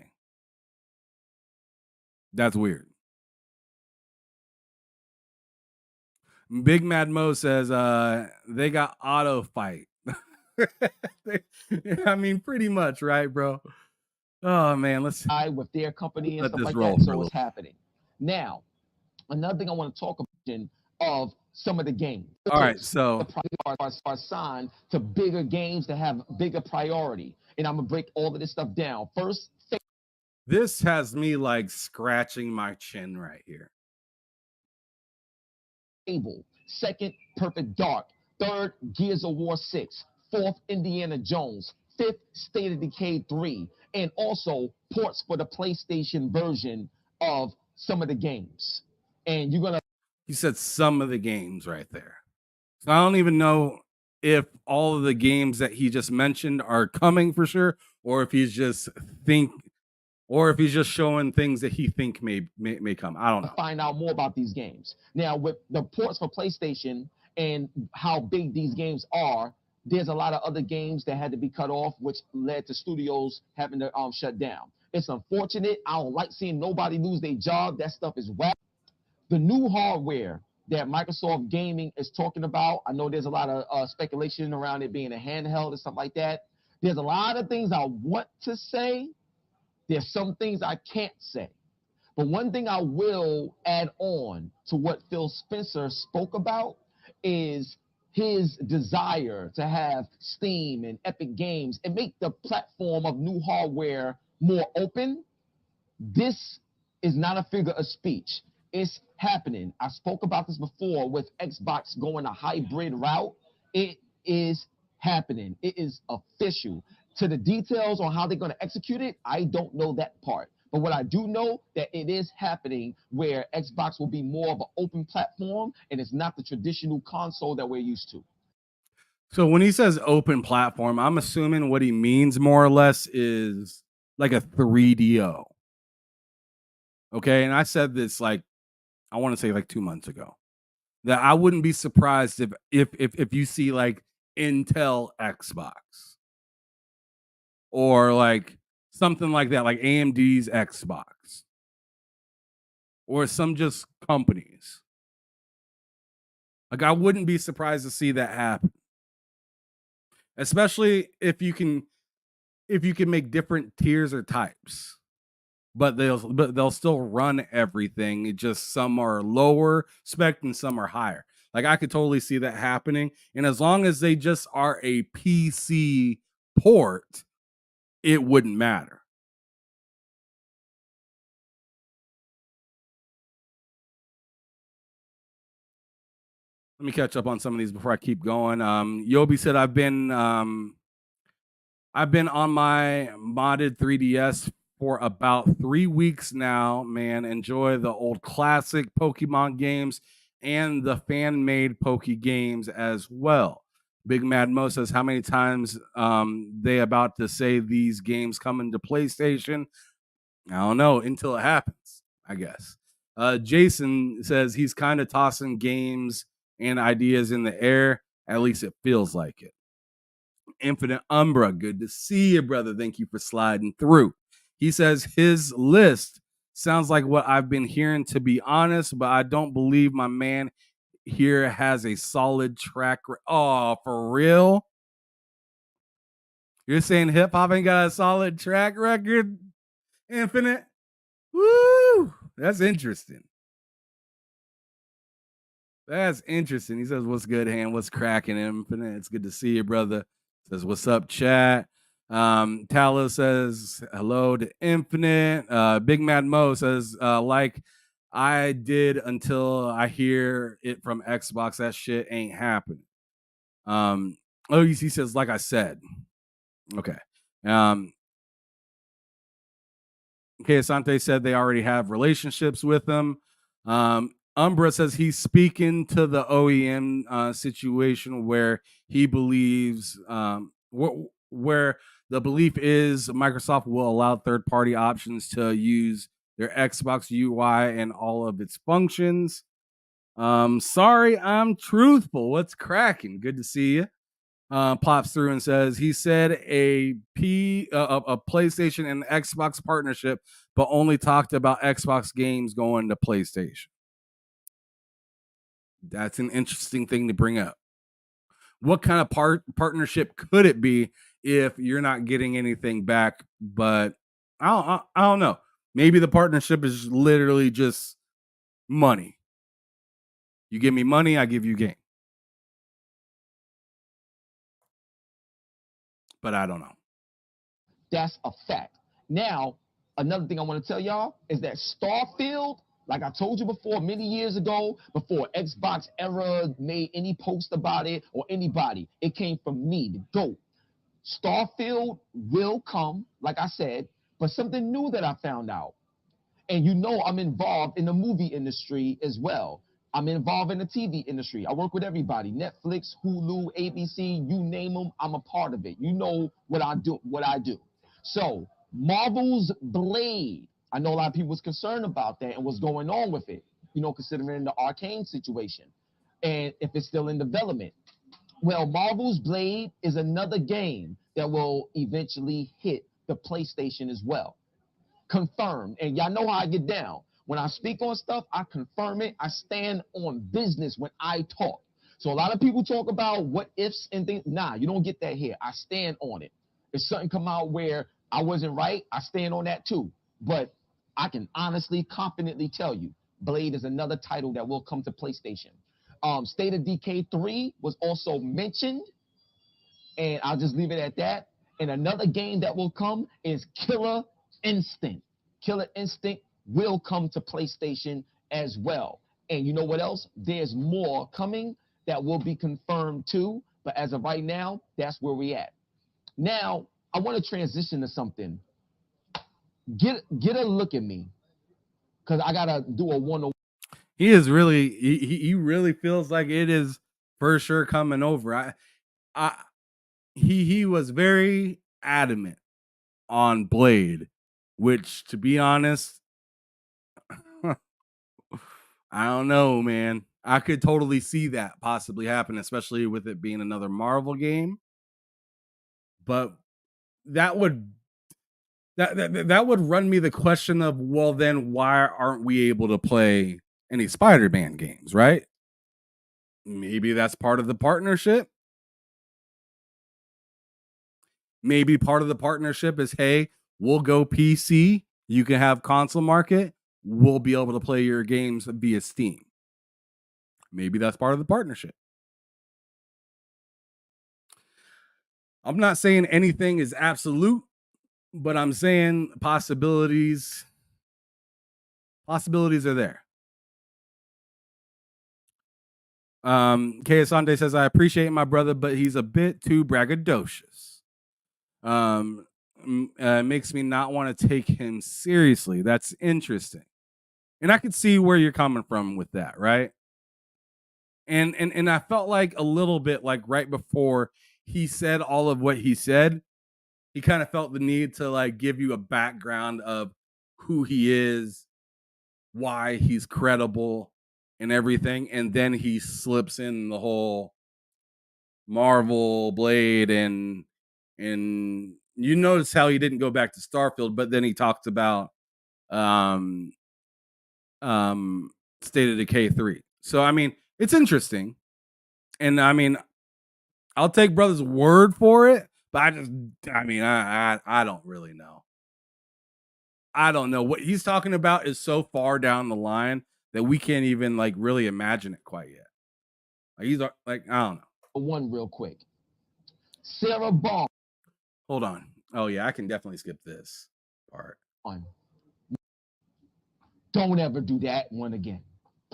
That's weird. Big Mad Mo says they got auto fight. I mean, pretty much, right, bro? Oh man, let's with their company and let stuff this like roll that. for a So it's little. happening. Now, another thing I want to talk about of some of the games. All right, so are assigned to bigger games that have bigger priority, and I'm gonna break all of this stuff down. First, this has me like scratching my chin right here. Fable. Second, Perfect Dark. Third, Gears of War 6. Fourth, Indiana Jones. Fifth, State of Decay 3. And also ports for the PlayStation version of some of the games. And you're gonna. He said some of the games right there. So I don't even know if all of the games that he just mentioned are coming for sure, or if he's just showing things that he think may come. I don't know. Find out more about these games. Now, with the ports for PlayStation and how big these games are, there's a lot of other games that had to be cut off, which led to studios having to shut down. It's unfortunate. I don't like seeing nobody lose their job. That stuff is whack. The new hardware that Microsoft Gaming is talking about, I know there's a lot of speculation around it being a handheld and stuff like that. There's a lot of things I want to say. There's some things I can't say. But one thing I will add on to what Phil Spencer spoke about is his desire to have Steam and Epic Games and make the platform of new hardware more open. This is not a figure of speech. It's happening. I spoke about this before with Xbox going a hybrid route. It is happening. It is official. To the details on how they're going to execute it, I don't know that part. But what I do know that it is happening where Xbox will be more of an open platform and it's not the traditional console that we're used to. So when he says open platform, I'm assuming what he means more or less is like a 3DO. Okay, and I said this like I want to say like 2 months ago that I wouldn't be surprised if you see like Intel Xbox or like something like that, like AMD's Xbox or some just companies. Like I wouldn't be surprised to see that happen, especially if you can make different tiers or types. But they'll still run everything. It just some are lower spec and some are higher. Like I could totally see that happening. And as long as they just are a PC port, it wouldn't matter. Let me catch up on some of these before I keep going. Yobi said I've been on my modded 3DS for about 3 weeks now, man. Enjoy the old classic Pokemon games and the fan-made Poke games as well. Big Mad Mo says, how many times they about to say these games coming to PlayStation? I don't know until it happens, I guess. Jason says he's kind of tossing games and ideas in the air. At least it feels like it. Infinite Umbra, good to see you, brother. Thank you for sliding through. He says his list sounds like what I've been hearing, to be honest, but I don't believe my man here has a solid track. Oh, for real? You're saying hip hop ain't got a solid track record, Infinite? Woo! That's interesting. That's interesting. He says, what's good, Ham? What's cracking, Infinite? It's good to see you, brother. Says, what's up, chat? Talo says, hello to Infinite. Big Mad Mo says, like I did until I hear it from Xbox. That shit ain't happening. OEC says, like I said. Okay. Okay, Asante said they already have relationships with them. Umbra says he's speaking to the OEM situation where he believes where the belief is Microsoft will allow third-party options to use their Xbox UI and all of its functions. Sorry, I'm truthful. What's cracking? Good to see you. Pops through and says he said a PlayStation and Xbox partnership, but only talked about Xbox games going to PlayStation. That's an interesting thing to bring up. What kind of partnership could it be if you're not getting anything back? But I don't know. Maybe the partnership is literally just money. You give me money, I give you game. But I don't know. That's a fact. Now, another thing I want to tell y'all is that Starfield, like I told you before, many years ago, before Xbox Era made any post about it or anybody, it came from me, the GOAT. Starfield will come, like I said, but something new that I found out. And you know I'm involved in the movie industry as well. I'm involved in the TV industry. I work with everybody. Netflix, Hulu, ABC, you name them, I'm a part of it. You know what I do. So Marvel's Blade, I know a lot of people was concerned about that and what's going on with it, you know, considering the Arcane situation and if it's still in development. Well, Marvel's Blade is another game that will eventually hit the PlayStation as well. Confirmed. And y'all know how I get down. When I speak on stuff, I confirm it. I stand on business when I talk. So a lot of people talk about what ifs and things. Nah, you don't get that here. I stand on it. If something come out where I wasn't right, I stand on that too. But I can honestly, confidently tell you, Blade is another title that will come to PlayStation. State of Decay 3 was also mentioned, and I'll just leave it at that. And another game that will come is Killer Instinct. Killer Instinct will come to PlayStation as well. And you know what else? There's more coming that will be confirmed too. But as of right now, that's where we at. Now, I want to transition to something. Get a look at me, because I got to do a one-on-one. He is really, he really feels like it is for sure coming over. He was very adamant on Blade which, to be honest, I don't know, man. I could totally see that possibly happen, especially with it being another Marvel game. But that would that would run me the question of, well, then why aren't we able to play any Spider-Man games, right? Maybe that's part of the partnership. Maybe part of the partnership is, hey, we'll go PC. You can have console market. We'll be able to play your games via Steam. Maybe that's part of the partnership. I'm not saying anything is absolute, but I'm saying possibilities are there. Kayasande says, I appreciate my brother, but he's a bit too braggadocious. Makes me not want to take him seriously. That's interesting. And I could see where you're coming from with that, right? And I felt like a little bit like right before he said all of what he said, he kind of felt the need to like give you a background of who he is, why he's credible and everything. And then he slips in the whole Marvel Blade and you notice how he didn't go back to Starfield, but then he talked about State of Decay 3. So I mean, it's interesting. And I mean, I'll take brother's word for it, but I don't really know. I don't know. What he's talking about is so far down the line that we can't even like really imagine it quite yet. Like he's like, I don't know. One real quick. Sarah Bond. Hold on. Oh yeah, I can definitely skip this part. Don't ever do that one again.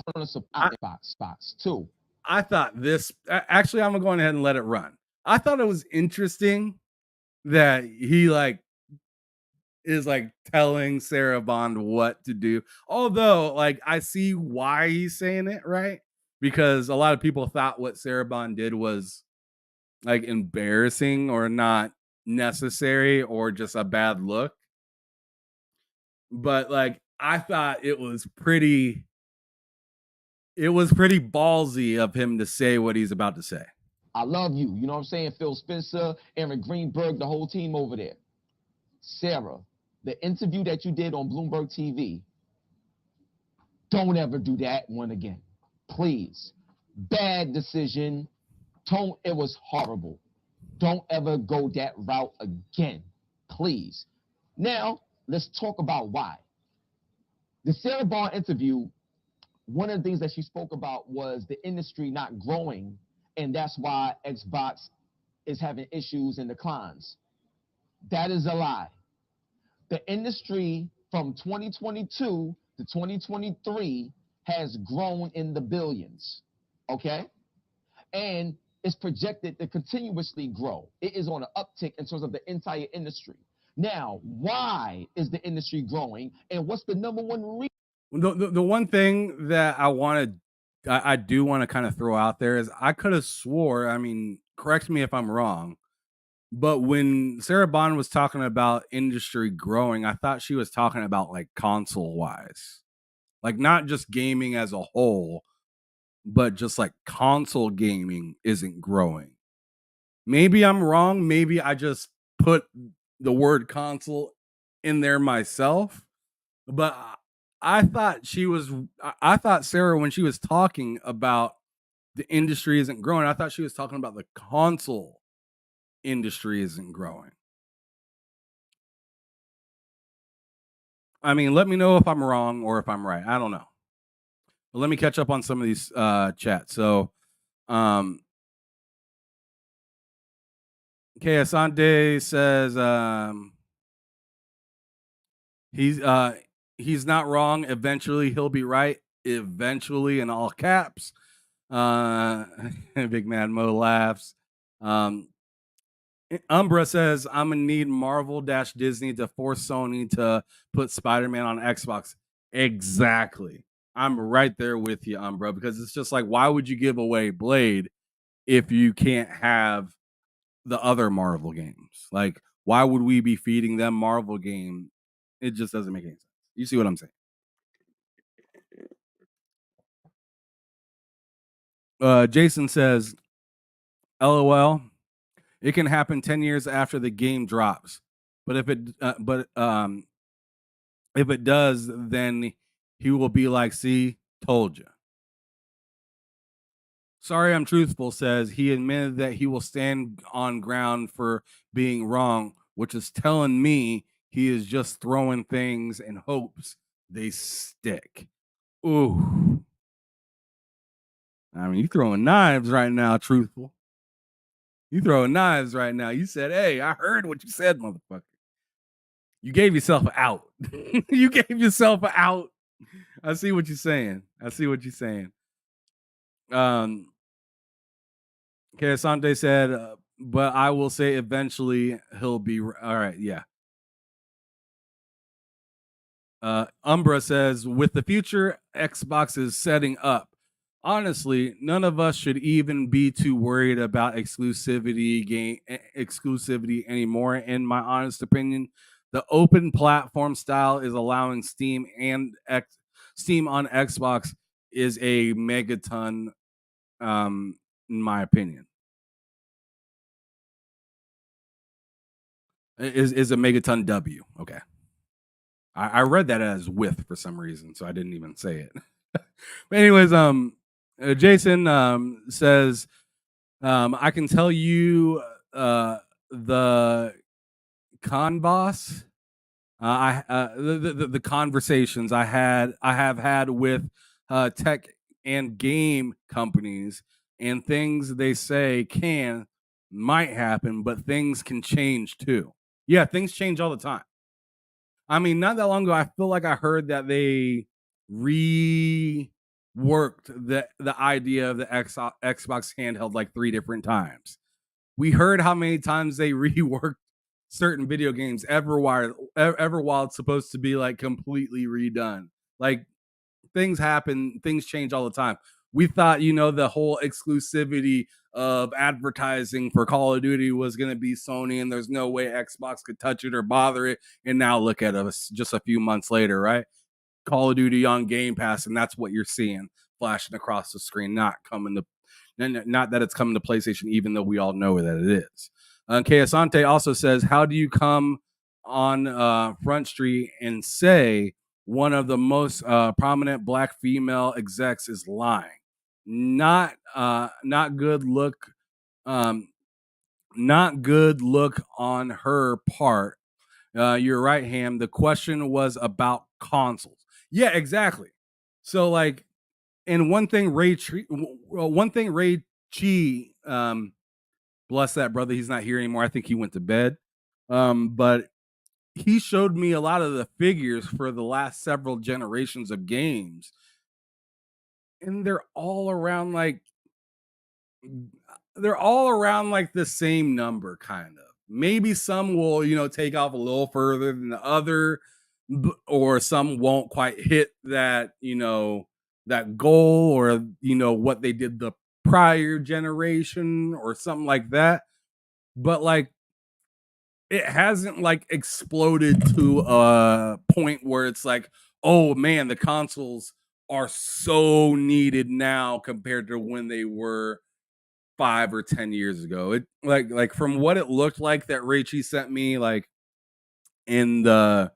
Put on some box 2. I thought this actually, I'm gonna go ahead and let it run. I thought it was interesting that he like is like telling Sarah Bond what to do. Although, like, I see why he's saying it, right? Because a lot of people thought what Sarah Bond did was like embarrassing or not necessary or just a bad look. But like, I thought it was pretty ballsy of him to say what he's about to say. I love you. You know what I'm saying? Phil Spencer, Aaron Greenberg, the whole team over there. Sarah, the interview that you did on Bloomberg TV, don't ever do that one again. Please. Bad decision. It was horrible. Don't ever go that route again. Please. Now, let's talk about why. The Sarah Bond interview, one of the things that she spoke about was the industry not growing, and that's why Xbox is having issues and declines. That is a lie. The industry from 2022 to 2023 has grown in the billions, okay? And it's projected to continuously grow. It is on an uptick in terms of the entire industry. Now, why is the industry growing, and what's the number one reason? The one thing that I do want to kind of throw out there is I could have swore, I mean, correct me if I'm wrong, but when Sarah Bond was talking about industry growing, I thought she was talking about like console wise, like not just gaming as a whole, but just like console gaming isn't growing. Maybe I'm wrong. Maybe I just put the word console in there myself, but I thought Sarah, when she was talking about the industry isn't growing, I thought she was talking about the console industry isn't growing. I mean, let me know if I'm wrong or if I'm right. I don't know. But let me catch up on some of these chats. So, Asante says he's not wrong. Eventually, he'll be right. Eventually, in all caps. Big Mad Mo laughs. Umbra says, I'm gonna need Marvel-Disney to force Sony to put Spider-Man on Xbox. Exactly. I'm right there with you, Umbra, because it's just like, why would you give away Blade if you can't have the other Marvel games? Like, why would we be feeding them Marvel game It just doesn't make any sense. You see what I'm saying? Jason says, LOL, it can happen 10 years after the game drops. But if it does, then he will be like, see, told you. Sorry, I'm truthful says he admitted that he will stand on ground for being wrong, which is telling me he is just throwing things in hopes they stick. Ooh. I mean, you throwing knives right now, truthful. You throwing knives right now. You said, hey, I heard what you said, motherfucker. You gave yourself an out. You gave yourself an out. I see what you're saying. Okay, Asante said, but I will say eventually he'll be all right. Yeah. Umbra says, with the future Xbox is setting up, honestly, none of us should even be too worried about exclusivity anymore. In my honest opinion, the open platform style is allowing Steam on Xbox is a megaton, in my opinion. Is a megaton W. Okay. I read that as with for some reason, so I didn't even say it. But anyways, Jason says, I can tell you the convos, the conversations I have had with tech and game companies, and things they say might happen, but things can change too. Yeah, things change all the time. I mean, not that long ago, I feel like I heard that they reworked the idea of the Xbox handheld like 3 different times. We heard how many times they reworked certain video games Everwild supposed to be like completely redone. Like, things happen, things change all the time. We thought, the whole exclusivity of advertising for Call of Duty was going to be Sony, and there's no way Xbox could touch it or bother it. And now look at us just a few months later, right? Call of Duty on Game Pass, and that's what you're seeing flashing across the screen, not that it's coming to PlayStation, even though we all know that it is. Asante also says, how do you come on Front Street and say one of the most prominent Black female execs is lying? Not good look. Not good look on her part. You're right, Ham. The question was about consoles. Yeah, exactly. So like, and one thing Ray Chi, bless that brother, he's not here anymore. I think he went to bed. But he showed me a lot of the figures for the last several generations of games, and they're all around like the same number, kind of. Maybe some will, take off a little further than the other, or some won't quite hit that, that goal, or, what they did the prior generation or something like that. But like, it hasn't like exploded to a point where it's like, oh man, the consoles are so needed now compared to when they were 5 or 10 years ago. It like from what it looked like that Rachie sent me, like in the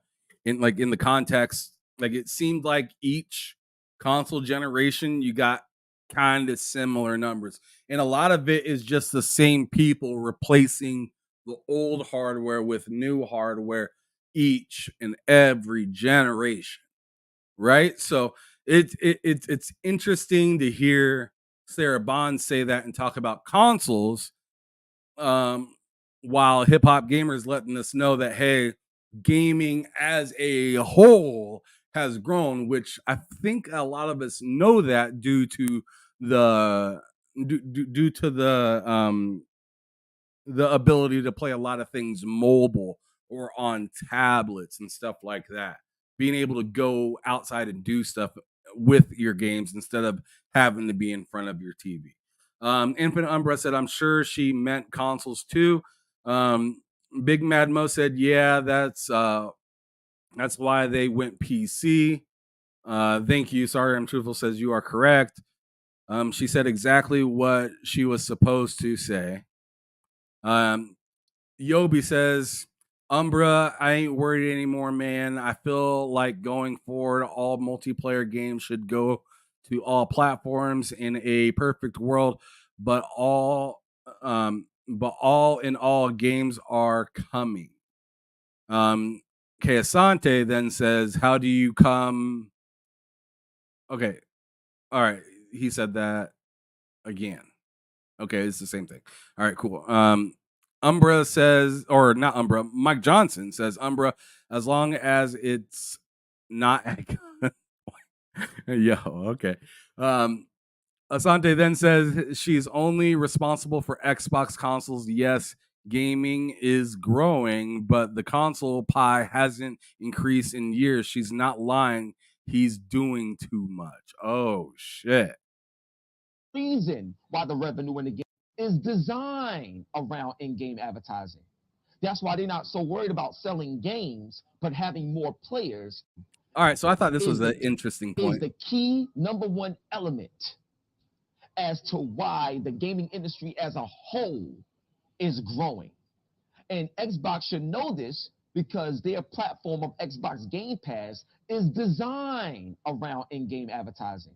context, like it seemed like each console generation you got kind of similar numbers, and a lot of it is just the same people replacing the old hardware with new hardware each and every generation, right? So it's interesting to hear Sarah Bond say that and talk about consoles, while Hip Hop Gamers letting us know that, hey, gaming as a whole has grown, which I think a lot of us know that due to the ability to play a lot of things mobile or on tablets and stuff like that. Being able to go outside and do stuff with your games instead of having to be in front of your TV. Infinite Umbra said, I'm sure she meant consoles too. Big Mad Mo said, yeah, that's That's why they went PC. Thank you. Sorry, I'm truthful says you are correct. She said exactly what she was supposed to say. Yobi says, Umbra, I ain't worried anymore, man. I feel like going forward, all multiplayer games should go to all platforms in a perfect world, but all in all games are coming. Asante then says, how do you come? Okay. All right. He said that again. Okay, it's the same thing. All right, cool. Umbra says, or not Umbra, Mike Johnson says, Umbra, as long as it's not. Yo, okay. Asante then says she's only responsible for Xbox consoles. Yes, gaming is growing, but the console pie hasn't increased in years. She's not lying. He's doing too much. Oh, shit. Reason why the revenue in the game is designed around in-game advertising. That's why they're not so worried about selling games, but having more players. All right, so I thought this was an interesting point. Is the key number one element as to why the gaming industry as a whole is growing. And Xbox should know this because their platform of Xbox Game Pass is designed around in-game advertising.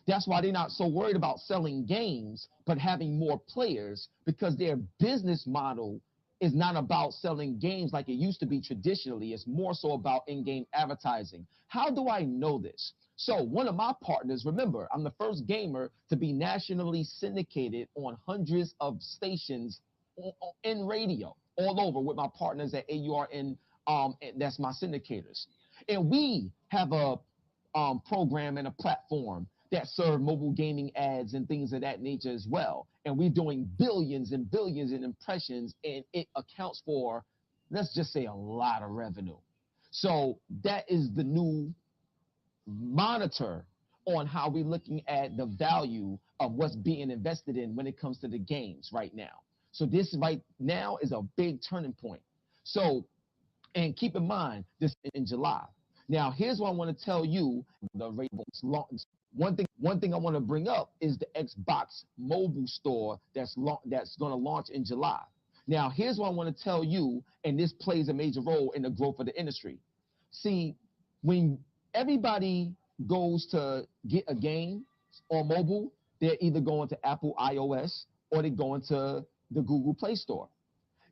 That's why they're not so worried about selling games, but having more players, because their business model is not about selling games like it used to be traditionally. It's more so about in-game advertising. How do I know this? So one of my partners, remember, I'm the first gamer to be nationally syndicated on hundreds of stations in radio all over with my partners at AURN, that's my syndicators. And we have a program and a platform that serve mobile gaming ads and things of that nature as well. And we're doing billions and billions in impressions, and it accounts for, let's just say, a lot of revenue. So that is the new monitor on how we're looking at the value of what's being invested in when it comes to the games right now. So this right now is a big turning point. So, and keep in mind, this in July. Now, here's what I want to tell you. The one thing I want to bring up is the Xbox mobile store that's going to launch in July. Now, here's what I want to tell you, and this plays a major role in the growth of the industry. See, when everybody goes to get a game on mobile, they're either going to Apple iOS or they're going to the Google Play Store.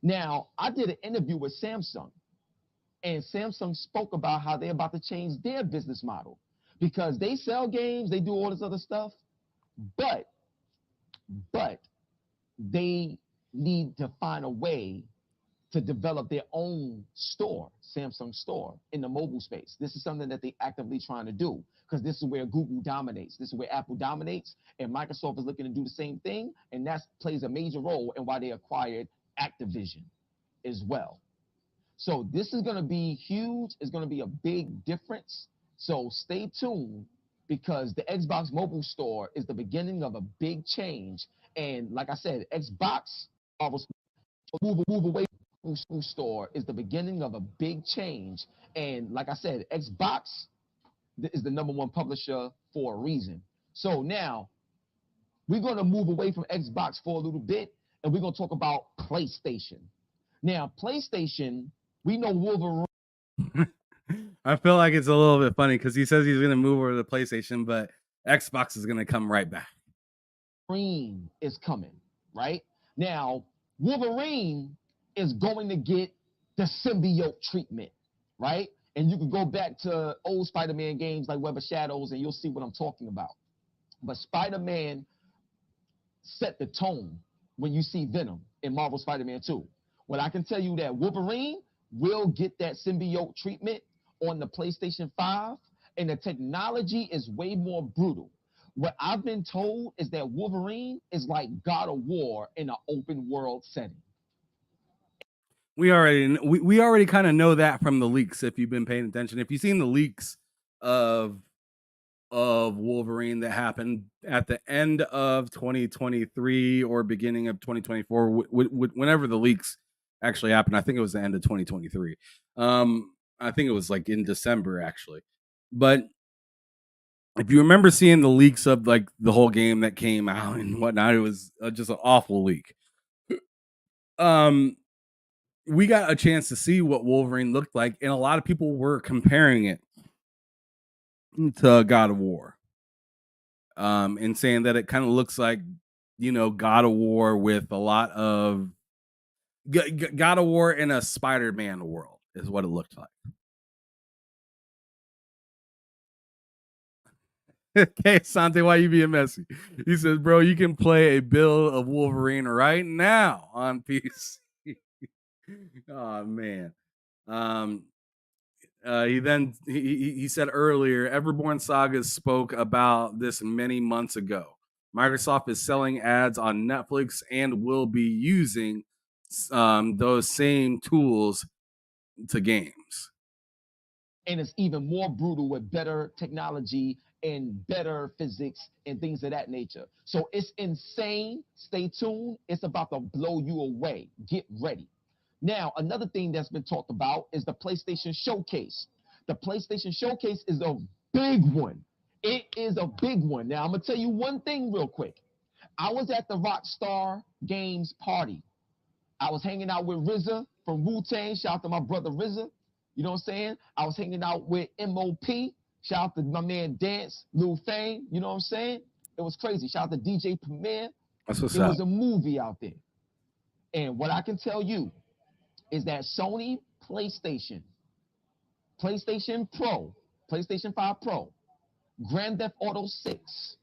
Now, I did an interview with Samsung, and Samsung spoke about how they're about to change their business model because they sell games, they do all this other stuff, but they need to find a way to develop their own store, Samsung store, in the mobile space. This is something that they're actively trying to do because this is where Google dominates. This is where Apple dominates, and Microsoft is looking to do the same thing, and that plays a major role in why they acquired Activision as well. So this is going to be huge. It's going to be a big difference. So stay tuned because the Xbox mobile store is the beginning of a big change. And like I said, Xbox move away from the store is the beginning of a big change. And like I said, Xbox is the #1 publisher for a reason. So now we're going to move away from Xbox for a little bit, and we're going to talk about PlayStation. Now, PlayStation, we know Wolverine. I feel like it's a little bit funny because he says he's going to move over to the PlayStation, but Xbox is going to come right back. Wolverine is coming, right? Now, Wolverine is going to get the symbiote treatment, right? And you can go back to old Spider-Man games like Web of Shadows and you'll see what I'm talking about. But Spider-Man set the tone when you see Venom in Marvel Spider-Man 2. Well, I can tell you that Wolverine will get that symbiote treatment on the PlayStation 5, and the technology is way more brutal. What I've been told is that Wolverine is like God of War in an open world setting. We already kind of know that from the leaks. If you've been paying attention, if you've seen the leaks of Wolverine that happened at the end of 2023 or beginning of 2024, whenever the leaks actually happened, I think it was the end of 2023. I think it was like in December actually. But if you remember seeing the leaks of like the whole game that came out and whatnot, it was just an awful leak. Um, we got a chance to see what Wolverine looked like, and a lot of people were comparing it to God of War. And saying that it kind of looks like, God of War with a lot of God of War in a Spider-Man world is what it looked like. Okay, Sante, why you being messy? He says, bro, you can play a build of Wolverine right now on PC. Oh man. He said earlier, Everborn Saga spoke about this many months ago. Microsoft is selling ads on Netflix and will be using those same tools to games. And it's even more brutal with better technology and better physics and things of that nature. So it's insane. Stay tuned. It's about to blow you away. Get ready. Now, another thing that's been talked about is the PlayStation Showcase. The PlayStation Showcase is a big one. It is a big one. Now, I'm going to tell you one thing real quick. I was at the Rockstar Games party. I was hanging out with RZA from Wu-Tang. Shout out to my brother RZA. You know what I'm saying? I was hanging out with MOP. Shout out to my man Dance, Lil Fame. You know what I'm saying? It was crazy. Shout out to DJ Premier. That's what's It up. was a movie out there. And what I can tell you is that Sony PlayStation Pro, PlayStation 5 Pro, Grand Theft Auto 6,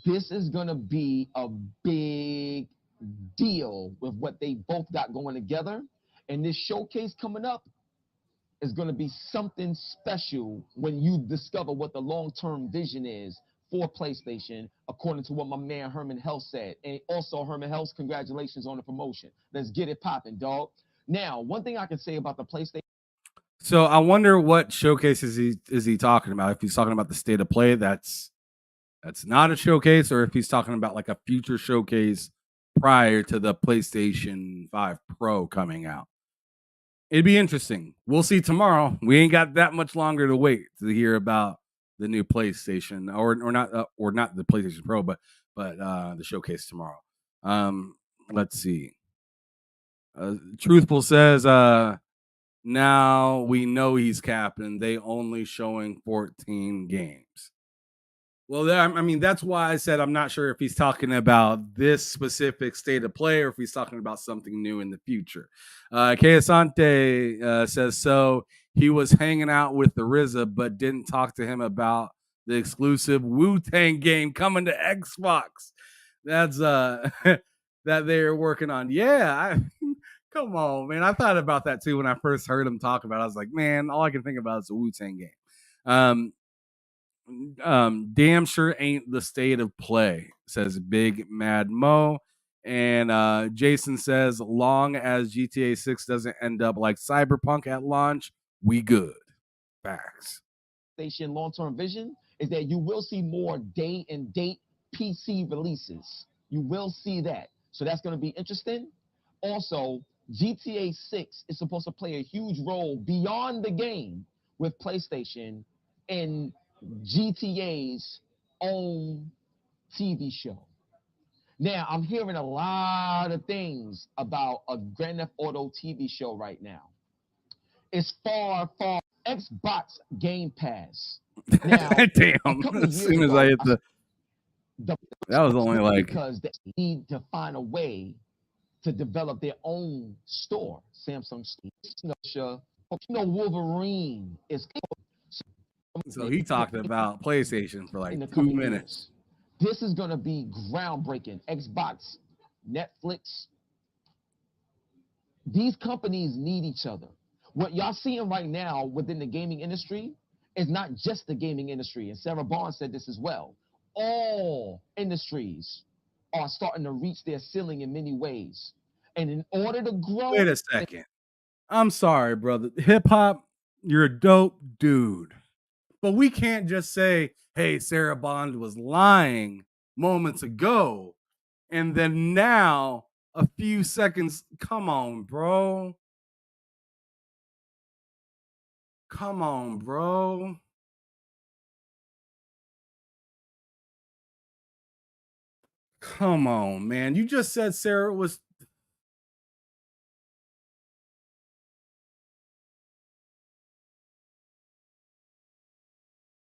this is going to be a big deal with what they both got going together. And this showcase coming up is going to be something special when you discover what the long-term vision is for PlayStation, according to what my man Herman Health said. And also, Herman Health, congratulations on the promotion. Let's get it popping, dog. Now, one thing I can say about the PlayStation. So I wonder what showcase is he talking about? If he's talking about the state of play, that's not a showcase, or if he's talking about like a future showcase prior to the PlayStation 5 Pro coming out. It'd be interesting. We'll see tomorrow. We ain't got that much longer to wait to hear about the new PlayStation, or not the PlayStation Pro, but the showcase tomorrow. Let's see. Truthful says, now we know he's captain. They only showing 14 games. Well, that's why I said I'm not sure if he's talking about this specific state of play or if he's talking about something new in the future. Keasante says, so he was hanging out with the RZA, but didn't talk to him about the exclusive Wu-Tang game coming to Xbox. That's that they're working on. Yeah, come on, man. I thought about that too when I first heard him talk about it. I was like, man, all I can think about is a Wu-Tang game. Damn sure ain't the state of play, says Big Mad Mo. And Jason says, long as GTA 6 doesn't end up like Cyberpunk at launch, we good. Facts. PlayStation long-term vision is that you will see more day and date PC releases. You will see that. So that's going to be interesting. Also, GTA 6 is supposed to play a huge role beyond the game with PlayStation in GTA's own TV show. Now, I'm hearing a lot of things about a Grand Theft Auto TV show right now. It's far Xbox Game Pass. Now, damn. As soon as I hit that was only like, because they need to find a way to develop their own store. Samsung, Wolverine is. So he talked about PlayStation for like in the 2 minutes. This is going to be groundbreaking. Xbox, Netflix. These companies need each other. What y'all seeing right now within the gaming industry is not just the gaming industry. And Sarah Barnes said this as well. All industries are starting to reach their ceiling in many ways. And in order to grow. Wait a second. I'm sorry, brother. Hip hop, you're a dope dude. But we can't just say, hey, Sarah Bond was lying moments ago. And then now, a few seconds, come on, bro. Come on, bro. Come on, man. You just said Sarah was.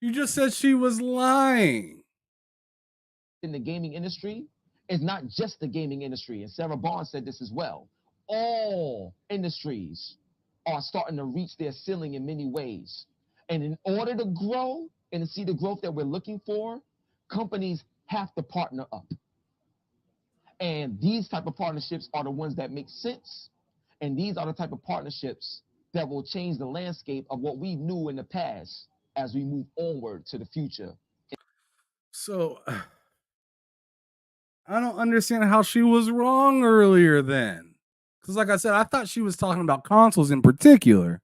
You just said she was lying. In the gaming industry is not just the gaming industry. And Sarah Barnes said this as well. All industries are starting to reach their ceiling in many ways. And in order to grow and to see the growth that we're looking for, companies have to partner up. And these type of partnerships are the ones that make sense. And these are the type of partnerships that will change the landscape of what we knew in the past as we move onward to the future. So I don't understand how she was wrong earlier then. Because like I said, I thought she was talking about consoles in particular.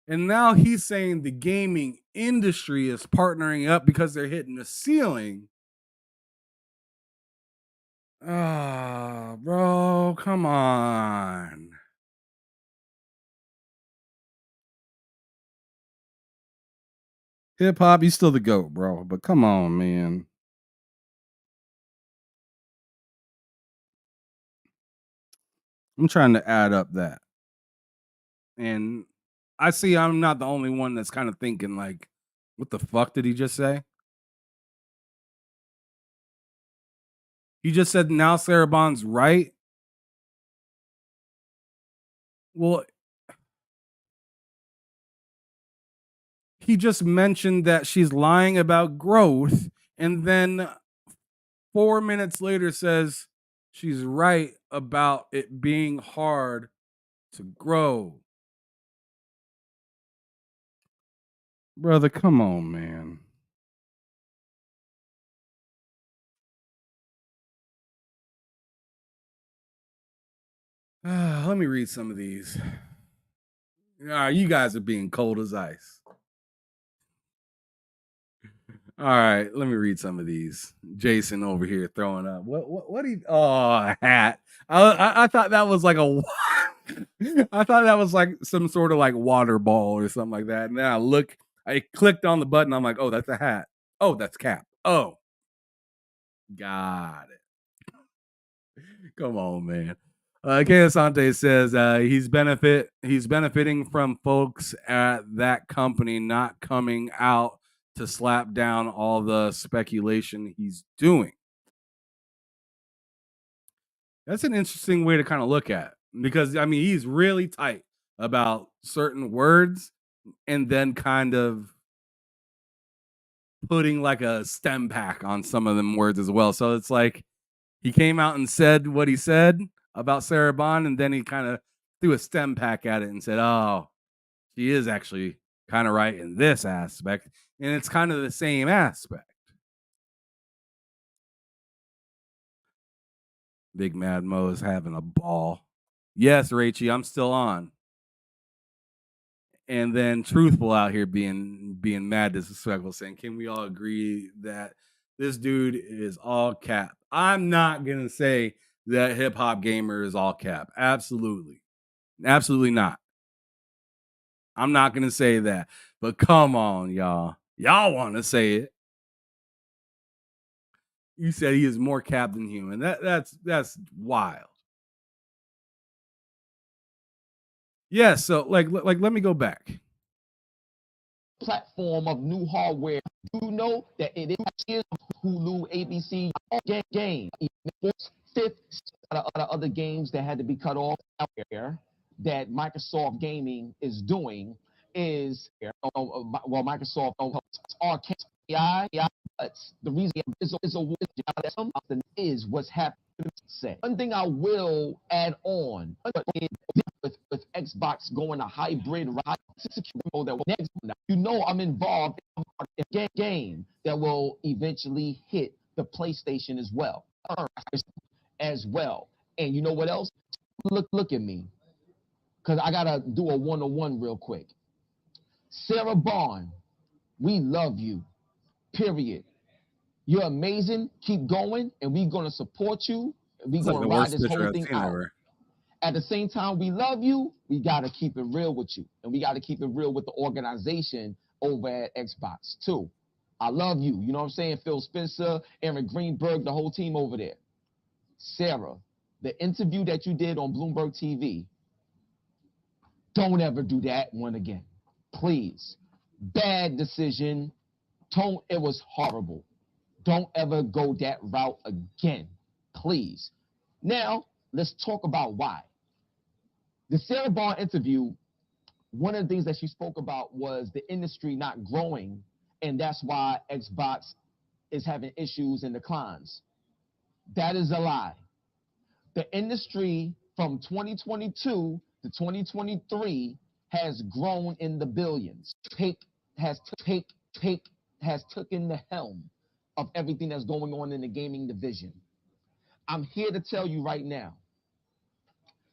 And now he's saying the gaming industry is partnering up because they're hitting the ceiling. Ah, bro, come on. Hip hop, you still the GOAT, bro. But come on, man. I'm trying to add up that. And I see I'm not the only one that's kind of thinking like, what the fuck did he just say? He just said now Sarah Bond's right. Well, he just mentioned that she's lying about growth, and then 4 minutes later says she's right about it being hard to grow. Brother, come on, man. Let me read some of these. You guys are being cold as ice. All right, let me read some of these. Jason over here throwing up. What he? Oh, a hat. I thought that was like a. I thought that was like some sort of like water ball or something like that. And then I clicked on the button. I'm like, oh, that's a hat. Oh, that's Cap. Oh, got it. Come on, man. Kay Asante says he's benefiting from folks at that company not coming out to slap down all the speculation he's doing. That's an interesting way to kind of look at it, because I mean he's really tight about certain words and then kind of putting like a stem pack on some of them words as well. So it's like he came out and said what he said about Sarah Bond, and then he kind of threw a stem pack at it and said, oh, she is actually kind of right in this aspect. And it's kind of the same aspect. Big Mad Mo is having a ball. Yes, Rachie, I'm still on. And then Truthful out here being mad disrespectful, saying, can we all agree that this dude is all cap? I'm not going to say that Hip Hop Gamer is all cap. Absolutely. Absolutely not. I'm not going to say that. But come on, y'all. Y'all want to say it. You said he is more cap than human. That's wild. Yeah, so like let me go back. Platform of new hardware. You know that it is Hulu, ABC, game. Fifth, other games that had to be cut off out there that Microsoft Gaming is doing is Microsoft Arcade. The reason is what's happening. One thing I will add on with Xbox going a hybrid I'm involved in a game that will eventually hit the PlayStation as well. And you know what else? Look at me, because I gotta do a one-on-one real quick. Sarah Bond, we love you. Period. You're amazing. Keep going, and we're gonna support you. We're gonna ride this whole thing out. At the same time, we love you. We got to keep it real with you. And we got to keep it real with the organization over at Xbox, too. I love you. You know what I'm saying? Phil Spencer, Aaron Greenberg, the whole team over there. Sarah, the interview that you did on Bloomberg TV, don't ever do that one again. Please. Bad decision. It was horrible. Don't ever go that route again. Please. Now, let's talk about why. The Sarah Bond interview, one of the things that she spoke about was the industry not growing, and that's why Xbox is having issues and declines. That is a lie. The industry from 2022 to 2023 has grown in the billions. Has taken the helm of everything that's going on in the gaming division. I'm here to tell you right now.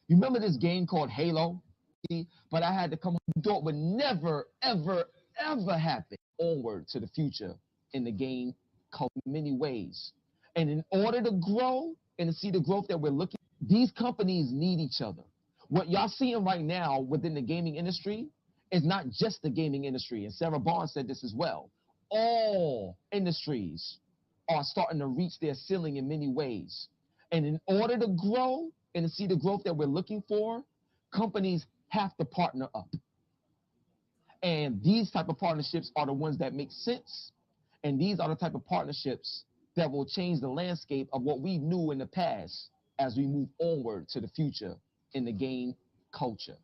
You remember this game called Halo? But I had to come. You thought would never, ever, ever happen. Onward to the future in the game, in many ways. And in order to grow and to see the growth that we're looking, these companies need each other. What y'all seeing right now within the gaming industry is not just the gaming industry. And Sarah Bond said this as well. All industries are starting to reach their ceiling in many ways. And in order to grow and to see the growth that we're looking for, companies have to partner up. And these type of partnerships are the ones that make sense. And these are the type of partnerships that will change the landscape of what we knew in the past as we move onward to the future in the game culture,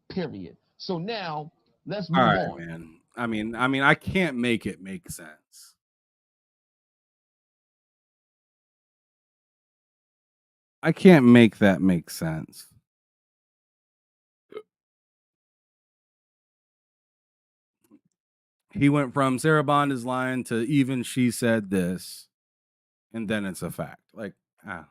period. So now, let's move All right, on. man. I mean, I can't make it make sense. I can't make that make sense. He went from Sarah Bond is lying to even she said this, and then it's a fact. Like, ah.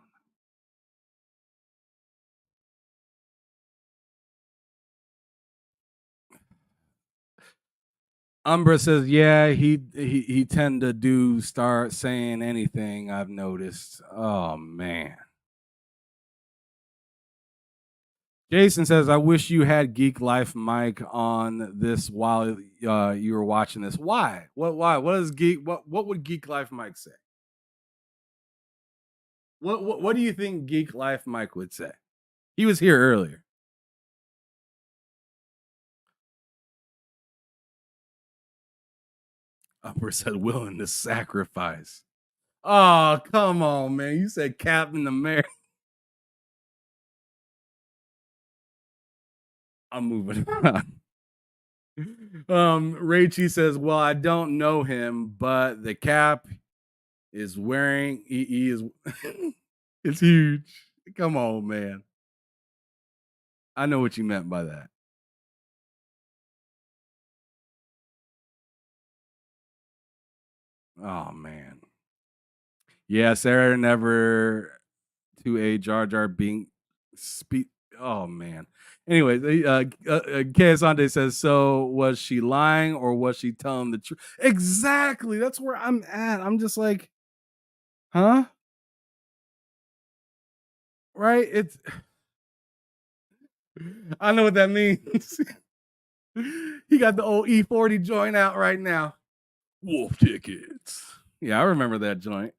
Umbra says, yeah, he tend to do start saying anything, I've noticed. Oh man. Jason says, I wish you had Geek Life Mike on this while you were watching this. Why? Why? What would Geek Life Mike say? What do you think Geek Life Mike would say? He was here earlier. Upper said willing to sacrifice. Oh, come on, man. You said Captain America. I'm moving on. Rachie says, well, I don't know him, but the cap is wearing he is it's huge. Come on, man. I know what you meant by that. Oh man. Yeah, Sarah never to a Jar Jar Binks speak. Oh man. Anyway, Kayasante says, so was she lying or was she telling the truth? Exactly. That's where I'm at. I'm just like, huh? Right? It's I know what that means. He got the old E40 joint out right now. Wolf tickets. Yeah, I remember that joint.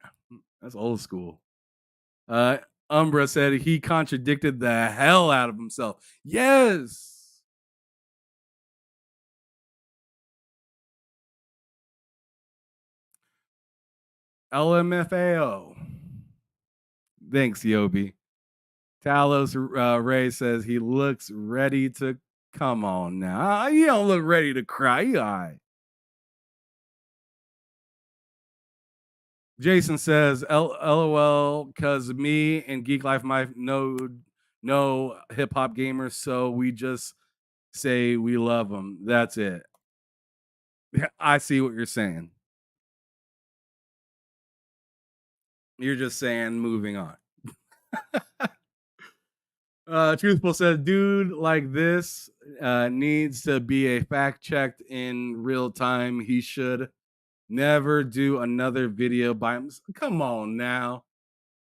That's old school. Umbra said he contradicted the hell out of himself. Yes. LMFAO. Thanks, Yobi. Talos Ray says he looks ready to come on now. You don't look ready to cry. You all right. Jason says, LOL, because me and Geek Life might know hip hop gamers, so we just say we love them. That's it. I see what you're saying. You're just saying moving on. Truthful says, dude like this needs to be a fact checked in real time. He should never do another video by himself. Come on now.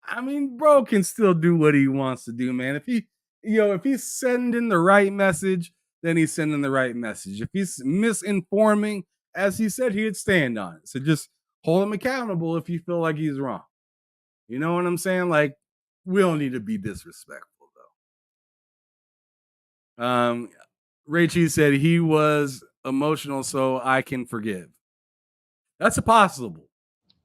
I mean, bro can still do what he wants to do, man. if he's sending the right message, then he's sending the right message. If he's misinforming, as he said, he'd stand on it. So just hold him accountable if you feel like he's wrong. You know what I'm saying? Like, we don't need to be disrespectful, though. Ray Cheese said he was emotional, so I can forgive. That's possible.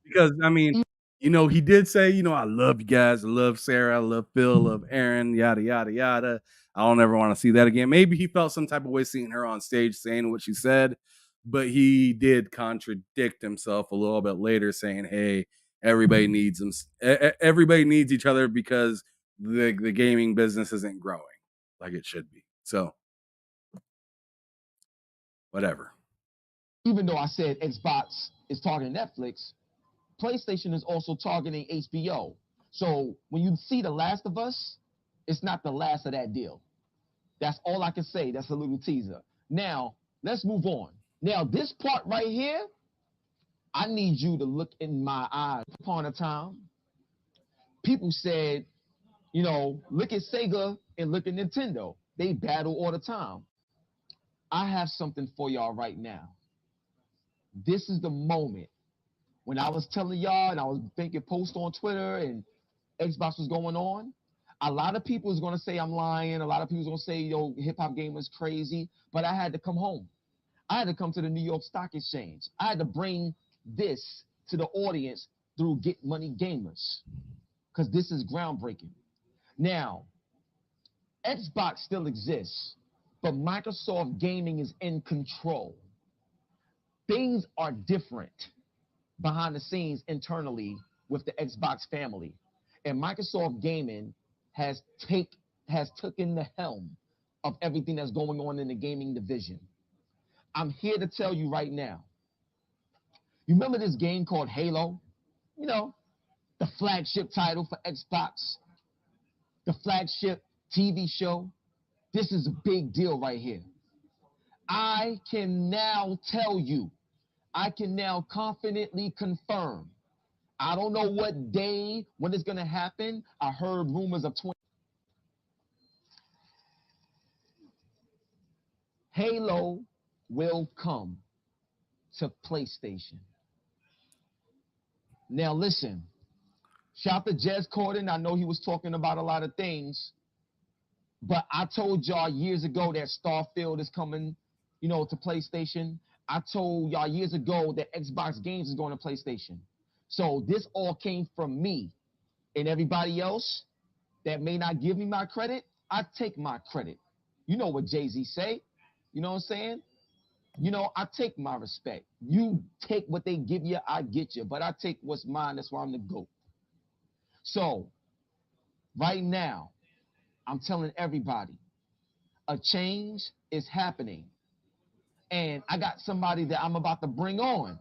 Because, I mean, he did say, I love you guys. I love Sarah. I love Phil. I love Aaron, yada, yada, yada. I don't ever want to see that again. Maybe he felt some type of way seeing her on stage saying what she said, but he did contradict himself a little bit later saying, hey, everybody needs them. Everybody needs each other because the gaming business isn't growing like it should be. So, whatever. Even though I said Xbox is targeting Netflix, PlayStation is also targeting HBO. So when you see The Last of Us, it's not the last of that deal. That's all I can say. That's a little teaser. Now, let's move on. Now, this part right here, I need you to look in my eyes. Upon a time, people said, look at Sega and look at Nintendo. They battle all the time. I have something for y'all right now. This is the moment. When I was telling y'all and I was making posts on Twitter and Xbox was going on, a lot of people is going to say I'm lying. A lot of people is going to say, Hip Hop Gamer's crazy. But I had to come home. I had to come to the New York Stock Exchange. I had to bring this to the audience through Get Money Gamers because this is groundbreaking. Now, Xbox still exists, but Microsoft Gaming is in control. Things are different behind the scenes internally with the Xbox family. And Microsoft Gaming has taken the helm of everything that's going on in the gaming division. I'm here to tell you right now. You remember this game called Halo? The flagship title for Xbox, the flagship TV show. This is a big deal right here. I can now tell you, I can now confidently confirm. I don't know what day, when it's going to happen. I heard rumors of 20. Halo will come to PlayStation. Now listen, shout to Jez Corden. I know he was talking about a lot of things, but I told y'all years ago that Starfield is coming, to PlayStation. I told y'all years ago that Xbox games is going to PlayStation. So this all came from me. And everybody else that may not give me my credit, I take my credit. You know what Jay-Z say? You know what I'm saying? I take my respect. You take what they give you, I get you. But I take what's mine. That's why I'm the GOAT. So right now, I'm telling everybody, a change is happening. And I got somebody that I'm about to bring on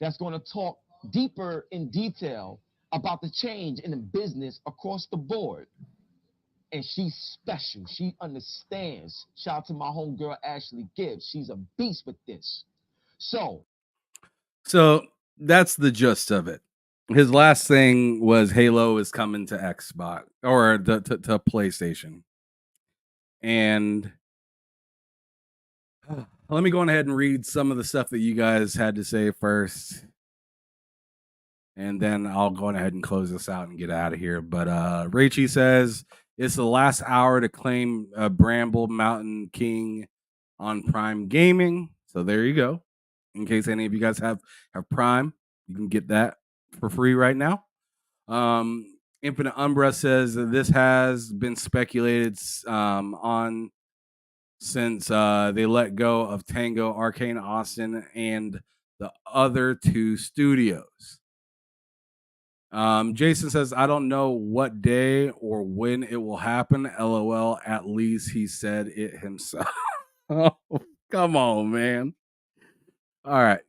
that's going to talk deeper in detail about the change in the business across the board. And she's special. She understands. Shout out to my homegirl, Ashley Gibbs. She's a beast with this. So that's the gist of it. His last thing was Halo is coming to Xbox or to PlayStation. And let me go ahead and read some of the stuff that you guys had to say first. And then I'll go ahead and close this out and get out of here. But Rachie says, it's the last hour to claim Bramble Mountain King on Prime Gaming. So there you go. In case any of you guys have Prime, you can get that for free right now. Infinite Umbra says that this has been speculated on since they let go of Tango, Arcane Austin, and the other two studios. Jason says, I don't know what day or when it will happen. LOL, at least he said it himself. Oh, come on, man. All right.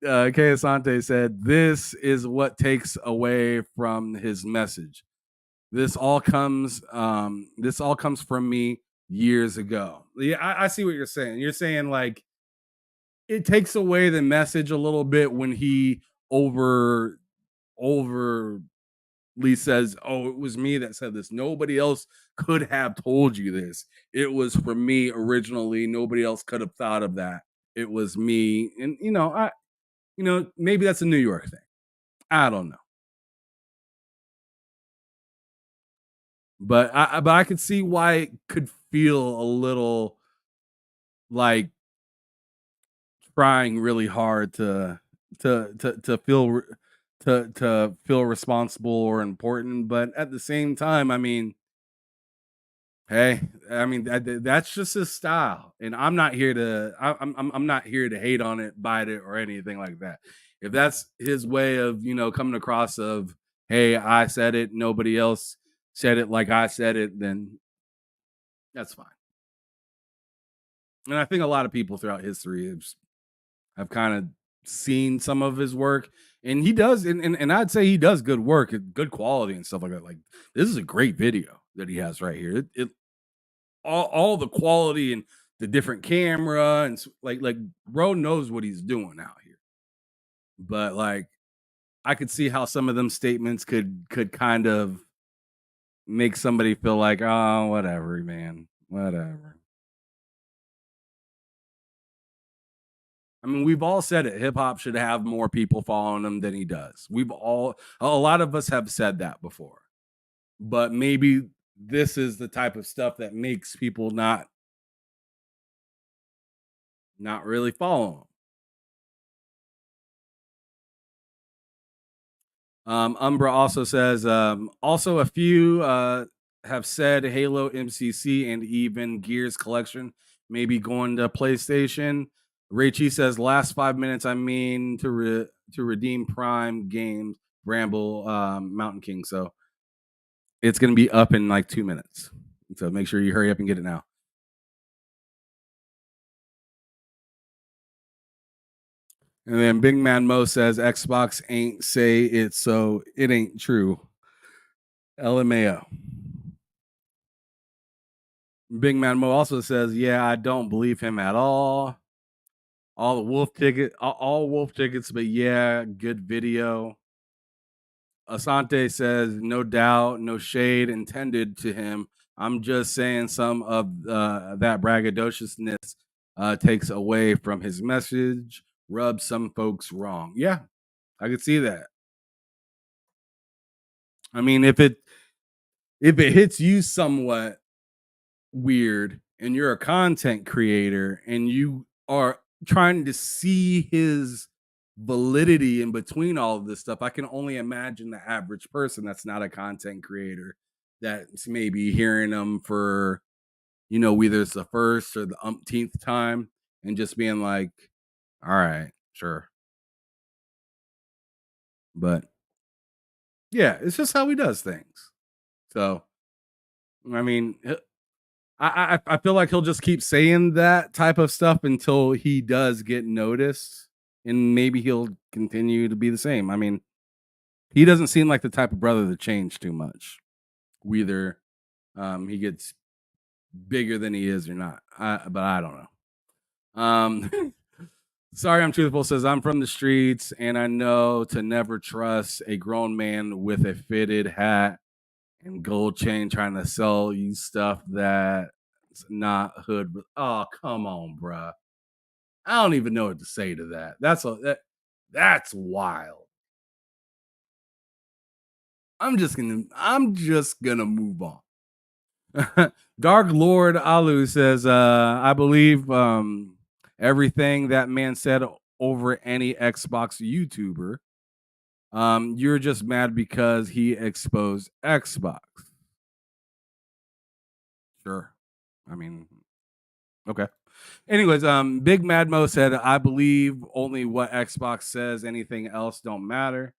Kay Asante said, this is what takes away from his message. This all comes from me years ago. Yeah, I see what you're saying. You're saying like it takes away the message a little bit when he over Lee says, "Oh, it was me that said this. Nobody else could have told you this. It was from me originally. Nobody else could have thought of that. It was me." And maybe that's a New York thing. I don't know. But I could see why it could feel a little like trying really hard to feel to feel responsible or important, but at the same time, I mean, hey, I mean that's just his style, and I'm not here to I'm not here to hate on it, bite it, or anything like that. If that's his way of coming across of, hey, I said it, nobody else said it like I said it, then that's fine. And I think a lot of people throughout history have kind of seen some of his work, and he does, and I'd say he does good work, good quality, and stuff like that. Like, this is a great video that he has right here. It all the quality and the different camera and like bro knows what he's doing out here. But like, I could see how some of them statements could kind of make somebody feel like, oh, whatever, man, whatever. I mean, we've all said it. Hip hop should have more people following him than he does. A lot of us have said that before, but maybe this is the type of stuff that makes people not really follow him. Umbra also says, also a few have said Halo, MCC, and even Gears collection may be going to PlayStation. Rachie says, last 5 minutes, I mean to redeem Prime Games, Bramble, Mountain King. So it's going to be up in like 2 minutes. So make sure you hurry up and get it now. And then Big Man Mo says, Xbox ain't say it, so it ain't true. LMAO. Big Man Mo also says, yeah, I don't believe him at all. All wolf tickets, but yeah, good video. Asante says, no doubt, no shade intended to him. I'm just saying some of that braggadociousness takes away from his message, rubs some folks wrong. Yeah, I could see that. I mean, if it hits you somewhat weird and you're a content creator and you are trying to see his validity in between all of this stuff, I can only imagine the average person that's not a content creator that's maybe hearing them for whether it's the first or the umpteenth time and just being like, all right, sure. But yeah, it's just how he does things. So I mean, I feel like he'll just keep saying that type of stuff until he does get noticed, and maybe he'll continue to be the same. I mean, he doesn't seem like the type of brother to change too much, whether he gets bigger than he is or not. But I don't know. Sorry, I'm Truthful says, I'm from the streets, and I know to never trust a grown man with a fitted hat and gold chain trying to sell you stuff that's not hood. Oh, come on, bruh. I don't even know what to say to that. That's wild. I'm just gonna move on. Dark Lord Alu says, I believe everything that man said over any Xbox YouTuber. You're just mad because he exposed Xbox. Sure. I mean, okay. Anyways, Big Mad Mo said, I believe only what Xbox says, anything else don't matter.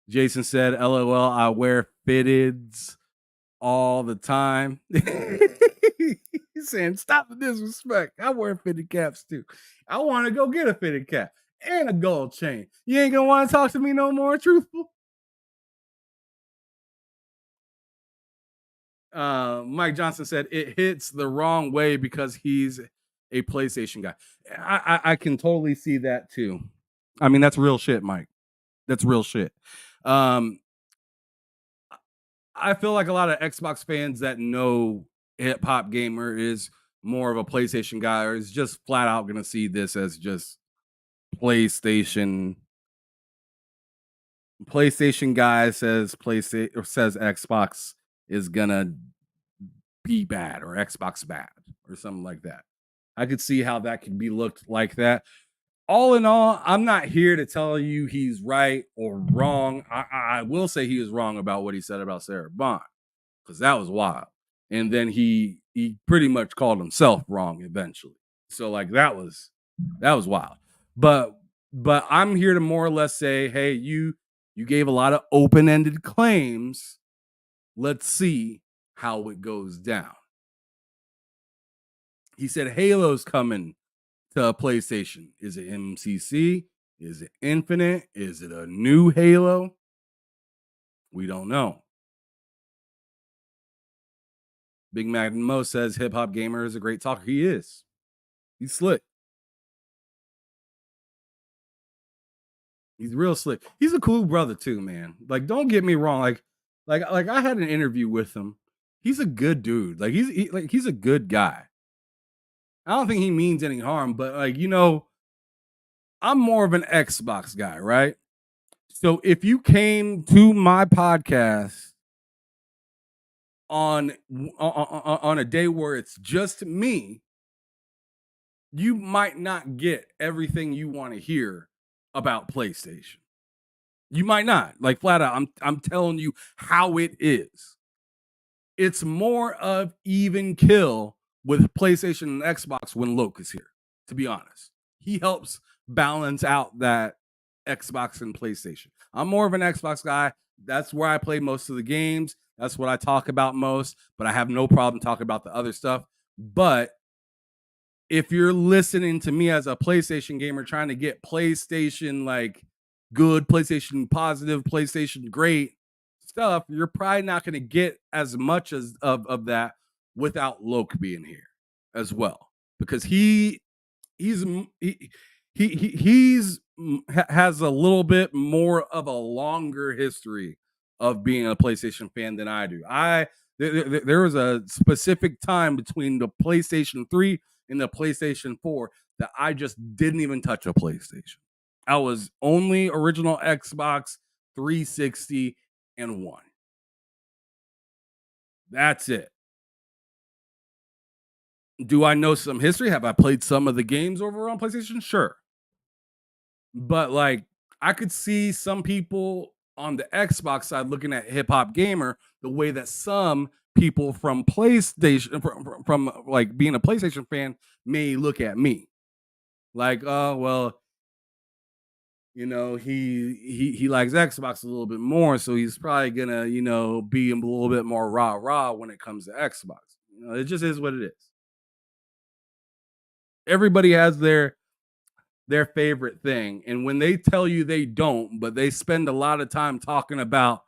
Jason said, LOL, I wear fitteds all the time. He's saying, stop the disrespect. I wear fitted caps too. I want to go get a fitted cap and a gold chain. You ain't gonna want to talk to me no more, Truthful? Mike Johnson said, it hits the wrong way because he's a PlayStation guy. I can totally see that too. I mean, that's real shit, Mike. That's real shit. I feel like a lot of Xbox fans that know Hip Hop Gamer is more of a PlayStation guy, or is just flat out going to see this as just PlayStation. PlayStation guy says PlayStation or says Xbox is gonna be bad or Xbox bad or something like that. I could see how that could be looked like that. All in all, I'm not here to tell you he's right or wrong. I will say he was wrong about what he said about Sarah Bond, because that was wild. And then he pretty much called himself wrong eventually. So like that was wild. But I'm here to more or less say, hey, you gave a lot of open-ended claims. Let's see how it goes down. He said Halo's coming to PlayStation. Is it MCC? Is it Infinite? Is it a new Halo? We don't know. Big Mac Mo says Hip Hop Gamer is a great talker. He is. He's slick. He's real slick. He's a cool brother too, man. Like, don't get me wrong. Like I had an interview with him. He's a good dude. Like he's a good guy. I don't think he means any harm, but like, you know, I'm more of an Xbox guy, right? So if you came to my podcast on a day where it's just me, you might not get everything you want to hear about PlayStation. You might not. Like flat out, I'm telling you how it is. It's more of even kill with PlayStation and Xbox when Loke is here, to be honest. He helps balance out that Xbox and PlayStation. I'm more of an Xbox guy. That's where I play most of the games. That's what I talk about most, but I have no problem talking about the other stuff. But if you're listening to me as a PlayStation gamer trying to get PlayStation like good, PlayStation positive, PlayStation great stuff, you're probably not going to get as much as of that without Loke being here as well, because he has a little bit more of a longer history of being a PlayStation fan than I do. There was a specific time between the PlayStation 3 and the PlayStation 4 that I just didn't even touch a PlayStation. I was only original Xbox 360 and 1. That's it. Do I know some history? Have I played some of the games over on PlayStation? Sure. But like, I could see some people on the Xbox side looking at Hip Hop Gamer the way that some people from PlayStation, from like being a PlayStation fan, may look at me. Like, oh, well, you know, he likes Xbox a little bit more, so he's probably gonna, you know, be a little bit more rah-rah when it comes to Xbox. You know, it just is what it is. Everybody has their favorite thing, and when they tell you they don't, but they spend a lot of time talking about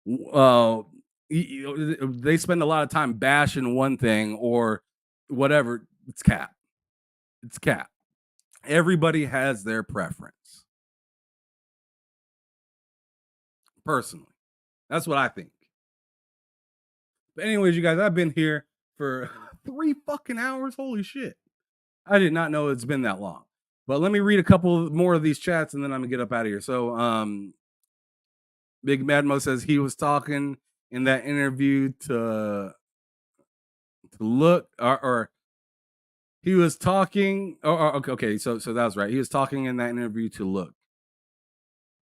they spend a lot of time bashing one thing or whatever, it's cap. It's cap. Everybody has their preference. Personally, that's what I think. But anyways, you guys, I've been here for 3 fucking hours. Holy shit. I did not know it's been that long. But let me read a couple more of these chats and then I'm gonna get up out of here. So Big Madmo says he was talking in that interview to look or he was talking okay, so that was right. He was talking in that interview to look.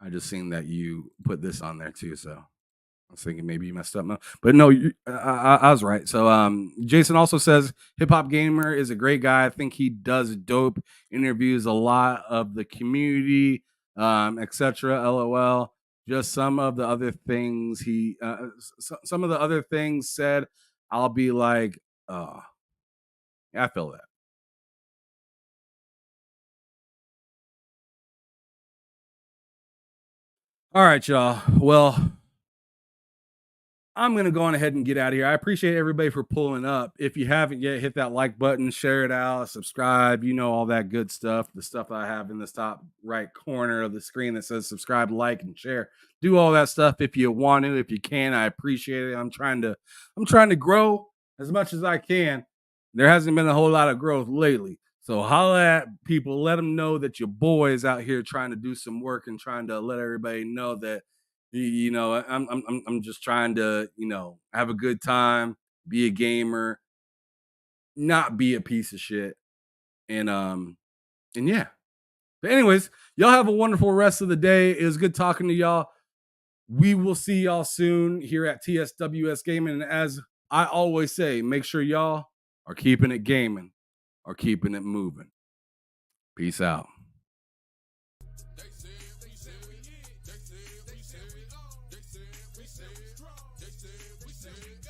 I just seen that you put this on there too, so I was thinking maybe you messed up, but no, I was right. So Jason also says Hip Hop Gamer is a great guy. I think he does dope interviews, a lot of the community, etc. LOL. Just some of the other things some of the other things said, I'll be like, oh, yeah, I feel that. All right, y'all. Well, I'm going to go on ahead and get out of here. I appreciate everybody for pulling up. If you haven't yet, hit that like button, share it out, subscribe, all that good stuff. The stuff I have in the top right corner of the screen that says subscribe, like, and share. Do all that stuff if you want to, if you can. I appreciate it. I'm trying to grow as much as I can. There hasn't been a whole lot of growth lately. So holla at people, let them know that your boy is out here trying to do some work and trying to let everybody know that I'm just trying to, have a good time, be a gamer, not be a piece of shit. And yeah. But anyways, y'all have a wonderful rest of the day. It was good talking to y'all. We will see y'all soon here at TSWS Gaming. And as I always say, make sure y'all are keeping it gaming or keeping it moving. Peace out. They said we said we said we said we said we said we said